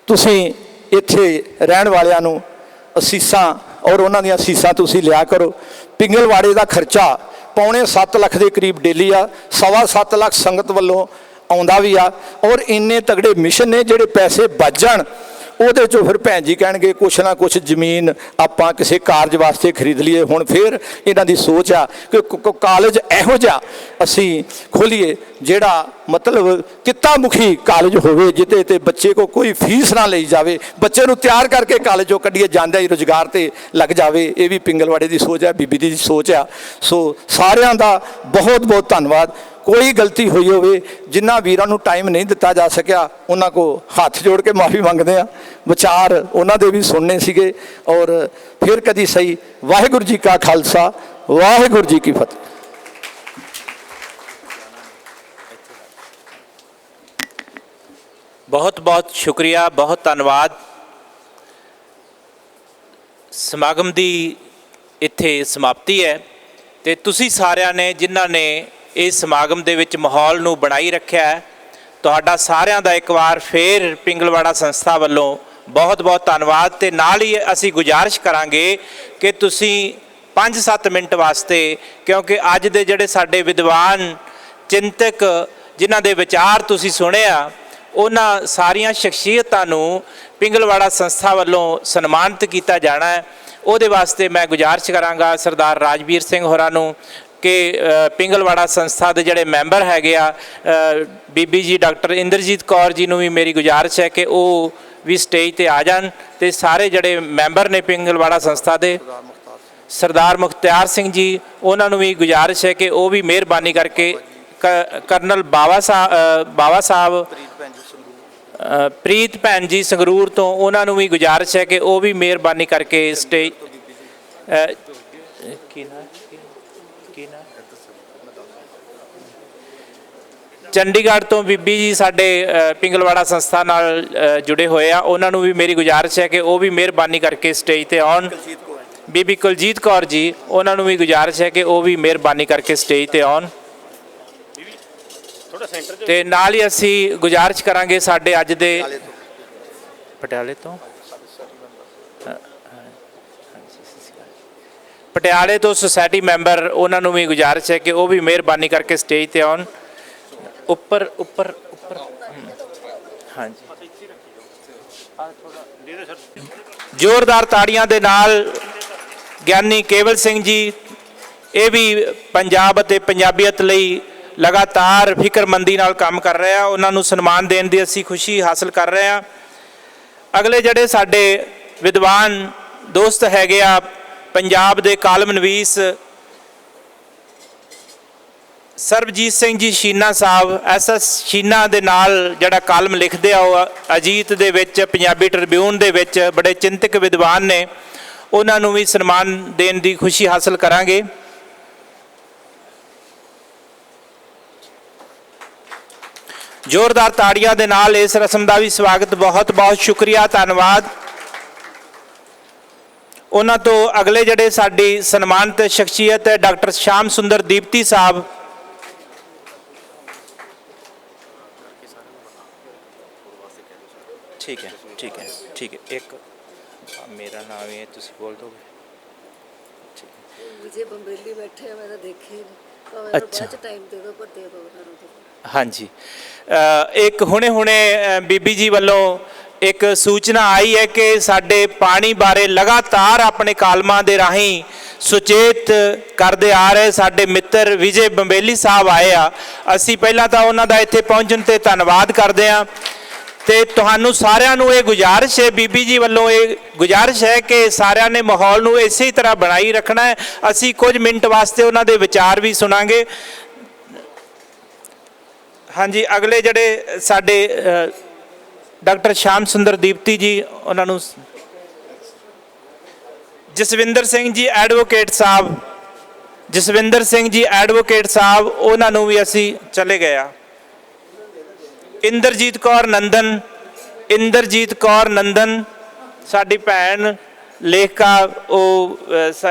ਤੁਸੀਂ ਇੱਥੇ ਰਹਿਣ ਵਾਲਿਆਂ ਨੂੰ ਅਸੀਸਾਂ, ਔਰ ਉਹਨਾਂ ਦੀਆਂ ਅਸੀਸਾਂ ਤੁਸੀਂ ਲਿਆ ਕਰੋ। ਪਿੰਗਲਵਾੜੇ ਦਾ ਖਰਚਾ ਪੌਣੇ 7 ਲੱਖ ਦੇ ਕਰੀਬ ਡੇਲੀ ਆ, 7.25 ਲੱਖ ਸੰਗਤ ਵੱਲੋਂ ਆਉਂਦਾ ਵੀ ਆ। ਔਰ ਇੰਨੇ ਤਗੜੇ ਮਿਸ਼ਨ ਨੇ, ਜਿਹੜੇ ਪੈਸੇ ਬਚ ਜਾਣ ਉਹਦੇ 'ਚੋਂ ਫਿਰ ਭੈਣ ਜੀ ਕਹਿਣਗੇ ਕੁਛ ਨਾ ਕੁਛ ਜ਼ਮੀਨ ਆਪਾਂ ਕਿਸੇ ਕਾਰਜ ਵਾਸਤੇ ਖਰੀਦ ਲਈਏ। ਹੁਣ ਫਿਰ ਇਹਨਾਂ ਦੀ ਸੋਚ ਆ ਕਿ ਕਾਲਜ ਇਹੋ ਜਿਹਾ ਅਸੀਂ ਖੋਲੀਏ ਜਿਹੜਾ ਮਤਲਬ ਕਿੱਤਾ ਮੁਖੀ ਕਾਲਜ ਹੋਵੇ, ਜਿਹਦੇ ਤੇ ਬੱਚੇ ਕੋ ਕੋਈ ਫੀਸ ਨਾ ਲਈ ਜਾਵੇ, ਬੱਚੇ ਨੂੰ ਤਿਆਰ ਕਰਕੇ ਕਾਲਜੋਂ ਕੱਢੀਏ, ਜਾਂਦਾ ਹੀ ਰੁਜ਼ਗਾਰ ਤੇ ਲੱਗ ਜਾਵੇ। ਇਹ ਵੀ ਪਿੰਗਲਵਾੜੇ ਦੀ ਸੋਚ ਆ, ਬੀਬੀ ਦੀ ਸੋਚ ਆ। ਸੋ ਸਾਰਿਆਂ ਦਾ ਬਹੁਤ ਬਹੁਤ ਧੰਨਵਾਦ। ਕੋਈ ਗਲਤੀ ਹੋਈ ਹੋਵੇ, ਜਿਨ੍ਹਾਂ ਵੀਰਾਂ ਨੂੰ ਟਾਈਮ ਨਹੀਂ ਦਿੱਤਾ ਜਾ ਸਕਿਆ, ਉਹਨਾਂ ਕੋ ਹੱਥ ਜੋੜ ਕੇ ਮਾਫੀ ਮੰਗਦੇ ਆ। ਵਿਚਾਰ ਉਹਨਾਂ ਦੇ ਵੀ ਸੁਣਨੇ ਸੀਗੇ। ਔਰ ਫਿਰ ਕਦੀ ਸਹੀ। ਵਾਹਿਗੁਰੂ ਜੀ ਕਾ ਖਾਲਸਾ, ਵਾਹਿਗੁਰੂ ਜੀ ਕੀ ਫਤਿਹ। ਬਹੁਤ ਬਹੁਤ ਸ਼ੁਕਰੀਆ, ਬਹੁਤ ਧੰਨਵਾਦ। ਸਮਾਗਮ ਦੀ ਇੱਥੇ ਸਮਾਪਤੀ ਹੈ ਤੇ ਤੁਸੀਂ ਸਾਰਿਆਂ ਨੇ ਜਿਨ੍ਹਾਂ ਨੇ ਇਸ ਸਮਾਗਮ ਦੇ ਵਿੱਚ ਮਾਹੌਲ ਨੂੰ ਬਣਾਈ ਰੱਖਿਆ ਹੈ, ਤੁਹਾਡਾ ਸਾਰਿਆਂ ਦਾ ਇੱਕ ਵਾਰ ਫੇਰ ਪਿੰਗਲਵਾੜਾ ਸੰਸਥਾ ਵੱਲੋਂ ਬਹੁਤ ਬਹੁਤ ਧੰਨਵਾਦ। ਤੇ ਨਾਲ ਹੀ ਅਸੀਂ ਗੁਜ਼ਾਰਿਸ਼ ਕਰਾਂਗੇ ਕਿ ਤੁਸੀਂ 5-7 ਮਿੰਟ ਵਾਸਤੇ, ਕਿਉਂਕਿ ਅੱਜ ਦੇ ਜਿਹੜੇ ਸਾਡੇ ਵਿਦਵਾਨ ਚਿੰਤਕ ਜਿਨ੍ਹਾਂ ਦੇ ਵਿਚਾਰ ਤੁਸੀਂ ਸੁਣੇ ਆ, ਉਹਨਾਂ ਸਾਰੀਆਂ ਸ਼ਖਸੀਅਤਾਂ ਨੂੰ ਪਿੰਗਲਵਾੜਾ ਸੰਸਥਾ ਵੱਲੋਂ ਸਨਮਾਨਿਤ ਕੀਤਾ ਜਾਣਾ ਹੈ। ਉਹਦੇ ਵਾਸਤੇ ਮੈਂ ਗੁਜ਼ਾਰਿਸ਼ ਕਰਾਂਗਾ ਸਰਦਾਰ ਰਾਜਵੀਰ ਸਿੰਘ ਹੋਰਾਂ ਨੂੰ ਕਿ ਪਿੰਗਲਵਾੜਾ ਸੰਸਥਾ ਦੇ ਜਿਹੜੇ ਮੈਂਬਰ ਹੈਗੇ ਆ, ਬੀਬੀ ਜੀ ਡਾਕਟਰ ਇੰਦਰਜੀਤ ਕੌਰ ਜੀ ਨੂੰ ਵੀ ਮੇਰੀ ਗੁਜ਼ਾਰਿਸ਼ ਹੈ ਕਿ ਉਹ ਵੀ ਸਟੇਜ ਤੇ ਆ ਜਾਣ। ਤੇ ਸਾਰੇ ਜਿਹੜੇ ਮੈਂਬਰ ਨੇ ਪਿੰਗਲਵਾੜਾ ਸੰਸਥਾ ਦੇ, ਸਰਦਾਰ ਮੁਖਤਿਆਰ ਸਿੰਘ ਜੀ, ਉਹਨਾਂ ਨੂੰ ਵੀ ਗੁਜ਼ਾਰਿਸ਼ ਹੈ ਕਿ ਉਹ ਵੀ ਮਿਹਰਬਾਨੀ ਕਰਕੇ, ਕਰਨਲ ਬਾਵਾ ਸਾਹਿਬ ਪ੍ਰੀਤ ਭੈਣ ਜੀ ਸੰਗਰੂਰ ਤੋਂ, ਉਹਨਾਂ ਨੂੰ ਵੀ ਗੁਜ਼ਾਰਿਸ਼ ਹੈ ਕਿ ਉਹ ਵੀ ਮਿਹਰਬਾਨੀ ਕਰਕੇ ਸਟੇਜ ਚੰਡੀਗੜ੍ਹ ਤੋਂ ਬੀਬੀ ਜੀ ਸਾਡੇ ਪਿੰਗਲਵਾੜਾ ਸੰਸਥਾ ਨਾਲ ਜੁੜੇ ਹੋਏ ਆ, ਉਹਨਾਂ ਨੂੰ ਵੀ ਮੇਰੀ ਗੁਜ਼ਾਰਿਸ਼ ਹੈ ਕਿ ਉਹ ਵੀ ਮਿਹਰਬਾਨੀ ਕਰਕੇ ਸਟੇਜ ਤੇ ਆਉਣ। ਬੀਬੀ ਕੁਲਜੀਤ ਕੌਰ ਜੀ, ਉਹਨਾਂ ਨੂੰ ਵੀ ਗੁਜ਼ਾਰਿਸ਼ ਹੈ ਕਿ ਉਹ ਵੀ ਮਿਹਰਬਾਨੀ ਕਰਕੇ ਸਟੇਜ ਤੇ ਆਉਣ। ਤੇ ਨਾਲ ਹੀ ਅਸੀਂ ਗੁਜ਼ਾਰਿਸ਼ ਕਰਾਂਗੇ ਸਾਡੇ ਅੱਜ ਦੇ ਪਟਿਆਲੇ ਤੋਂ ਸੁਸਾਇਟੀ ਮੈਂਬਰ, ਉਹਨਾਂ ਨੂੰ ਵੀ ਗੁਜ਼ਾਰਿਸ਼ ਹੈ ਕਿ ਉਹ ਵੀ ਮਿਹਰਬਾਨੀ ਕਰਕੇ ਸਟੇਜ ਤੇ ਆਉਣ। ਉੱਪਰ ਹਾਂਜੀ, ਜ਼ੋਰਦਾਰ ਤਾੜੀਆਂ ਦੇ ਨਾਲ ਗਿਆਨੀ ਕੇਵਲ ਸਿੰਘ ਜੀ, ਇਹ ਵੀ ਪੰਜਾਬ ਅਤੇ ਪੰਜਾਬੀਅਤ ਲਈ ਲਗਾਤਾਰ ਫਿਕਰਮੰਦੀ ਨਾਲ ਕੰਮ ਕਰ ਰਹੇ ਆ, ਉਹਨਾਂ ਨੂੰ ਸਨਮਾਨ ਦੇਣ ਦੀ ਅਸੀਂ ਖੁਸ਼ੀ ਹਾਸਲ ਕਰ ਰਹੇ ਹਾਂ। ਅਗਲੇ ਜਿਹੜੇ ਸਾਡੇ ਵਿਦਵਾਨ ਦੋਸਤ ਹੈਗੇ ਆ, ਪੰਜਾਬ ਦੇ ਕਾਲਮ ਨਵੀਸ ਸਰਬਜੀਤ ਸਿੰਘ ਜੀ ਸ਼ੀਨਾ ਸਾਹਿਬ, SS ਸ਼ੀਨਾ ਦੇ ਨਾਲ ਜਿਹੜਾ ਕਾਲਮ ਲਿਖਦੇ ਆ, ਉਹ ਅਜੀਤ ਦੇ ਵਿੱਚ, ਪੰਜਾਬੀ ਟ੍ਰਿਬਿਊਨ ਦੇ ਵਿੱਚ ਬੜੇ ਚਿੰਤਕ ਵਿਦਵਾਨ ਨੇ, ਉਹਨਾਂ ਨੂੰ ਵੀ ਸਨਮਾਨ ਦੇਣ ਦੀ ਖੁਸ਼ੀ ਹਾਸਲ ਕਰਾਂਗੇ। ਜ਼ੋਰਦਾਰ ਤਾੜੀਆਂ ਦੇ ਨਾਲ ਇਸ ਰਸਮ ਦਾ ਵੀ ਸਵਾਗਤ। ਬਹੁਤ ਬਹੁਤ ਸ਼ੁਕਰੀਆ, ਧੰਨਵਾਦ। ਉਹਨਾਂ ਤੋਂ ਅਗਲੇ ਜਿਹੜੇ ਸਾਡੀ ਸਨਮਾਨਿਤ ਸ਼ਖਸੀਅਤ ਹੈ, ਡਾਕਟਰ ਸ਼ਾਮ ਸੁੰਦਰ ਦੀਪਤੀ ਸਾਹਿਬ। ਠੀਕ ਹੈ ਇੱਕ ਮੇਰਾ ਨਾਮ ਹੈ, ਤੁਸੀਂ ਬੋਲ ਦੋਗੇ? ਵਿਜੇ ਬੰਬੇਲੀ ਬੈਠੇ, ਮੈਂ ਤਾਂ ਦੇਖੇ ਨਹੀਂ। ਅੱਛਾ, ਬਾਅਦ ਚ ਟਾਈਮ ਦੇ ਦਿਓ, ਪਰ ਦੇ ਦਿਓ ਉਹਨਾਂ ਨੂੰ। ਹਾਂਜੀ, ਇੱਕ ਹੁਣੇ ਬੀਬੀ ਜੀ ਵੱਲੋਂ ਇੱਕ ਸੂਚਨਾ ਆਈ ਹੈ ਕਿ ਸਾਡੇ ਪਾਣੀ ਬਾਰੇ ਲਗਾਤਾਰ ਆਪਣੇ ਕਾਲਮਾਂ ਦੇ ਰਾਹੀਂ ਸੁਚੇਤ ਕਰਦੇ ਆ ਰਹੇ ਸਾਡੇ ਮਿੱਤਰ ਵਿਜੇ ਬੰਬੇਲੀ ਸਾਹਿਬ ਆਏ ਆ। ਅਸੀਂ ਪਹਿਲਾਂ ਤਾਂ ਉਹਨਾਂ ਦਾ ਇੱਥੇ ਪਹੁੰਚਣ ਤੇ ਧੰਨਵਾਦ ਕਰਦੇ ਹਾਂ ਤੇ ਤੁਹਾਨੂੰ ਸਾਰਿਆਂ ਨੂੰ ਇਹ ਗੁਜ਼ਾਰਿਸ਼ ਹੈ, ਬੀਬੀ ਜੀ ਵੱਲੋਂ ਇਹ ਗੁਜ਼ਾਰਿਸ਼ ਹੈ ਕਿ ਸਾਰਿਆਂ ਨੇ ਮਾਹੌਲ ਨੂੰ ਇਸੇ ਤਰ੍ਹਾਂ ਬਣਾਈ ਰੱਖਣਾ ਹੈ। ਅਸੀਂ ਕੁਝ ਮਿੰਟ ਵਾਸਤੇ ਉਹਨਾਂ ਦੇ ਵਿਚਾਰ ਵੀ ਸੁਣਾਂਗੇ। ਹਾਂਜੀ, ਅਗਲੇ ਜਿਹੜੇ ਸਾਡੇ ਡਾਕਟਰ ਸ਼ਾਮ ਸੁੰਦਰ ਦੀਪਤੀ ਜੀ, ਉਹਨਾਂ ਨੂੰ ਜਸਵਿੰਦਰ ਸਿੰਘ ਜੀ ਐਡਵੋਕੇਟ ਸਾਹਿਬ, ਉਹਨਾਂ ਨੂੰ ਵੀ ਅਸੀਂ ਚਲੇ ਗਏ ਆ। ਇੰਦਰਜੀਤ ਕੌਰ ਨੰਦਨ ਸਾਡੀ ਭੈਣ ਲੇਖਕਾ, ਉਹ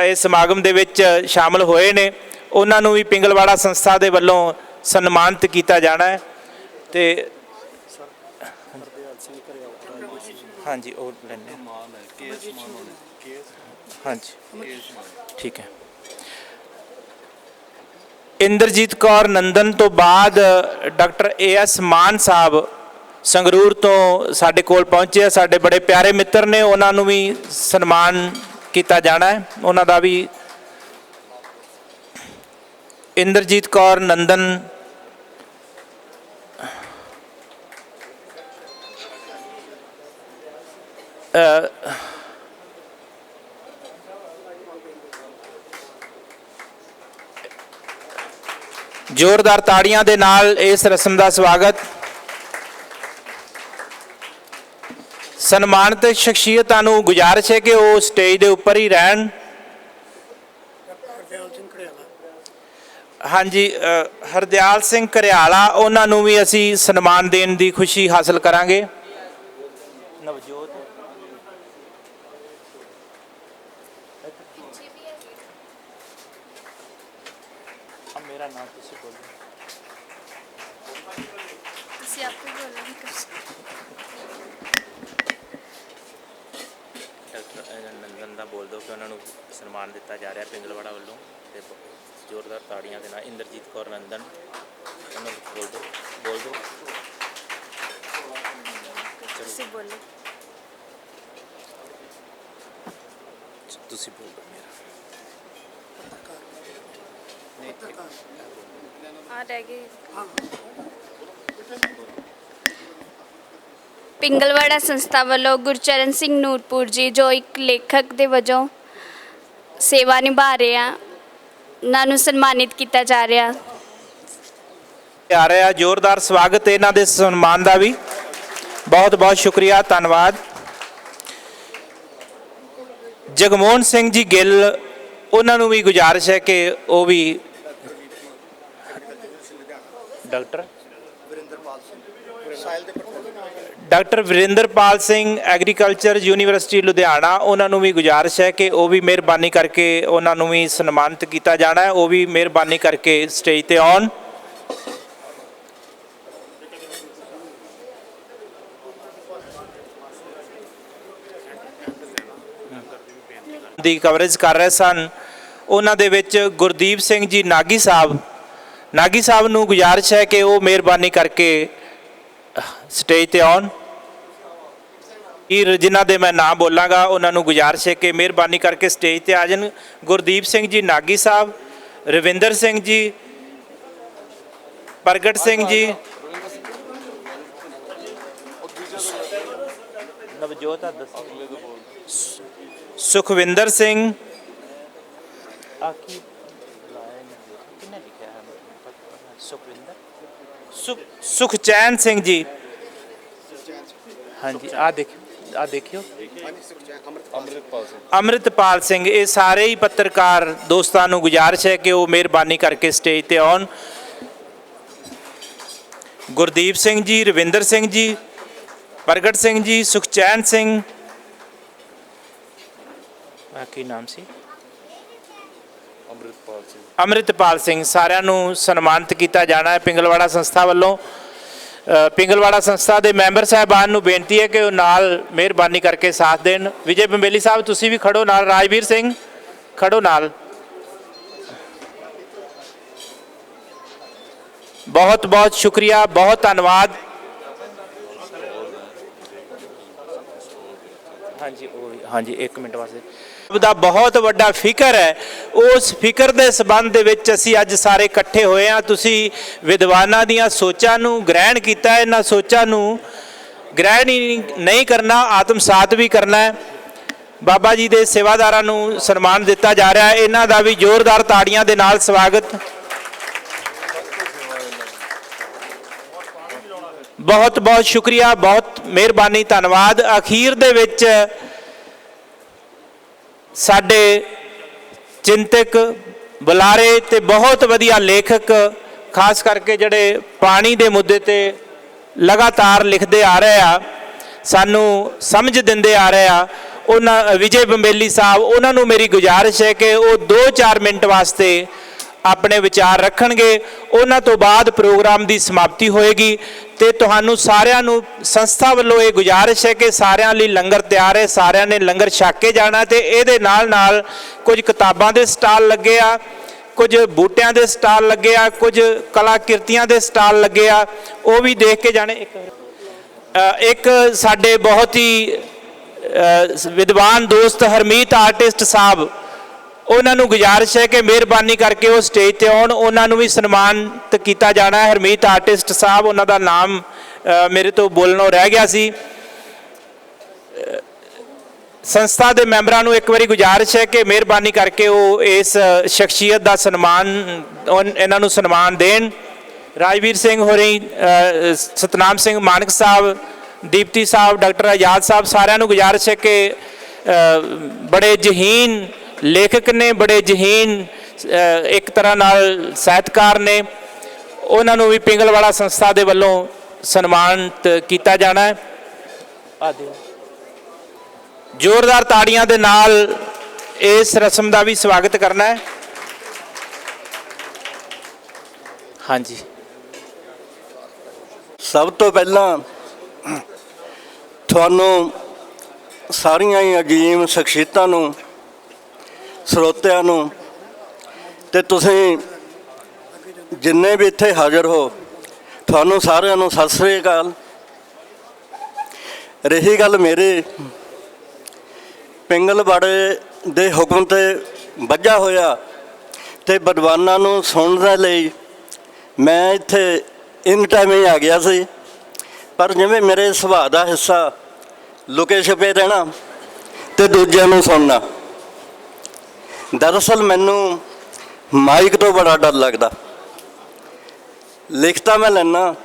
ਇਸ ਸਮਾਗਮ ਦੇ ਵਿੱਚ ਸ਼ਾਮਲ ਹੋਏ ਨੇ, ਉਹਨਾਂ ਨੂੰ ਵੀ ਪਿੰਗਲਵਾੜਾ ਸੰਸਥਾ ਦੇ ਵੱਲੋਂ ਸਨਮਾਨਿਤ ਕੀਤਾ ਜਾਣਾ ਹੈ। ਤੇ ਹਾਂਜੀ, ਉਹ ਲੈਣੇ ਹਾਂਜੀ, ਠੀਕ ਹੈ। ਇੰਦਰਜੀਤ ਕੌਰ ਨੰਦਨ ਤੋਂ ਬਾਅਦ ਡਾਕਟਰ ਏ.ਐਸ. ਮਾਨ ਸਾਹਿਬ ਸੰਗਰੂਰ ਤੋਂ ਸਾਡੇ ਕੋਲ ਪਹੁੰਚੇ ਆ। ਸਾਡੇ ਬੜੇ ਪਿਆਰੇ ਮਿੱਤਰ ਨੇ, ਉਹਨਾਂ ਨੂੰ ਵੀ ਸਨਮਾਨ ਕੀਤਾ ਜਾਣਾ ਹੈ। ਉਹਨਾਂ ਦਾ ਵੀ ਇੰਦਰਜੀਤ ਕੌਰ ਨੰਦਨ ਜ਼ੋਰਦਾਰ ਤਾੜੀਆਂ ਦੇ ਨਾਲ ਇਸ ਰਸਮ ਦਾ ਸਵਾਗਤ। ਸਨਮਾਨਿਤ ਸ਼ਖਸੀਅਤਾਂ ਨੂੰ ਗੁਜ਼ਾਰਿਸ਼ ਹੈ ਕਿ ਉਹ ਸਟੇਜ ਦੇ ਉੱਪਰ ਹੀ ਰਹਿਣ। ਹਾਂਜੀ, ਹਰਦਿਆਲ ਸਿੰਘ ਘਰਿਆਲਾ, ਉਹਨਾਂ ਨੂੰ ਵੀ ਅਸੀਂ ਸਨਮਾਨ ਦੇਣ ਦੀ ਖੁਸ਼ੀ ਹਾਸਲ ਕਰਾਂਗੇ। ਨਵਜੋਤ ਮੇਰਾ ਨਾਮ ਤੁਸੀਂ ਬੋਲੋ। ਤੁਸੀਂ ਆਪੇ ਬੋਲੋਗੇ ਕੁਛ। ਡਾਕਟਰ ਨੰਦਨ ਦਾ ਬੋਲ ਦਿਓ ਕਿ ਉਹਨਾਂ ਨੂੰ ਸਨਮਾਨ ਦਿੱਤਾ ਜਾ ਰਿਹਾ ਪਿੰਗਲਵਾੜਾ ਵੱਲੋਂ, ਤੇ ਜ਼ੋਰਦਾਰ ਤਾੜੀਆਂ ਦੇ ਨਾਲ ਇੰਦਰਜੀਤ ਕੌਰ ਨੰਦਨ, ਉਹਨਾਂ ਨੂੰ ਬੋਲ ਦਿਓ। ਤੁਸੀਂ ਬੋਲੋ। ਤੁਸੀਂ ਬੋਲ ਦਿਓ। ਆ ਰਹਿ ਗਏ। ਪਿੰਗਲਵਾੜਾ ਸੰਸਥਾ ਵੱਲੋਂ ਗੁਰਚਰਨ ਸਿੰਘ ਨੂਰਪੁਰ ਜੀ, ਜੋ ਇੱਕ ਲੇਖਕ ਦੇ ਵਜੋਂ ਸੇਵਾ ਨਿਭਾ ਰਹੇ ਆ, ਉਹਨਾਂ ਨੂੰ ਸਨਮਾਨਿਤ ਕੀਤਾ ਜਾ ਰਿਹਾ। ਆ ਰਿਹਾ ਜ਼ੋਰਦਾਰ ਸਵਾਗਤ ਇਹਨਾਂ ਦੇ ਸਨਮਾਨ ਦਾ ਵੀ। ਬਹੁਤ ਬਹੁਤ ਸ਼ੁਕਰੀਆ, ਧੰਨਵਾਦ। ਜਗਮੋਹਨ ਸਿੰਘ ਜੀ ਗਿੱਲ, ਉਹਨਾਂ ਨੂੰ ਵੀ ਗੁਜ਼ਾਰਿਸ਼ ਹੈ ਕਿ ਉਹ ਵੀ doctor Varinderpal Singh agriculture university Ludhiana, ਉਹਨਾਂ ਨੂੰ ਵੀ ਗੁਜ਼ਾਰਿਸ਼ ਹੈ ਕਿ ਉਹ ਵੀ ਮਿਹਰਬਾਨੀ ਕਰਕੇ ਉਹਨਾਂ ਨੂੰ ਵੀ ਸਨਮਾਨਿਤ ਕੀਤਾ ਜਾਣਾ ਹੈ। ਉਹ ਵੀ ਮਿਹਰਬਾਨੀ ਕਰਕੇ ਸਟੇਜ ਤੇ ਆਉਣ। ਦੀ ਕਵਰੇਜ ਕਰ ਰਹੇ ਸਨ। ਉਹਨਾਂ ਦੇ ਵਿੱਚ ਗੁਰਦੀਪ ਸਿੰਘ ਜੀ ਨਾਗੀ ਸਾਹਿਬ ਨੂੰ ਗੁਜ਼ਾਰਿਸ਼ ਹੈ ਕਿ ਉਹ ਮਿਹਰਬਾਨੀ ਕਰਕੇ ਸਟੇਜ ਤੇ ਆਉਣ। ਜਿਨ੍ਹਾਂ ਦੇ ਮੈਂ ਨਾਮ ਬੋਲਾਂਗਾ ਉਹਨਾਂ ਨੂੰ ਗੁਜ਼ਾਰਿਸ਼ ਹੈ ਕਿ ਮਿਹਰਬਾਨੀ ਕਰਕੇ ਸਟੇਜ ਤੇ ਆ ਜਾਣ। ਗੁਰਦੀਪ ਸਿੰਘ ਜੀ ਨਾਗੀ ਸਾਹਿਬ, ਰਵਿੰਦਰ ਸਿੰਘ ਜੀ, ਪ੍ਰਗਟ ਸਿੰਘ ਜੀ, ਨਵਜੋਤ ਸੁਖਵਿੰਦਰ ਸਿੰਘ, ਸੁਖਚੈਨ ਸਿੰਘ ਜੀ, ਹਾਂਜੀ ਆ ਦੇਖਿਓ ਅੰਮ੍ਰਿਤਪਾਲ ਸਿੰਘ। ਇਹ ਸਾਰੇ ਹੀ ਪੱਤਰਕਾਰ ਦੋਸਤਾਂ ਨੂੰ ਗੁਜ਼ਾਰਿਸ਼ ਹੈ ਕਿ ਉਹ ਮਿਹਰਬਾਨੀ ਕਰਕੇ ਸਟੇਜ ਤੇ ਆਉਣ। ਗੁਰਦੀਪ ਸਿੰਘ ਜੀ, ਰਵਿੰਦਰ ਸਿੰਘ ਜੀ, ਪ੍ਰਗਟ ਸਿੰਘ ਜੀ, ਸੁਖਚੈਨ ਸਿੰਘ, ਕੀ ਨਾਮ ਸੀ, ਅੰਮ੍ਰਿਤਪਾਲ ਸਿੰਘ, ਸਾਰਿਆਂ ਨੂੰ ਸਨਮਾਨਿਤ ਕੀਤਾ ਜਾਣਾ ਹੈ ਪਿੰਗਲਵਾੜਾ ਸੰਸਥਾ ਵੱਲੋਂ। ਪਿੰਗਲਵਾੜਾ ਸੰਸਥਾ ਦੇ ਮੈਂਬਰ ਸਾਹਿਬਾਨ ਨੂੰ ਬੇਨਤੀ ਹੈ ਕਿ ਉਹ ਨਾਲ ਮਿਹਰਬਾਨੀ ਕਰਕੇ ਸਾਥ ਦੇਣ। ਵਿਜੇ ਬੰਬੇਲੀ ਸਾਹਿਬ, ਤੁਸੀਂ ਵੀ ਖੜੋ ਨਾਲ। ਰਾਜਵੀਰ ਸਿੰਘ ਖੜੋ ਨਾਲ। ਬਹੁਤ ਬਹੁਤ ਸ਼ੁਕਰੀਆ, ਬਹੁਤ ਧੰਨਵਾਦ। ਹਾਂਜੀ 1 ਮਿੰਟ ਵਾਸਤੇ ਦਾ ਬਹੁਤ ਵੱਡਾ ਫਿਕਰ ਹੈ। ਉਸ ਫਿਕਰ ਦੇ ਸੰਬੰਧ ਦੇ ਵਿੱਚ ਅਸੀਂ ਅੱਜ ਸਾਰੇ ਇਕੱਠੇ ਹੋਏ ਹਾਂ। ਤੁਸੀਂ ਵਿਦਵਾਨਾਂ ਦੀਆਂ ਸੋਚਾਂ ਨੂੰ ਗ੍ਰਹਿਣ ਕੀਤਾ ਹੈ। ਇਹਨਾਂ ਸੋਚਾਂ ਨੂੰ ਗ੍ਰਹਿਣ ਹੀ ਨਹੀਂ ਕਰਨਾ, ਆਤਮਸਾਤ ਵੀ ਕਰਨਾ ਹੈ। ਬਾਬਾ ਜੀ ਦੇ ਸੇਵਾਦਾਰਾਂ ਨੂੰ ਸਨਮਾਨ ਦਿੱਤਾ ਜਾ ਰਿਹਾ ਹੈ। ਇਹਨਾਂ ਦਾ ਵੀ ਜ਼ੋਰਦਾਰ ਤਾੜੀਆਂ ਦੇ ਨਾਲ ਸਵਾਗਤ। ਬਹੁਤ ਬਹੁਤ ਸ਼ੁਕਰੀਆ, ਬਹੁਤ ਮਿਹਰਬਾਨੀ, ਧੰਨਵਾਦ। ਅਖੀਰ ਦੇ ਵਿੱਚ ਸਾਡੇ ਚਿੰਤਕ, ਬੁਲਾਰੇ ਤੇ ਬਹੁਤ ਵਧੀਆ ਲੇਖਕ, ਖਾਸ ਕਰਕੇ ਜਿਹੜੇ ਪਾਣੀ ਦੇ ਮੁੱਦੇ ਤੇ ਲਗਾਤਾਰ ਲਿਖਦੇ ਆ ਰਹੇ ਆ, ਸਾਨੂੰ ਸਮਝ ਦਿੰਦੇ ਆ ਰਹੇ ਆ, ਉਹਨਾਂ ਵਿਜੇ ਬੰਬੇਲੀ ਸਾਹਿਬ, ਉਹਨਾਂ ਨੂੰ ਮੇਰੀ ਗੁਜ਼ਾਰਿਸ਼ ਹੈ ਕਿ ਉਹ 2-4 ਮਿੰਟ ਵਾਸਤੇ ਆਪਣੇ ਵਿਚਾਰ ਰੱਖਣਗੇ। ਉਹਨਾਂ ਤੋਂ ਬਾਅਦ ਪ੍ਰੋਗਰਾਮ ਦੀ ਸਮਾਪਤੀ ਹੋਏਗੀ। ਤੇ ਤੁਹਾਨੂੰ ਸਾਰਿਆਂ ਨੂੰ ਸੰਸਥਾ ਵੱਲੋਂ ਇਹ ਗੁਜ਼ਾਰਿਸ਼ ਹੈ ਕਿ ਸਾਰਿਆਂ ਲਈ ਲੰਗਰ ਤਿਆਰ ਹੈ, ਸਾਰਿਆਂ ਨੇ ਲੰਗਰ ਛਕ ਕੇ ਜਾਣਾ। ਤੇ ਇਹਦੇ ਨਾਲ ਨਾਲ ਕੁਝ ਕਿਤਾਬਾਂ ਦੇ ਸਟਾਲ ਲੱਗੇ ਆ, ਕੁਝ ਬੂਟਿਆਂ ਦੇ ਸਟਾਲ ਲੱਗੇ ਆ, ਕੁਝ ਕਲਾਕਿਰਤੀਆਂ ਦੇ ਸਟਾਲ ਲੱਗੇ ਆ, ਉਹ ਵੀ ਦੇਖ ਕੇ ਜਾਣੇ। ਇੱਕ ਸਾਡੇ ਬਹੁਤ ਹੀ ਵਿਦਵਾਨ ਦੋਸਤ ਹਰਮੀਤ ਆਰਟਿਸਟ ਸਾਹਿਬ, ਉਹਨਾਂ ਨੂੰ ਗੁਜ਼ਾਰਿਸ਼ ਹੈ ਕਿ ਮਿਹਰਬਾਨੀ ਕਰਕੇ ਉਹ ਸਟੇਜ ਤੇ ਆਉਣ, ਉਹਨਾਂ ਨੂੰ ਵੀ ਸਨਮਾਨਿਤ ਕੀਤਾ ਜਾਣਾ ਹੈ। ਹਰਮੀਤ ਆਰਟਿਸਟ ਸਾਹਿਬ, ਉਹਨਾਂ ਦਾ ਨਾਮ ਮੇਰੇ ਤੋਂ ਬੋਲਣੋਂ ਰਹਿ ਗਿਆ ਸੀ। ਸੰਸਥਾ ਦੇ ਮੈਂਬਰਾਂ ਨੂੰ ਇੱਕ ਵਾਰੀ ਗੁਜ਼ਾਰਿਸ਼ ਹੈ ਕਿ ਮਿਹਰਬਾਨੀ ਕਰਕੇ ਉਹ ਇਸ ਸ਼ਖਸੀਅਤ ਦਾ ਇਹਨਾਂ ਨੂੰ ਸਨਮਾਨ ਦੇਣ। ਰਾਜਵੀਰ ਸਿੰਘ ਹੋਰੀ, ਸਤਨਾਮ ਸਿੰਘ ਮਾਨਕ ਸਾਹਿਬ, ਦੀਪਤੀ ਸਾਹਿਬ, ਡਾਕਟਰ ਆਜ਼ਾਦ ਸਾਹਿਬ, ਸਾਰਿਆਂ ਨੂੰ ਗੁਜ਼ਾਰਿਸ਼ ਹੈ ਕਿ ਬੜੇ ਜ਼ਹੀਨ ਲੇਖਕ ਨੇ, ਬੜੇ ਜ਼ਹੀਨ ਇੱਕ ਤਰ੍ਹਾਂ ਨਾਲ ਸਾਹਿਤਕਾਰ ਨੇ, ਉਹਨਾਂ ਨੂੰ ਵੀ ਪਿੰਗਲਵਾੜਾ ਸੰਸਥਾ ਦੇ ਵੱਲੋਂ ਸਨਮਾਨਿਤ ਕੀਤਾ ਜਾਣਾ ਹੈ। ਜ਼ੋਰਦਾਰ ਤਾੜੀਆਂ ਦੇ ਨਾਲ ਇਸ ਰਸਮ ਦਾ ਵੀ ਸਵਾਗਤ ਕਰਨਾ ਹੈ। ਹਾਂਜੀ, ਸਭ ਤੋਂ ਪਹਿਲਾਂ ਤੁਹਾਨੂੰ ਸਾਰੀਆਂ ਹੀ ਅਜੀਮ ਸ਼ਖਸੀਅਤਾਂ ਨੂੰ, ਸਰੋਤਿਆਂ ਨੂੰ, ਤੇ ਤੁਸੀਂ ਜਿੰਨੇ ਵੀ ਇੱਥੇ ਹਾਜ਼ਰ ਹੋ, ਤੁਹਾਨੂੰ ਸਾਰਿਆਂ ਨੂੰ ਸਤਿ ਸ੍ਰੀ ਅਕਾਲ। ਰਹੀ ਗੱਲ ਮੇਰੇ ਪਿੰਗਲਵਾੜੇ ਦੇ ਹੁਕਮ ਤੇ ਵੱਜਾ ਹੋਇਆ ਤੇ ਵਿਦਵਾਨਾਂ ਨੂੰ ਸੁਣਨ ਦੇ ਲਈ ਮੈਂ ਇੱਥੇ ਇਨ ਟਾਈਮ ਹੀ ਆ ਗਿਆ ਸੀ, ਪਰ ਜਿਵੇਂ ਮੇਰੇ ਸੁਭਾਅ ਦਾ ਹਿੱਸਾ ਲੁਕੇ ਛਿਪੇ ਰਹਿਣਾ ਤੇ ਦੂਜਿਆਂ ਨੂੰ ਸੁਣਨਾ, ਦਰਅਸਲ ਮੈਨੂੰ ਮਾਈਕ ਤੋਂ ਬੜਾ ਡਰ ਲੱਗਦਾ। ਲਿਖ ਤਾਂ ਮੈਂ ਲੈਂਦਾ,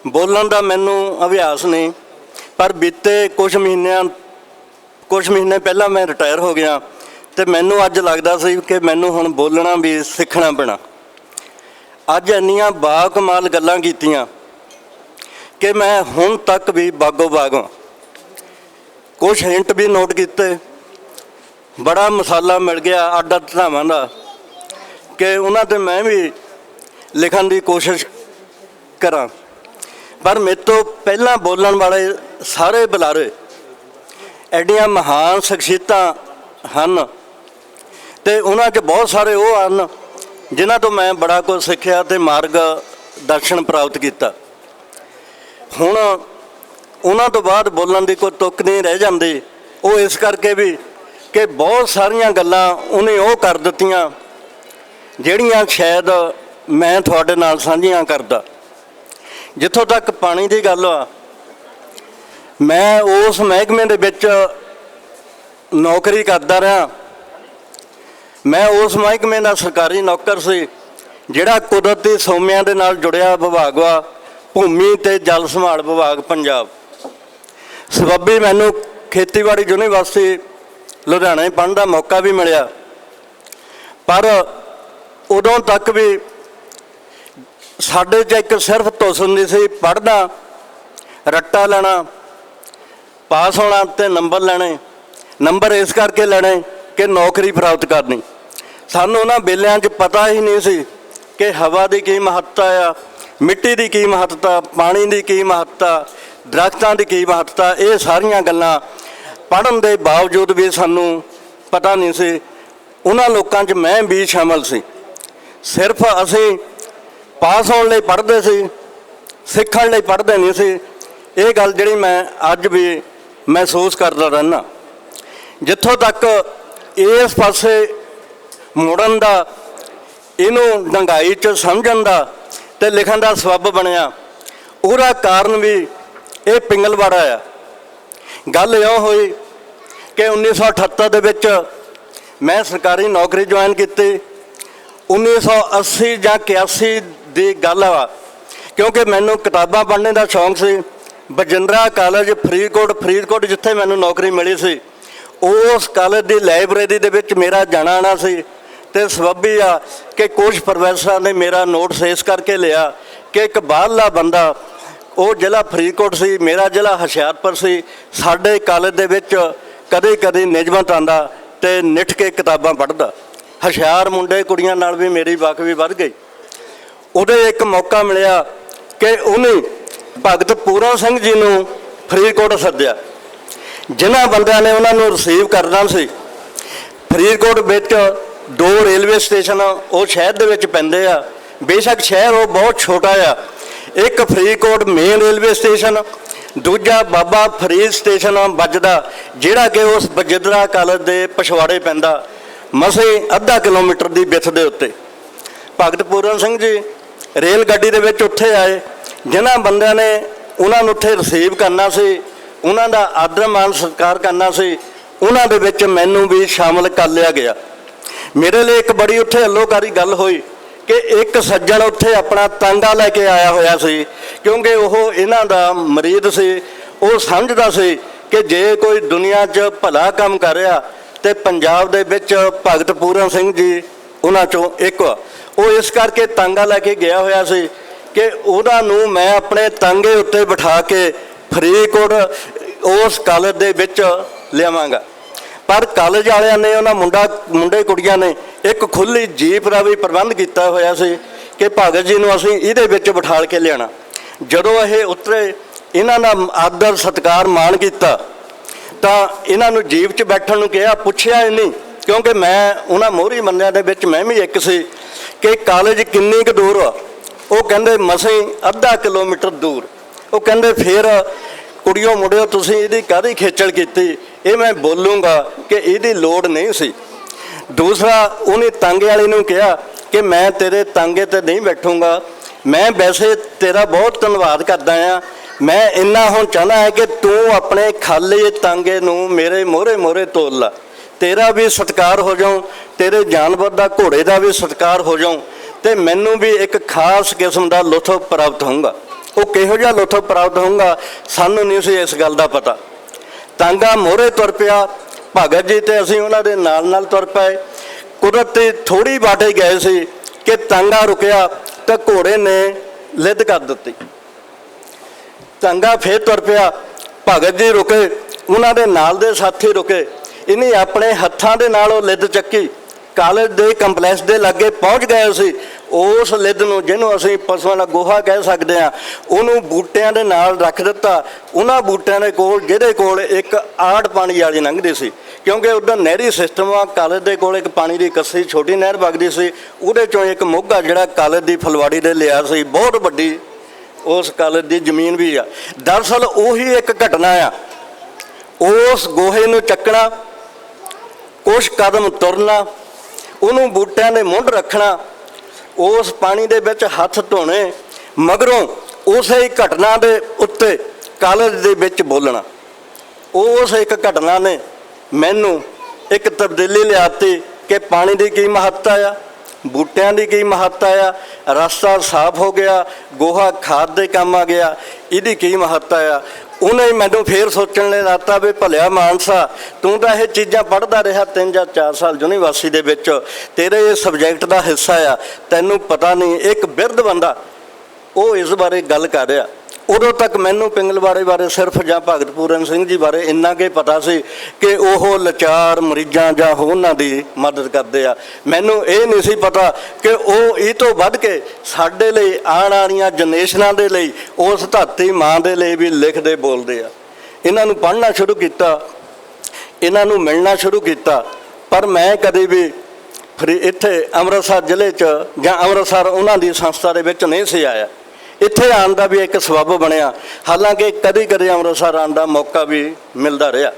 ਬੋਲਣ ਦਾ ਮੈਨੂੰ ਅਭਿਆਸ ਨਹੀਂ, ਪਰ ਬੀਤੇ ਕੁਝ ਮਹੀਨੇ ਪਹਿਲਾਂ ਮੈਂ ਰਿਟਾਇਰ ਹੋ ਗਿਆ ਤੇ ਮੈਨੂੰ ਅੱਜ ਲੱਗਦਾ ਸੀ ਕਿ ਮੈਨੂੰ ਹੁਣ ਬੋਲਣਾ ਵੀ ਸਿੱਖਣਾ ਪੈਣਾ। ਅੱਜ ਇੰਨੀਆਂ ਬਾਕਮਾਲ ਗੱਲਾਂ ਕੀਤੀਆਂ ਕਿ ਮੈਂ ਹੁਣ ਤੱਕ ਵੀ ਬਾਗੋ ਬਾਗ ਹਾਂ। ਕੁਝ ਹਿੰਟ ਵੀ ਨੋਟ ਕੀਤੇ, ਬੜਾ ਮਸਾਲਾ ਮਿਲ ਗਿਆ ਅੱਡ ਧਰਾਵਾਂ ਦਾ ਕਿ ਉਹਨਾਂ 'ਤੇ ਮੈਂ ਵੀ ਲਿਖਣ ਦੀ ਕੋਸ਼ਿਸ਼ ਕਰਾਂ, ਪਰ ਮੇਰੇ ਤੋਂ ਪਹਿਲਾਂ ਬੋਲਣ ਵਾਲੇ ਸਾਰੇ ਬੁਲਾਰੇ ਐਡੀਆਂ ਮਹਾਨ ਸ਼ਖਸੀਅਤਾਂ ਹਨ ਤੇ ਉਹਨਾਂ 'ਚ ਬਹੁਤ ਸਾਰੇ ਉਹ ਹਨ ਜਿਨ੍ਹਾਂ ਤੋਂ ਮੈਂ ਬੜਾ ਕੁਝ ਸਿੱਖਿਆ ਤੇ ਮਾਰਗ ਦਰਸ਼ਨ ਪ੍ਰਾਪਤ ਕੀਤਾ। ਹੁਣ ਉਹਨਾਂ ਤੋਂ ਬਾਅਦ ਬੋਲਣ ਦੀ ਕੋਈ ਤੁਕ ਨਹੀਂ ਰਹਿ ਜਾਂਦੀ, ਉਹ ਇਸ ਕਰਕੇ ਵੀ ਕਿ ਬਹੁਤ ਸਾਰੀਆਂ ਗੱਲਾਂ ਉਹਨੇ ਉਹ ਕਰ ਦਿੱਤੀਆਂ ਜਿਹੜੀਆਂ ਸ਼ਾਇਦ ਮੈਂ ਤੁਹਾਡੇ ਨਾਲ ਸਾਂਝੀਆਂ ਕਰਦਾ। ਜਿੱਥੋਂ ਤੱਕ ਪਾਣੀ ਦੀ ਗੱਲ ਆ, ਮੈਂ ਉਸ ਮਹਿਕਮੇ ਦੇ ਵਿੱਚ ਨੌਕਰੀ ਕਰਦਾ ਰਿਹਾ। ਮੈਂ ਉਸ ਮਹਿਕਮੇ ਦਾ ਸਰਕਾਰੀ ਨੌਕਰ ਸੀ ਜਿਹੜਾ ਕੁਦਰਤੀ ਸੋਮਿਆਂ ਦੇ ਨਾਲ ਜੁੜਿਆ ਵਿਭਾਗ ਵਾ, ਭੂਮੀ ਤੇ ਜਲ ਸੰਭਾਲ ਵਿਭਾਗ ਪੰਜਾਬ। ਸਬੱਬੀ ਮੈਨੂੰ ਖੇਤੀਬਾੜੀ ਯੂਨੀਵਰਸਿਟੀ ਲੁਧਿਆਣੇ ਪੜ੍ਹਨ ਦਾ ਮੌਕਾ ਵੀ ਮਿਲਿਆ, ਪਰ ਉਦੋਂ ਤੱਕ ਵੀ ਸਾਡੇ 'ਚ ਇੱਕ ਸਿਰਫ ਧੁਸ ਹੁੰਦੀ ਸੀ, ਪੜ੍ਹਨਾ, ਰੱਟਾ ਲੈਣਾ, ਪਾਸ ਹੋਣਾ ਤੇ ਨੰਬਰ ਲੈਣੇ। ਨੰਬਰ ਇਸ ਕਰਕੇ ਲੈਣੇ ਕਿ ਨੌਕਰੀ ਪ੍ਰਾਪਤ ਕਰਨੀ। ਸਾਨੂੰ ਉਹਨਾਂ ਵੇਲਿਆਂ 'ਚ ਪਤਾ ਹੀ ਨਹੀਂ ਸੀ ਕਿ ਹਵਾ ਦੀ ਕੀ ਮਹੱਤਤਾ ਆ, ਮਿੱਟੀ ਦੀ ਕੀ ਮਹੱਤਤਾ, ਪਾਣੀ ਦੀ ਕੀ ਮਹੱਤਤਾ, ਦਰਖਤਾਂ ਦੀ ਕੀ ਮਹੱਤਤਾ। ਇਹ ਸਾਰੀਆਂ ਗੱਲਾਂ ਪੜ੍ਹਨ ਦੇ ਬਾਵਜੂਦ ਵੀ ਸਾਨੂੰ ਪਤਾ ਨਹੀਂ ਸੀ। ਉਹਨਾਂ ਲੋਕਾਂ 'ਚ ਮੈਂ ਵੀ ਸ਼ਾਮਲ ਸੀ। ਸਿਰਫ ਅਸੀਂ ਪਾਸ ਹੋਣ ਲਈ ਪੜ੍ਹਦੇ ਸੀ, ਸਿੱਖਣ ਲਈ ਪੜ੍ਹਦੇ ਨਹੀਂ ਸੀ। ਇਹ ਗੱਲ ਜਿਹੜੀ ਮੈਂ ਅੱਜ ਵੀ ਮਹਿਸੂਸ ਕਰਦਾ ਰਹਿੰਦਾ। ਜਿੱਥੋਂ ਤੱਕ ਇਸ ਪਾਸੇ ਮੁੜਨ ਦਾ, ਇਹਨੂੰ ਡੰਗਾਈ 'ਚ ਸਮਝਣ ਦਾ ਤੇ ਲਿਖਣ ਦਾ ਸਬੱਬ ਬਣਿਆ, ਉਹਦਾ ਕਾਰਨ ਵੀ ਇਹ ਪਿੰਗਲਵਾੜਾ ਆ। ਗੱਲ ਇਉਂ ਹੋਈ ਕਿ 1978 ਦੇ ਵਿੱਚ ਮੈਂ ਸਰਕਾਰੀ ਨੌਕਰੀ ਜੁਆਇਨ ਕੀਤੀ। 1980 ਜਾਂ 81 ਦੀ ਗੱਲ ਆ, ਕਿਉਂਕਿ ਮੈਨੂੰ ਕਿਤਾਬਾਂ ਪੜ੍ਹਨੇ ਦਾ ਸ਼ੌਂਕ ਸੀ। ਬਜਿੰਦਰਾ ਕਾਲਜ ਫਰੀਦਕੋਟ ਜਿੱਥੇ ਮੈਨੂੰ ਨੌਕਰੀ ਮਿਲੀ ਸੀ, ਉਸ ਕਾਲਜ ਦੀ ਲਾਇਬ੍ਰੇਰੀ ਦੇ ਵਿੱਚ ਮੇਰਾ ਜਾਣਾ ਆਉਣਾ ਸੀ ਤੇ ਸਬੱਬੀ ਆ ਕਿ ਕੁਝ ਪ੍ਰੋਫੈਸਰਾਂ ਨੇ ਮੇਰਾ ਨੋਟਸ ਇਸ ਕਰਕੇ ਲਿਆ ਕਿ ਇੱਕ ਬਾਹਰਲਾ ਬੰਦਾ, ਉਹ ਜ਼ਿਲ੍ਹਾ ਫਰੀਦਕੋਟ ਸੀ, ਮੇਰਾ ਜ਼ਿਲ੍ਹਾ ਹੁਸ਼ਿਆਰਪੁਰ ਸੀ, ਸਾਡੇ ਕਾਲਜ ਦੇ ਵਿੱਚ ਕਦੇ ਨਿਯਮਤ ਆਉਂਦਾ ਤੇ ਨਿੱਠ ਕੇ ਕਿਤਾਬਾਂ ਪੜ੍ਹਦਾ। ਹੁਸ਼ਿਆਰ ਮੁੰਡੇ ਕੁੜੀਆਂ ਨਾਲ ਵੀ ਮੇਰੀ ਵਾਕਫੀ ਵੱਧ ਗਈ। ਉਹਦੇ ਇੱਕ ਮੌਕਾ ਮਿਲਿਆ ਕਿ ਉਹਨੇ ਭਗਤ ਪੂਰਨ ਸਿੰਘ ਜੀ ਨੂੰ ਫਰੀਦਕੋਟ ਸੱਦਿਆ। ਜਿਨ੍ਹਾਂ ਬੰਦਿਆਂ ਨੇ ਉਹਨਾਂ ਨੂੰ ਰਿਸੀਵ ਕਰਨਾ ਸੀ, ਫਰੀਦਕੋਟ ਵਿੱਚ 2 ਰੇਲਵੇ ਸਟੇਸ਼ਨ ਉਹ ਸ਼ਹਿਰ ਦੇ ਵਿੱਚ ਪੈਂਦੇ ਆ। ਬੇਸ਼ੱਕ ਸ਼ਹਿਰ ਉਹ ਬਹੁਤ ਛੋਟਾ ਆ। ਇੱਕ ਫਰੀਦਕੋਟ ਮੇਨ ਰੇਲਵੇ ਸਟੇਸ਼ਨ, ਦੂਜਾ ਬਾਬਾ ਫਰੀਦ ਸਟੇਸ਼ਨ ਵੱਜਦਾ, ਜਿਹੜਾ ਕਿ ਉਸ ਬਜਿੰਦਰਾ ਕਾਲਜ ਦੇ ਪਿਛਵਾੜੇ ਪੈਂਦਾ, ਮਸੇ ਅੱਧਾ ਕਿਲੋਮੀਟਰ ਦੀ ਵਿੱਥ ਦੇ ਉੱਤੇ। ਭਗਤ ਪੂਰਨ ਸਿੰਘ ਜੀ ਰੇਲ ਗੱਡੀ ਦੇ ਵਿੱਚ ਉੱਥੇ ਆਏ। ਜਿਨ੍ਹਾਂ ਬੰਦਿਆਂ ਨੇ ਉਹਨਾਂ ਨੂੰ ਉੱਥੇ ਰਿਸੀਵ ਕਰਨਾ ਸੀ, ਉਹਨਾਂ ਦਾ ਆਦਰ ਮਾਨ ਸਤਿਕਾਰ ਕਰਨਾ ਸੀ, ਉਹਨਾਂ ਦੇ ਵਿੱਚ ਮੈਨੂੰ ਵੀ ਸ਼ਾਮਲ ਕਰ ਲਿਆ ਗਿਆ। ਮੇਰੇ ਲਈ ਇੱਕ ਬੜੀ ਉੱਥੇ ਅਲੋਕਾਰੀ ਗੱਲ ਹੋਈ ਕਿ ਇੱਕ ਸੱਜਣ ਉੱਥੇ ਆਪਣਾ ਤਾਂਗਾ ਲੈ ਕੇ ਆਇਆ ਹੋਇਆ ਸੀ, ਕਿਉਂਕਿ ਉਹ ਇਹਨਾਂ ਦਾ ਮਰੀਦ ਸੀ। ਉਹ ਸਮਝਦਾ ਸੀ ਕਿ ਜੇ ਕੋਈ ਦੁਨੀਆ 'ਚ ਭਲਾ ਕੰਮ ਕਰ ਰਿਹਾ ਤੇ ਪੰਜਾਬ ਦੇ ਵਿੱਚ ਭਗਤ ਪੂਰਨ ਸਿੰਘ ਜੀ ਉਹਨਾਂ 'ਚੋਂ ਇੱਕ ਆ। ਉਹ ਇਸ ਕਰਕੇ ਤਾਂਗਾ ਲੈ ਕੇ ਗਿਆ ਹੋਇਆ ਸੀ ਕਿ ਉਹਨਾਂ ਨੂੰ ਮੈਂ ਆਪਣੇ ਤਾਂਗੇ ਉੱਤੇ ਬਿਠਾ ਕੇ ਫਰੀਦਕੋਟ ਉਸ ਕਾਲਜ ਦੇ ਵਿੱਚ ਲਿਆਵਾਂਗਾ। ਪਰ ਕਾਲਜ ਵਾਲਿਆਂ ਨੇ ਉਹਨਾਂ ਮੁੰਡੇ ਕੁੜੀਆਂ ਨੇ ਇੱਕ ਖੁੱਲ੍ਹੀ ਜੀਪ ਦਾ ਵੀ ਪ੍ਰਬੰਧ ਕੀਤਾ ਹੋਇਆ ਸੀ ਕਿ ਭਗਤ ਜੀ ਨੂੰ ਅਸੀਂ ਇਹਦੇ ਵਿੱਚ ਬਿਠਾਲ ਕੇ ਲਿਆਉਣਾ। ਜਦੋਂ ਇਹ ਉਤਰੇ, ਇਹਨਾਂ ਦਾ ਆਦਰ ਸਤਿਕਾਰ ਮਾਣ ਕੀਤਾ, ਤਾਂ ਇਹਨਾਂ ਨੂੰ ਜੀਪ 'ਚ ਬੈਠਣ ਨੂੰ ਕਿਹਾ। ਪੁੱਛਿਆ ਹੀ ਨਹੀਂ, ਕਿਉਂਕਿ ਮੈਂ ਉਹਨਾਂ ਮੋਹਰੀ ਬੰਦਿਆਂ ਦੇ ਵਿੱਚ ਮੈਂ ਵੀ ਇੱਕ ਸੀ, ਕਿ ਕਾਲਜ ਕਿੰਨੀ ਕੁ ਦੂਰ ਆ। ਉਹ ਕਹਿੰਦੇ ਮਸੀਂ ਅੱਧਾ ਕਿਲੋਮੀਟਰ ਦੂਰ। ਉਹ ਕਹਿੰਦੇ ਫਿਰ ਕੁੜੀਓ ਮੁੰਡਿਓ ਤੁਸੀਂ ਇਹਦੀ ਕਾਹਦੀ ਖੇਚਲ ਕੀਤੀ, ਇਹ ਮੈਂ ਬੋਲੂੰਗਾ ਕਿ ਇਹਦੀ ਲੋੜ ਨਹੀਂ ਸੀ। ਦੂਸਰਾ, ਉਹਨੇ ਤਾਂਗੇ ਵਾਲੇ ਨੂੰ ਕਿਹਾ ਕਿ ਮੈਂ ਤੇਰੇ ਤਾਂਗੇ ਤੇ ਨਹੀਂ ਬੈਠੂੰਗਾ, ਮੈਂ ਵੈਸੇ ਤੇਰਾ ਬਹੁਤ ਧੰਨਵਾਦ ਕਰਦਾ ਹਾਂ। ਮੈਂ ਇੰਨਾ ਹੁਣ ਚਾਹੁੰਦਾ ਹੈ ਕਿ ਤੂੰ ਆਪਣੇ ਖਾਲੀ ਤਾਂਗੇ ਨੂੰ ਮੇਰੇ ਮੋਹਰੇ ਤੋਲ ਲਾ, ਤੇਰਾ ਵੀ ਸਤਿਕਾਰ ਹੋ ਜਾਊ, ਤੇਰੇ ਜਾਨਵਰ ਦਾ ਘੋੜੇ ਦਾ ਵੀ ਸਤਿਕਾਰ ਹੋ ਜਾਊ, ਤੇ ਮੈਨੂੰ ਵੀ ਇੱਕ ਖਾਸ ਕਿਸਮ ਦਾ ਲੁਤਫ ਪ੍ਰਾਪਤ ਹੋਊਗਾ। ਉਹ ਕਿਹੋ ਜਿਹਾ ਲੁਤਫ ਪ੍ਰਾਪਤ ਹੋਊਗਾ ਸਾਨੂੰ ਨਹੀਂ ਸੀ ਇਸ ਗੱਲ ਦਾ ਪਤਾ। ਤਾਂਗਾ ਮੋਹਰੇ ਤੁਰ ਪਿਆ, ਭਗਤ ਜੀ ਤੇ ਅਸੀਂ ਉਹਨਾਂ ਦੇ ਨਾਲ ਤੁਰ ਪਏ। ਕੁਦਰਤੀ ਥੋੜੀ ਬਾਟੇ ਗਏ ਸੀ ਕਿ ਤਾਂਗਾ ਰੁਕਿਆ ਤਾਂ ਘੋੜੇ ਨੇ ਲਿੱਦ ਕਰ ਦਿੱਤੀ। ਤਾਂਗਾ ਫੇਰ ਤੁਰ ਪਿਆ, ਭਗਤ ਜੀ ਰੁਕੇ, ਉਹਨਾਂ ਦੇ ਨਾਲ ਦੇ ਸਾਥੀ ਰੁਕੇ। ਇਹਨੇ ਆਪਣੇ ਹੱਥਾਂ ਦੇ ਨਾਲ ਉਹ ਲਿੱਦ ਚੱਕੀ, ਕਾਲਜ ਦੇ ਕੰਪਲੈਕਸ ਦੇ ਲਾਗੇ ਪਹੁੰਚ ਗਏ ਸੀ। ਉਸ ਲਿੱਦ ਨੂੰ, ਜਿਹਨੂੰ ਅਸੀਂ ਪਸ਼ੂਆਂ ਦਾ ਗੋਹਾ ਕਹਿ ਸਕਦੇ ਹਾਂ, ਉਹਨੂੰ ਬੂਟਿਆਂ ਦੇ ਨਾਲ ਰੱਖ ਦਿੱਤਾ। ਉਹਨਾਂ ਬੂਟਿਆਂ ਦੇ ਕੋਲ, ਜਿਹਦੇ ਕੋਲ ਇੱਕ ਆੜ ਪਾਣੀ ਵਾਲੀ ਲੰਘਦੀ ਸੀ, ਕਿਉਂਕਿ ਉੱਧਰ ਨਹਿਰੀ ਸਿਸਟਮ ਆ। ਕਾਲਜ ਦੇ ਕੋਲ ਇੱਕ ਪਾਣੀ ਦੀ ਕੱਸੀ ਛੋਟੀ ਨਹਿਰ ਵਗਦੀ ਸੀ, ਉਹਦੇ 'ਚੋਂ ਇੱਕ ਮੋਗਾ ਜਿਹੜਾ ਕਾਲਜ ਦੀ ਫਲਵਾੜੀ ਦੇ ਲਿਆ ਸੀ, ਬਹੁਤ ਵੱਡੀ ਉਸ ਕਾਲਜ ਦੀ ਜ਼ਮੀਨ ਵੀ ਆ। ਦਰਅਸਲ ਉਹੀ ਇੱਕ ਘਟਨਾ ਆ। ਉਸ ਗੋਹੇ ਨੂੰ ਚੱਕਣਾ, ਕੁਛ ਕਦਮ ਤੁਰਨਾ, ਉਹਨੂੰ ਬੂਟਿਆਂ ਦੇ ਮੁੱਢ ਰੱਖਣਾ, ਉਸ ਪਾਣੀ ਦੇ ਵਿੱਚ ਹੱਥ ਧੋਣੇ, ਮਗਰੋਂ ਉਸੇ ਹੀ ਘਟਨਾ ਦੇ ਉੱਤੇ ਕਾਲਜ ਦੇ ਵਿੱਚ ਬੋਲਣਾ। ਉਸ ਇੱਕ ਘਟਨਾ ਨੇ ਮੈਨੂੰ ਇੱਕ ਤਬਦੀਲੀ ਲਿਆਤੀ ਕਿ ਪਾਣੀ ਦੀ ਕੀ ਮਹੱਤਤਾ ਆ, ਬੂਟਿਆਂ ਦੀ ਕੀ ਮਹੱਤਤਾ ਆ, ਰਸਤਾ ਸਾਫ਼ ਹੋ ਗਿਆ, ਗੋਹਾ ਖਾਦ ਦੇ ਕੰਮ ਆ ਗਿਆ, ਇਹਦੀ ਕੀ ਮਹੱਤਤਾ ਆ। ਉਹਨੇ ਮੈਨੂੰ ਫੇਰ ਸੋਚਣ ਲਈ ਲਾਤਾ ਵੀ ਭਲਿਆ ਮਾਨਸਾ, ਤੂੰ ਤਾਂ ਇਹ ਚੀਜ਼ਾਂ ਪੜ੍ਹਦਾ ਰਿਹਾ 3 ਜਾਂ 4 ਸਾਲ ਯੂਨੀਵਰਸਿਟੀ ਦੇ ਵਿੱਚ, ਤੇਰੇ ਇਹ ਸਬਜੈਕਟ ਦਾ ਹਿੱਸਾ ਆ, ਤੈਨੂੰ ਪਤਾ ਨਹੀਂ। ਇੱਕ ਬਿਰਧ ਬੰਦਾ ਉਹ ਇਸ ਬਾਰੇ ਗੱਲ ਕਰ ਰਿਹਾ। ਉਦੋਂ ਤੱਕ ਮੈਨੂੰ ਪਿੰਗਲਵਾੜੇ ਬਾਰੇ ਸਿਰਫ ਜਾਂ ਭਗਤ ਪੂਰਨ ਸਿੰਘ ਜੀ ਬਾਰੇ ਇੰਨਾ ਕੁ ਪਤਾ ਸੀ ਕਿ ਉਹ ਲਾਚਾਰ ਮਰੀਜ਼ਾਂ ਜਾਂ ਉਹਨਾਂ ਦੀ ਮਦਦ ਕਰਦੇ ਆ। ਮੈਨੂੰ ਇਹ ਨਹੀਂ ਸੀ ਪਤਾ ਕਿ ਉਹ ਇਹ ਤੋਂ ਵੱਧ ਕੇ ਸਾਡੇ ਲਈ, ਆਉਣ ਵਾਲੀਆਂ ਜਨਰੇਸ਼ਨਾਂ ਦੇ ਲਈ, ਉਸ ਧਰਤੀ ਮਾਂ ਦੇ ਲਈ ਵੀ ਲਿਖਦੇ ਬੋਲਦੇ ਆ। ਇਹਨਾਂ ਨੂੰ ਪੜ੍ਹਨਾ ਸ਼ੁਰੂ ਕੀਤਾ, ਇਹਨਾਂ ਨੂੰ ਮਿਲਣਾ ਸ਼ੁਰੂ ਕੀਤਾ, ਪਰ ਮੈਂ ਕਦੇ ਵੀ ਇੱਥੇ ਅੰਮ੍ਰਿਤਸਰ ਜ਼ਿਲ੍ਹੇ 'ਚ ਜਾਂ ਅੰਮ੍ਰਿਤਸਰ ਉਹਨਾਂ ਦੀ ਸੰਸਥਾ ਦੇ ਵਿੱਚ ਨਹੀਂ ਸੀ ਆਇਆ। ਇੱਥੇ ਆਉਣ ਦਾ ਵੀ ਇੱਕ ਸਬੱਬ ਬਣਿਆ, ਹਾਲਾਂਕਿ ਕਦੇ ਅੰਮ੍ਰਿਤਸਰ ਆਉਣ ਦਾ ਮੌਕਾ ਵੀ ਮਿਲਦਾ ਰਿਹਾ।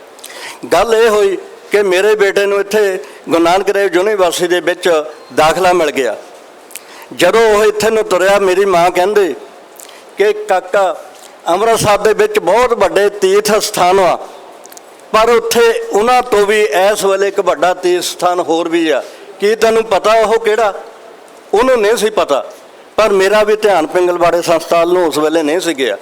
ਗੱਲ ਇਹ ਹੋਈ ਕਿ ਮੇਰੇ ਬੇਟੇ ਨੂੰ ਇੱਥੇ ਗੁਰੂ ਨਾਨਕ ਦੇਵ ਯੂਨੀਵਰਸਿਟੀ ਦੇ ਵਿੱਚ ਦਾਖਲਾ ਮਿਲ ਗਿਆ। ਜਦੋਂ ਉਹ ਇੱਥੇ ਨੂੰ ਤੁਰਿਆ, ਮੇਰੀ ਮਾਂ ਕਹਿੰਦੀ ਕਿ ਕਾਕਾ, ਅੰਮ੍ਰਿਤਸਰ ਦੇ ਵਿੱਚ ਬਹੁਤ ਵੱਡੇ ਤੀਰਥ ਸਥਾਨ ਆ, ਪਰ ਉੱਥੇ ਉਹਨਾਂ ਤੋਂ ਵੀ ਇਸ ਵੇਲੇ ਇੱਕ ਵੱਡਾ ਤੀਰਥ ਸਥਾਨ ਹੋਰ ਵੀ ਆ। ਕੀ ਤੈਨੂੰ ਪਤਾ ਉਹ ਕਿਹੜਾ? ਉਹਨੂੰ ਨਹੀਂ ਸੀ ਪਤਾ, ਪਰ ਮੇਰਾ ਵੀ ਧਿਆਨ ਪਿੰਗਲਵਾੜੇ ਸੰਸਥਾ ਨੂੰ ਉਸ ਵੇਲੇ ਨਹੀਂ ਸੀ ਗਿਆ।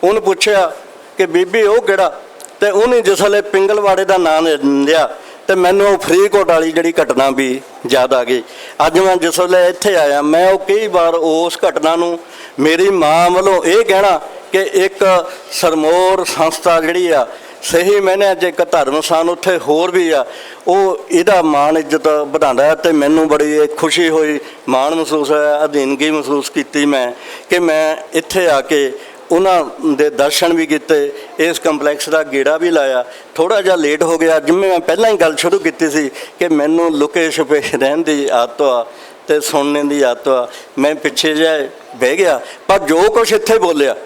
ਉਹਨੂੰ ਪੁੱਛਿਆ ਕਿ ਬੀਬੀ ਉਹ ਕਿਹੜਾ, ਤੇ ਉਹਨੇ ਜਿਸ ਵੇਲੇ ਪਿੰਗਲਵਾੜੇ ਦਾ ਨਾਮ ਲਿਆ ਤੇ ਮੈਨੂੰ ਉਹ ਫਰੀਦਕੋਟ ਵਾਲੀ ਜਿਹੜੀ ਘਟਨਾ ਵੀ ਯਾਦ ਆ ਗਈ। ਅੱਜ ਮੈਂ ਜਿਸ ਵੇਲੇ ਇੱਥੇ ਆਇਆ, ਮੈਂ ਉਹ ਕਈ ਵਾਰ ਉਸ ਘਟਨਾ ਨੂੰ ਮੇਰੀ ਮਾਂ ਵੱਲੋਂ ਇਹ ਕਹਿਣਾ ਕਿ ਇੱਕ ਸਰਮੋਰ ਸੰਸਥਾ ਜਿਹੜੀ ਆ, ਸਹੀ ਮੈਨੇ ਅੱਜ ਇੱਕ ਧਰਮ ਸਥਾਨ ਉੱਥੇ ਹੋਰ ਵੀ ਆ, ਉਹ ਇਹਦਾ ਮਾਣ ਇੱਜ਼ਤ ਵਧਾਉਂਦਾ। ਅਤੇ ਮੈਨੂੰ ਬੜੀ ਖੁਸ਼ੀ ਹੋਈ, ਮਾਣ ਮਹਿਸੂਸ ਹੋਇਆ, ਅਧੀਨਗੀ ਮਹਿਸੂਸ ਕੀਤੀ ਮੈਂ ਕਿ ਮੈਂ ਇੱਥੇ ਆ ਕੇ ਉਹਨਾਂ ਦੇ ਦਰਸ਼ਨ ਵੀ ਕੀਤੇ, ਇਸ ਕੰਪਲੈਕਸ ਦਾ ਗੇੜਾ ਵੀ ਲਾਇਆ। ਥੋੜਾ ਜਿਹਾ ਲੇਟ ਹੋ ਗਿਆ, ਜਿਵੇਂ ਮੈਂ ਪਹਿਲਾਂ ਹੀ ਗੱਲ ਸ਼ੁਰੂ ਕੀਤੀ ਸੀ ਕਿ ਮੈਨੂੰ ਲੁਕੇ ਛੁਪੇ ਰਹਿਣ ਦੀ ਆਦਤ ਆ ਤੇ ਸੁਣਨ ਦੀ ਆਦਤ ਆ। ਮੈਂ ਪਿੱਛੇ ਜਿਹਾ ਬਹਿ ਗਿਆ, ਪਰ ਜੋ ਕੁਛ ਇੱਥੇ ਬੋਲਿਆ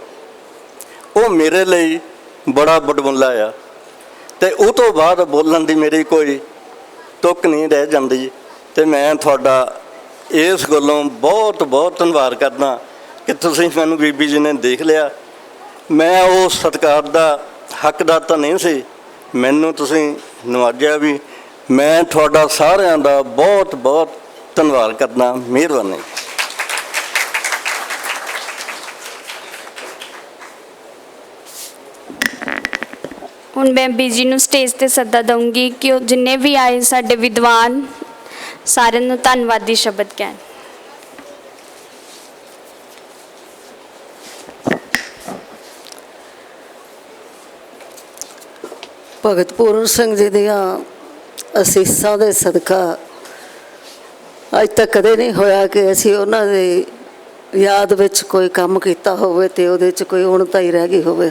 ਉਹ ਮੇਰੇ ਲਈ ਬੜਾ ਵਡਮੁੱਲਾ ਆ, ਤੇ ਉਹ ਤੋਂ ਬਾਅਦ ਬੋਲਣ ਦੀ ਮੇਰੀ ਕੋਈ ਤੁਕ ਨਹੀਂ ਰਹਿ ਜਾਂਦੀ। ਤੇ ਮੈਂ ਤੁਹਾਡਾ ਇਸ ਗੱਲੋਂ ਬਹੁਤ ਬਹੁਤ ਧੰਨਵਾਦ ਕਰਦਾ ਕਿ ਤੁਸੀਂ ਮੈਨੂੰ ਬੀਬੀ ਜੀ ਨੇ ਦੇਖ ਲਿਆ। ਮੈਂ ਉਹ ਸਤਿਕਾਰ ਦਾ ਹੱਕਦਾਰ ਤਾਂ ਨਹੀਂ ਸੀ, ਮੈਨੂੰ ਤੁਸੀਂ ਨਵਾਜਿਆ ਵੀ। ਮੈਂ ਤੁਹਾਡਾ ਸਾਰਿਆਂ ਦਾ ਬਹੁਤ ਬਹੁਤ ਧੰਨਵਾਦ ਕਰਦਾ। ਮਿਹਰਬਾਨੀ। ਹੁਣ ਮੈਂ ਬੀਜੀ ਨੂੰ ਸਟੇਜ ਤੇ ਸੱਦਾ ਦਊਂਗੀ ਕਿ ਉਹ ਜਿੰਨੇ ਵੀ ਆਏ ਸਾਡੇ ਵਿਦਵਾਨ ਸਾਰਿਆਂ ਨੂੰ ਧੰਨਵਾਦੀ ਸ਼ਬਦ ਕਹਿਣ। ਭਗਤ ਪੂਰਨ ਸਿੰਘ ਜੀ ਦੀਆਂ ਅਸੀਸਾਂ ਦੇ ਸਦਕਾ ਅੱਜ ਤੱਕ ਕਦੇ ਨਹੀਂ ਹੋਇਆ ਕਿ ਅਸੀਂ ਉਹਨਾਂ ਦੀ ਯਾਦ ਵਿੱਚ ਕੋਈ ਕੰਮ ਕੀਤਾ ਹੋਵੇ ਤੇ ਉਹਦੇ 'ਚ ਕੋਈ ਉਣਤਾ ਹੀ ਰਹਿ ਗਈ ਹੋਵੇ।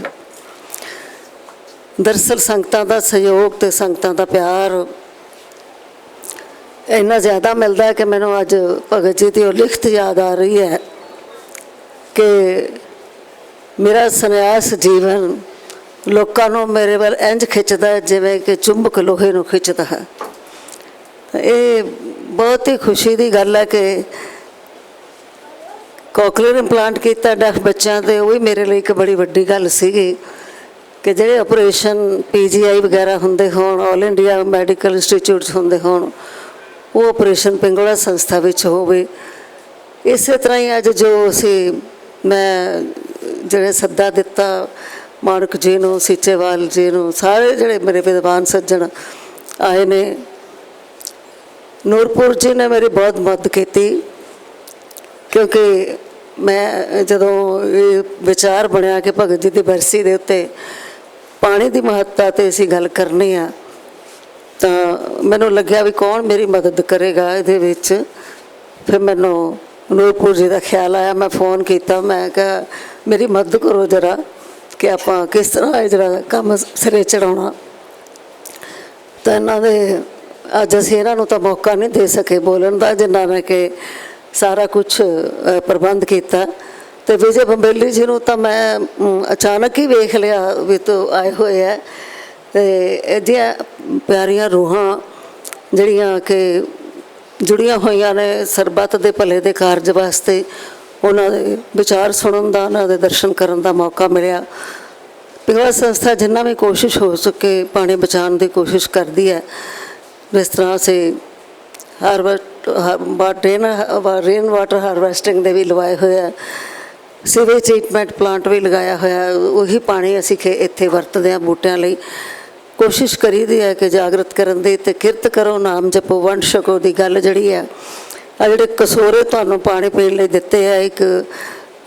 ਦਰਅਸਲ ਸੰਗਤਾਂ ਦਾ ਸਹਿਯੋਗ ਤੇ ਸੰਗਤਾਂ ਦਾ ਪਿਆਰ ਇੰਨਾ ਜ਼ਿਆਦਾ ਮਿਲਦਾ ਹੈ ਕਿ ਮੈਨੂੰ ਅੱਜ ਭਗਤ ਜੀ ਦੀ ਉਹ ਲਿਖਤ ਯਾਦ ਆ ਰਹੀ ਹੈ ਕਿ ਮੇਰਾ ਸੰਨਿਆਸ ਜੀਵਨ ਲੋਕਾਂ ਨੂੰ ਮੇਰੇ ਵੱਲ ਇੰਝ ਖਿੱਚਦਾ ਹੈ ਜਿਵੇਂ ਕਿ ਚੁੰਬਕ ਲੋਹੇ ਨੂੰ ਖਿੱਚਦਾ ਹੈ। ਇਹ ਬਹੁਤ ਹੀ ਖੁਸ਼ੀ ਦੀ ਗੱਲ ਹੈ ਕਿ ਕੋਕਲੀਅਰ ਇੰਪਲਾਂਟ ਕੀਤਾ ਡੈਫ ਬੱਚਿਆਂ ਤੇ ਉਹ ਵੀ ਮੇਰੇ ਲਈ ਇੱਕ ਬੜੀ ਵੱਡੀ ਗੱਲ ਸੀਗੀ ਕਿ ਜਿਹੜੇ ਆਪਰੇਸ਼ਨ PGI ਵਗੈਰਾ ਹੁੰਦੇ ਹੋਣ, ਆਲ ਇੰਡੀਆ ਮੈਡੀਕਲ ਇੰਸਟੀਚਿਊਟਸ ਹੁੰਦੇ ਹੋਣ, ਉਹ ਆਪਰੇਸ਼ਨ ਪਿੰਗਲਾ ਸੰਸਥਾ ਵਿੱਚ ਹੋਵੇ। ਇਸੇ ਤਰ੍ਹਾਂ ਹੀ ਅੱਜ ਜੋ ਮੈਂ ਜਿਹੜੇ ਸੱਦਾ ਦਿੱਤਾ ਮਾਣਕ ਜੀ ਨੂੰ, ਸੀਚੇਵਾਲ ਜੀ ਨੂੰ, ਸਾਰੇ ਜਿਹੜੇ ਮੇਰੇ ਵਿਦਵਾਨ ਸੱਜਣ ਆਏ ਨੇ। ਨੂਰਪੁਰ ਜੀ ਨੇ ਮੇਰੀ ਬਹੁਤ ਮਦਦ ਕੀਤੀ ਕਿਉਂਕਿ ਮੈਂ ਜਦੋਂ ਇਹ ਵਿਚਾਰ ਬਣਿਆ ਕਿ ਭਗਤ ਜੀ ਦੀ ਬਰਸੀ ਦੇ ਉੱਤੇ ਪਾਣੀ ਦੀ ਮਹੱਤਤਾ 'ਤੇ ਅਸੀਂ ਗੱਲ ਕਰਨੀ ਆ ਤਾਂ ਮੈਨੂੰ ਲੱਗਿਆ ਵੀ ਕੌਣ ਮੇਰੀ ਮਦਦ ਕਰੇਗਾ ਇਹਦੇ ਵਿੱਚ। ਫਿਰ ਮੈਨੂੰ ਨੂਰਪੁਰ ਜੀ ਦਾ ਖਿਆਲ ਆਇਆ। ਮੈਂ ਫ਼ੋਨ ਕੀਤਾ, ਮੈਂ ਕਿਹਾ ਮੇਰੀ ਮਦਦ ਕਰੋ ਜ਼ਰਾ ਕਿ ਆਪਾਂ ਕਿਸ ਤਰ੍ਹਾਂ ਇਹ ਜਿਹੜਾ ਕੰਮ ਸਿਰੇ ਚੜਾਉਣਾ। ਤਾਂ ਇਹਨਾਂ ਦੇ ਅੱਜ ਅਸੀਂ ਇਹਨਾਂ ਨੂੰ ਤਾਂ ਮੌਕਾ ਨਹੀਂ ਦੇ ਸਕੇ ਬੋਲਣ ਦਾ ਜਿਨ੍ਹਾਂ ਨੇ ਕਿ ਸਾਰਾ ਕੁਛ ਪ੍ਰਬੰਧ ਕੀਤਾ। ਤੇ ਵਿਜੇ ਬੰਬੇਲੀ ਜੀ ਨੂੰ ਤਾਂ ਮੈਂ ਅਚਾਨਕ ਹੀ ਵੇਖ ਲਿਆ ਵੀ ਤੂੰ ਆਏ ਹੋਏ ਹੈ। ਤੇ ਇਹਦੀਆਂ ਪਿਆਰੀਆਂ ਰੂਹਾਂ ਜਿਹੜੀਆਂ ਕਿ ਜੁੜੀਆਂ ਹੋਈਆਂ ਨੇ ਸਰਬੱਤ ਦੇ ਭਲੇ ਦੇ ਕਾਰਜ ਵਾਸਤੇ, ਉਹਨਾਂ ਦੇ ਵਿਚਾਰ ਸੁਣਨ ਦਾ, ਉਹਨਾਂ ਦੇ ਦਰਸ਼ਨ ਕਰਨ ਦਾ ਮੌਕਾ ਮਿਲਿਆ। ਪਿੰਗਲਾ ਸੰਸਥਾ ਜਿੰਨਾ ਵੀ ਕੋਸ਼ਿਸ਼ ਹੋ ਸਕੇ ਪਾਣੀ ਬਚਾਉਣ ਦੀ ਕੋਸ਼ਿਸ਼ ਕਰਦੀ ਹੈ। ਜਿਸ ਤਰ੍ਹਾਂ ਅਸੀਂ ਰੇਨ ਵਾਟਰ ਹਾਰਵੈਸਟਿੰਗ ਦੇ ਵੀ ਲਵਾਏ ਹੋਏ ਆ, ਸੀਵੇਜ ਟ੍ਰੀਟਮੈਂਟ ਪਲਾਂਟ ਵੀ ਲਗਾਇਆ ਹੋਇਆ। ਉਹੀ ਪਾਣੀ ਅਸੀਂ ਇੱਥੇ ਵਰਤਦੇ ਹਾਂ ਬੂਟਿਆਂ ਲਈ। ਕੋਸ਼ਿਸ਼ ਕਰੀਦੀ ਹੈ ਕਿ ਜਾਗਰਤ ਕਰਨ ਦੀ ਤੇ ਕਿਰਤ ਕਰੋ, ਨਾਮ ਜਪੋ, ਵੰਡ ਛਕੋ ਦੀ ਗੱਲ ਜਿਹੜੀ ਹੈ, ਆ ਜਿਹੜੇ ਕਸੋਰੇ ਤੁਹਾਨੂੰ ਪਾਣੀ ਪੀਣ ਲਈ ਦਿੱਤੇ ਆ, ਇੱਕ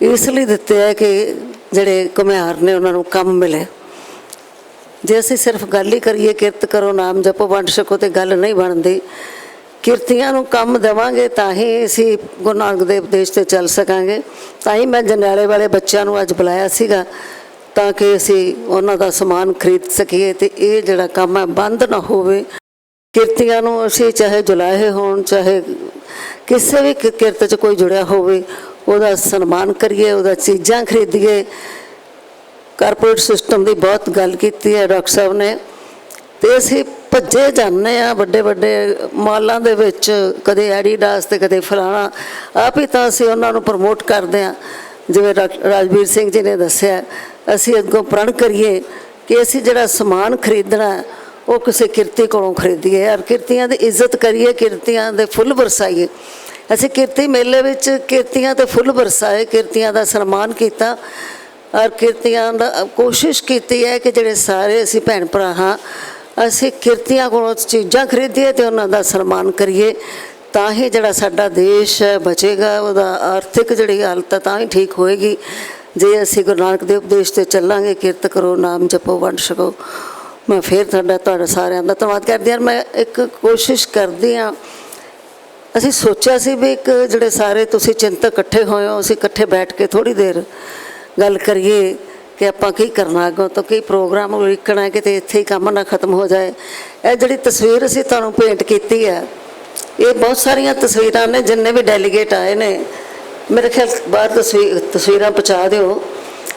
ਇਸ ਲਈ ਦਿੱਤੇ ਆ ਕਿ ਜਿਹੜੇ ਘੁਮਿਆਰ ਨੇ ਉਹਨਾਂ ਨੂੰ ਕੰਮ ਮਿਲੇ। ਜੇ ਅਸੀਂ ਸਿਰਫ ਗੱਲ ਹੀ ਕਰੀਏ ਕਿਰਤ ਕਰੋ, ਨਾਮ ਜਪੋ, ਵੰਡ ਛਕੋ ਤੇ ਗੱਲ ਨਹੀਂ ਬਣਦੀ। ਕਿਰਤੀਆਂ ਨੂੰ ਕੰਮ ਦੇਵਾਂਗੇ ਤਾਂ ਹੀ ਅਸੀਂ ਗੁਰੂ ਨਾਨਕ ਦੇਵ ਉਪਦੇਸ਼ 'ਤੇ ਚੱਲ ਸਕਾਂਗੇ। ਤਾਂ ਹੀ ਮੈਂ ਜੰਡਿਆਲੇ ਵਾਲੇ ਬੱਚਿਆਂ ਨੂੰ ਅੱਜ ਬੁਲਾਇਆ ਸੀਗਾ ਤਾਂ ਕਿ ਅਸੀਂ ਉਹਨਾਂ ਦਾ ਸਮਾਨ ਖਰੀਦ ਸਕੀਏ ਤੇ ਇਹ ਜਿਹੜਾ ਕੰਮ ਹੈ ਬੰਦ ਨਾ ਹੋਵੇ। ਕਿਰਤੀਆਂ ਨੂੰ ਅਸੀਂ ਚਾਹੇ ਜੁਲਾਹੇ ਹੋਣ, ਚਾਹੇ ਕਿਸੇ ਵੀ ਕਿਰਤ 'ਚ ਕੋਈ ਜੁੜਿਆ ਹੋਵੇ, ਉਹਦਾ ਸਨਮਾਨ ਕਰੀਏ, ਉਹਦਾ ਚੀਜ਼ਾਂ ਖਰੀਦੀਏ। ਕਾਰਪੋਰੇਟ ਸਿਸਟਮ ਦੀ ਬਹੁਤ ਗੱਲ ਕੀਤੀ ਹੈ ਡਾਕਟਰ ਸਾਹਿਬ ਨੇ, ਤੇ ਅਸੀਂ ਭੱਜੇ ਜਾਂਦੇ ਹਾਂ ਵੱਡੇ ਵੱਡੇ ਮਾਲਾਂ ਦੇ ਵਿੱਚ, ਕਦੇ ਐਡੀਡਾਸ ਤੇ ਕਦੇ ਫਲਾਣਾ। ਆਪ ਹੀ ਤਾਂ ਅਸੀਂ ਉਹਨਾਂ ਨੂੰ ਪ੍ਰਮੋਟ ਕਰਦੇ ਹਾਂ। ਜਿਵੇਂ ਰਾਜਵੀਰ ਸਿੰਘ ਜੀ ਨੇ ਦੱਸਿਆ, ਅਸੀਂ ਅੱਗੋਂ ਪ੍ਰਣ ਕਰੀਏ ਕਿ ਅਸੀਂ ਜਿਹੜਾ ਸਮਾਨ ਖਰੀਦਣਾ ਉਹ ਕਿਸੇ ਕਿਰਤੀ ਕੋਲੋਂ ਖਰੀਦੀਏ ਔਰ ਕਿਰਤੀਆਂ ਦੀ ਇੱਜ਼ਤ ਕਰੀਏ, ਕਿਰਤੀਆਂ ਦੇ ਫੁੱਲ ਵਰਸਾਈਏ। ਅਸੀਂ ਕਿਰਤੀ ਮੇਲੇ ਵਿੱਚ ਕਿਰਤੀਆਂ ਤੇ ਫੁੱਲ ਵਰਸਾਏ, ਕਿਰਤੀਆਂ ਦਾ ਸਨਮਾਨ ਕੀਤਾ ਔਰ ਕਿਰਤੀਆਂ ਦਾ ਕੋਸ਼ਿਸ਼ ਕੀਤੀ ਹੈ ਕਿ ਜਿਹੜੇ ਸਾਰੇ ਅਸੀਂ ਭੈਣ ਭਰਾ ਹਾਂ, ਅਸੀਂ ਕਿਰਤੀਆਂ ਕੋਲੋਂ ਚੀਜ਼ਾਂ ਖਰੀਦੀਏ ਤੇ ਉਹਨਾਂ ਦਾ ਸਨਮਾਨ ਕਰੀਏ। ਤਾਂ ਹੀ ਜਿਹੜਾ ਸਾਡਾ ਦੇਸ਼ ਬਚੇਗਾ, ਉਹਦਾ ਆਰਥਿਕ ਜਿਹੜੀ ਹਾਲਤ ਹੈ ਤਾਂ ਹੀ ਠੀਕ ਹੋਏਗੀ ਜੇ ਅਸੀਂ ਗੁਰੂ ਨਾਨਕ ਦੇਵ ਉਪਦੇਸ਼ 'ਤੇ ਚੱਲਾਂਗੇ। ਕਿਰਤ ਕਰੋ, ਨਾਮ ਜਪੋ, ਵੰਡ ਛਕੋ। ਮੈਂ ਫਿਰ ਤੁਹਾਡਾ ਸਾਰਿਆਂ ਦਾ ਧੰਨਵਾਦ ਕਰਦੀ ਹਾਂ। ਮੈਂ ਇੱਕ ਕੋਸ਼ਿਸ਼ ਕਰਦੀ ਹਾਂ, ਅਸੀਂ ਸੋਚਿਆ ਸੀ ਵੀ ਇੱਕ ਜਿਹੜੇ ਸਾਰੇ ਤੁਸੀਂ ਚਿੰਤਕ ਇਕੱਠੇ ਹੋਏ ਹੋ, ਅਸੀਂ ਇਕੱਠੇ ਬੈਠ ਕੇ ਥੋੜ੍ਹੀ ਦੇਰ ਗੱਲ ਕਰੀਏ ਕਿ ਆਪਾਂ ਕੀ ਕਰਨਾ, ਅੱਗੋਂ ਤੋਂ ਕੀ ਪ੍ਰੋਗਰਾਮ ਉਲੀਕਣਾ, ਕਿਤੇ ਇੱਥੇ ਹੀ ਕੰਮ ਨਾ ਖਤਮ ਹੋ ਜਾਏ। ਇਹ ਜਿਹੜੀ ਤਸਵੀਰ ਅਸੀਂ ਤੁਹਾਨੂੰ ਭੇਂਟ ਕੀਤੀ ਹੈ, ਇਹ ਬਹੁਤ ਸਾਰੀਆਂ ਤਸਵੀਰਾਂ ਨੇ। ਜਿੰਨੇ ਵੀ ਡੈਲੀਗੇਟ ਆਏ ਨੇ, ਮੇਰੇ ਖਿਆਲ ਬਾਹਰ ਤਸਵੀਰਾਂ ਪਹੁੰਚਾ ਦਿਓ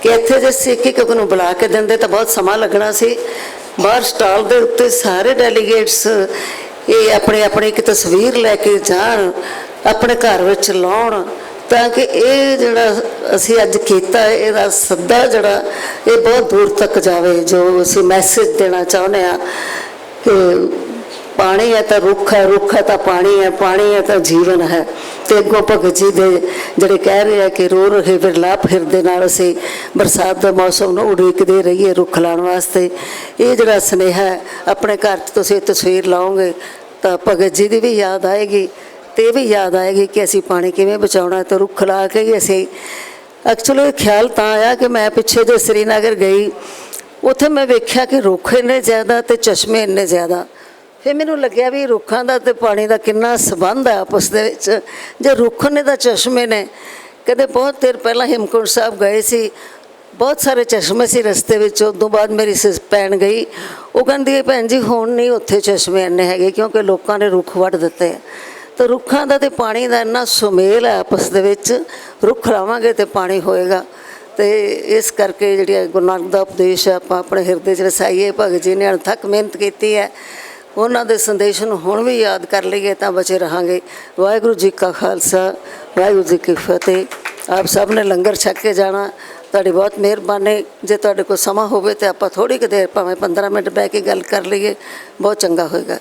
ਕਿ ਇੱਥੇ ਜੇ ਅਸੀਂ ਇੱਕ ਨੂੰ ਬੁਲਾ ਕੇ ਦਿੰਦੇ ਤਾਂ ਬਹੁਤ ਸਮਾਂ ਲੱਗਣਾ ਸੀ। ਬਾਹਰ ਸਟਾਲ ਦੇ ਉੱਤੇ ਸਾਰੇ ਡੈਲੀਗੇਟਸ ਇਹ ਆਪਣੇ ਆਪਣੇ ਇੱਕ ਤਸਵੀਰ ਲੈ ਕੇ ਜਾਣ, ਆਪਣੇ ਘਰ ਵਿੱਚ ਲਾਉਣ, ਤਾਂ ਕਿ ਇਹ ਜਿਹੜਾ ਅਸੀਂ ਅੱਜ ਕੀਤਾ ਇਹਦਾ ਸੱਦਾ ਜਿਹੜਾ ਇਹ ਬਹੁਤ ਦੂਰ ਤੱਕ ਜਾਵੇ। ਜੋ ਅਸੀਂ ਮੈਸੇਜ ਦੇਣਾ ਚਾਹੁੰਦੇ ਹਾਂ ਕਿ ਪਾਣੀ ਹੈ ਤਾਂ ਰੁੱਖ ਹੈ, ਰੁੱਖ ਹੈ ਤਾਂ ਪਾਣੀ ਹੈ, ਪਾਣੀ ਹੈ ਤਾਂ ਜੀਵਨ ਹੈ। ਤੇ ਅੱਗੋਂ ਭਗਤ ਜੀ ਦੇ ਜਿਹੜੇ ਕਹਿ ਰਹੇ ਆ ਕਿ ਰੋ ਰਹੇ ਵਿਰਲਾਪ ਹਿਰਦੇ ਨਾਲ ਅਸੀਂ ਬਰਸਾਤ ਦੇ ਮੌਸਮ ਨੂੰ ਉਡੀਕਦੇ ਰਹੀਏ ਰੁੱਖ ਲਾਉਣ ਵਾਸਤੇ। ਇਹ ਜਿਹੜਾ ਸੁਨੇਹਾ ਹੈ, ਆਪਣੇ ਘਰ 'ਚ ਤੁਸੀਂ ਤਸਵੀਰ ਲਾਓਗੇ ਤਾਂ ਭਗਤ ਜੀ ਦੀ ਵੀ ਯਾਦ ਆਏਗੀ ਤੇ ਇਹ ਵੀ ਯਾਦ ਆਏਗੀ ਕਿ ਅਸੀਂ ਪਾਣੀ ਕਿਵੇਂ ਬਚਾਉਣਾ। ਤੇ ਰੁੱਖ ਲਾ ਕੇ ਹੀ ਅਸੀਂ ਐਕਚੁਅਲੀ ਖਿਆਲ ਤਾਂ ਆਇਆ ਕਿ ਮੈਂ ਪਿੱਛੇ ਜੇ ਸ੍ਰੀਨਗਰ ਗਈ, ਉੱਥੇ ਮੈਂ ਵੇਖਿਆ ਕਿ ਰੁੱਖ ਇੰਨੇ ਜ਼ਿਆਦਾ ਤੇ ਚਸ਼ਮੇ ਇੰਨੇ ਜ਼ਿਆਦਾ। ਫਿਰ ਮੈਨੂੰ ਲੱਗਿਆ ਵੀ ਰੁੱਖਾਂ ਦਾ ਤੇ ਪਾਣੀ ਦਾ ਕਿੰਨਾ ਸੰਬੰਧ ਹੈ ਆਪਸ ਦੇ ਵਿੱਚ। ਜੇ ਰੁੱਖ ਨੇ ਤਾਂ ਚਸ਼ਮੇ ਨੇ। ਕਦੇ ਬਹੁਤ ਦੇਰ ਪਹਿਲਾਂ ਹੇਮਕੁੰਟ ਸਾਹਿਬ ਗਏ ਸੀ, ਬਹੁਤ ਸਾਰੇ ਚਸ਼ਮੇ ਸੀ ਰਸਤੇ ਵਿੱਚ। ਉਦੋਂ ਬਾਅਦ ਮੇਰੀ ਭੈਣ ਗਈ, ਉਹ ਕਹਿੰਦੀ ਭੈਣ ਜੀ ਹੁਣ ਨਹੀਂ ਉੱਥੇ ਚਸ਼ਮੇ ਇੰਨੇ ਹੈਗੇ ਕਿਉਂਕਿ ਲੋਕਾਂ ਨੇ ਰੁੱਖ ਵੱਢ ਦਿੱਤੇ। ਤਾਂ ਰੁੱਖਾਂ ਦਾ ਤੇ ਪਾਣੀ ਦਾ ਇੰਨਾ ਸੁਮੇਲ ਹੈ ਆਪਸ ਦੇ ਵਿੱਚ। ਰੁੱਖ ਲਾਵਾਂਗੇ ਤੇ ਪਾਣੀ ਹੋਏਗਾ। ਤੇ ਇਸ ਕਰਕੇ ਜਿਹੜੀ ਗੁਰੂ ਨਾਨਕ ਦਾ ਉਪਦੇਸ਼ ਹੈ ਆਪਾਂ ਆਪਣੇ ਹਿਰਦੇ 'ਚ ਰਸਾਈਏ। ਭਗਤ ਜੀ ਨੇ ਅਣਥੱਕ ਮਿਹਨਤ ਕੀਤੀ ਹੈ, ਉਹਨਾਂ ਦੇ ਸੰਦੇਸ਼ ਨੂੰ ਹੁਣ ਵੀ ਯਾਦ ਕਰ ਲਈਏ ਤਾਂ ਬਚੇ ਰਹਾਂਗੇ। ਵਾਹਿਗੁਰੂ ਜੀ ਕਾ ਖਾਲਸਾ, ਵਾਹਿਗੁਰੂ ਜੀ ਕੀ ਫਤਿਹ। ਆਪ ਸਭ ਨੇ ਲੰਗਰ ਛਕ ਕੇ ਜਾਣਾ। ਤੁਹਾਡੀ ਬਹੁਤ ਮਿਹਰਬਾਨੀ। ਜੇ ਤੁਹਾਡੇ ਕੋਲ ਸਮਾਂ ਹੋਵੇ ਤਾਂ ਆਪਾਂ ਥੋੜ੍ਹੀ ਕੁ ਦੇਰ ਭਾਵੇਂ 15 ਮਿੰਟ ਬਹਿ ਕੇ ਗੱਲ ਕਰ ਲਈਏ, ਬਹੁਤ ਚੰਗਾ ਹੋਏਗਾ।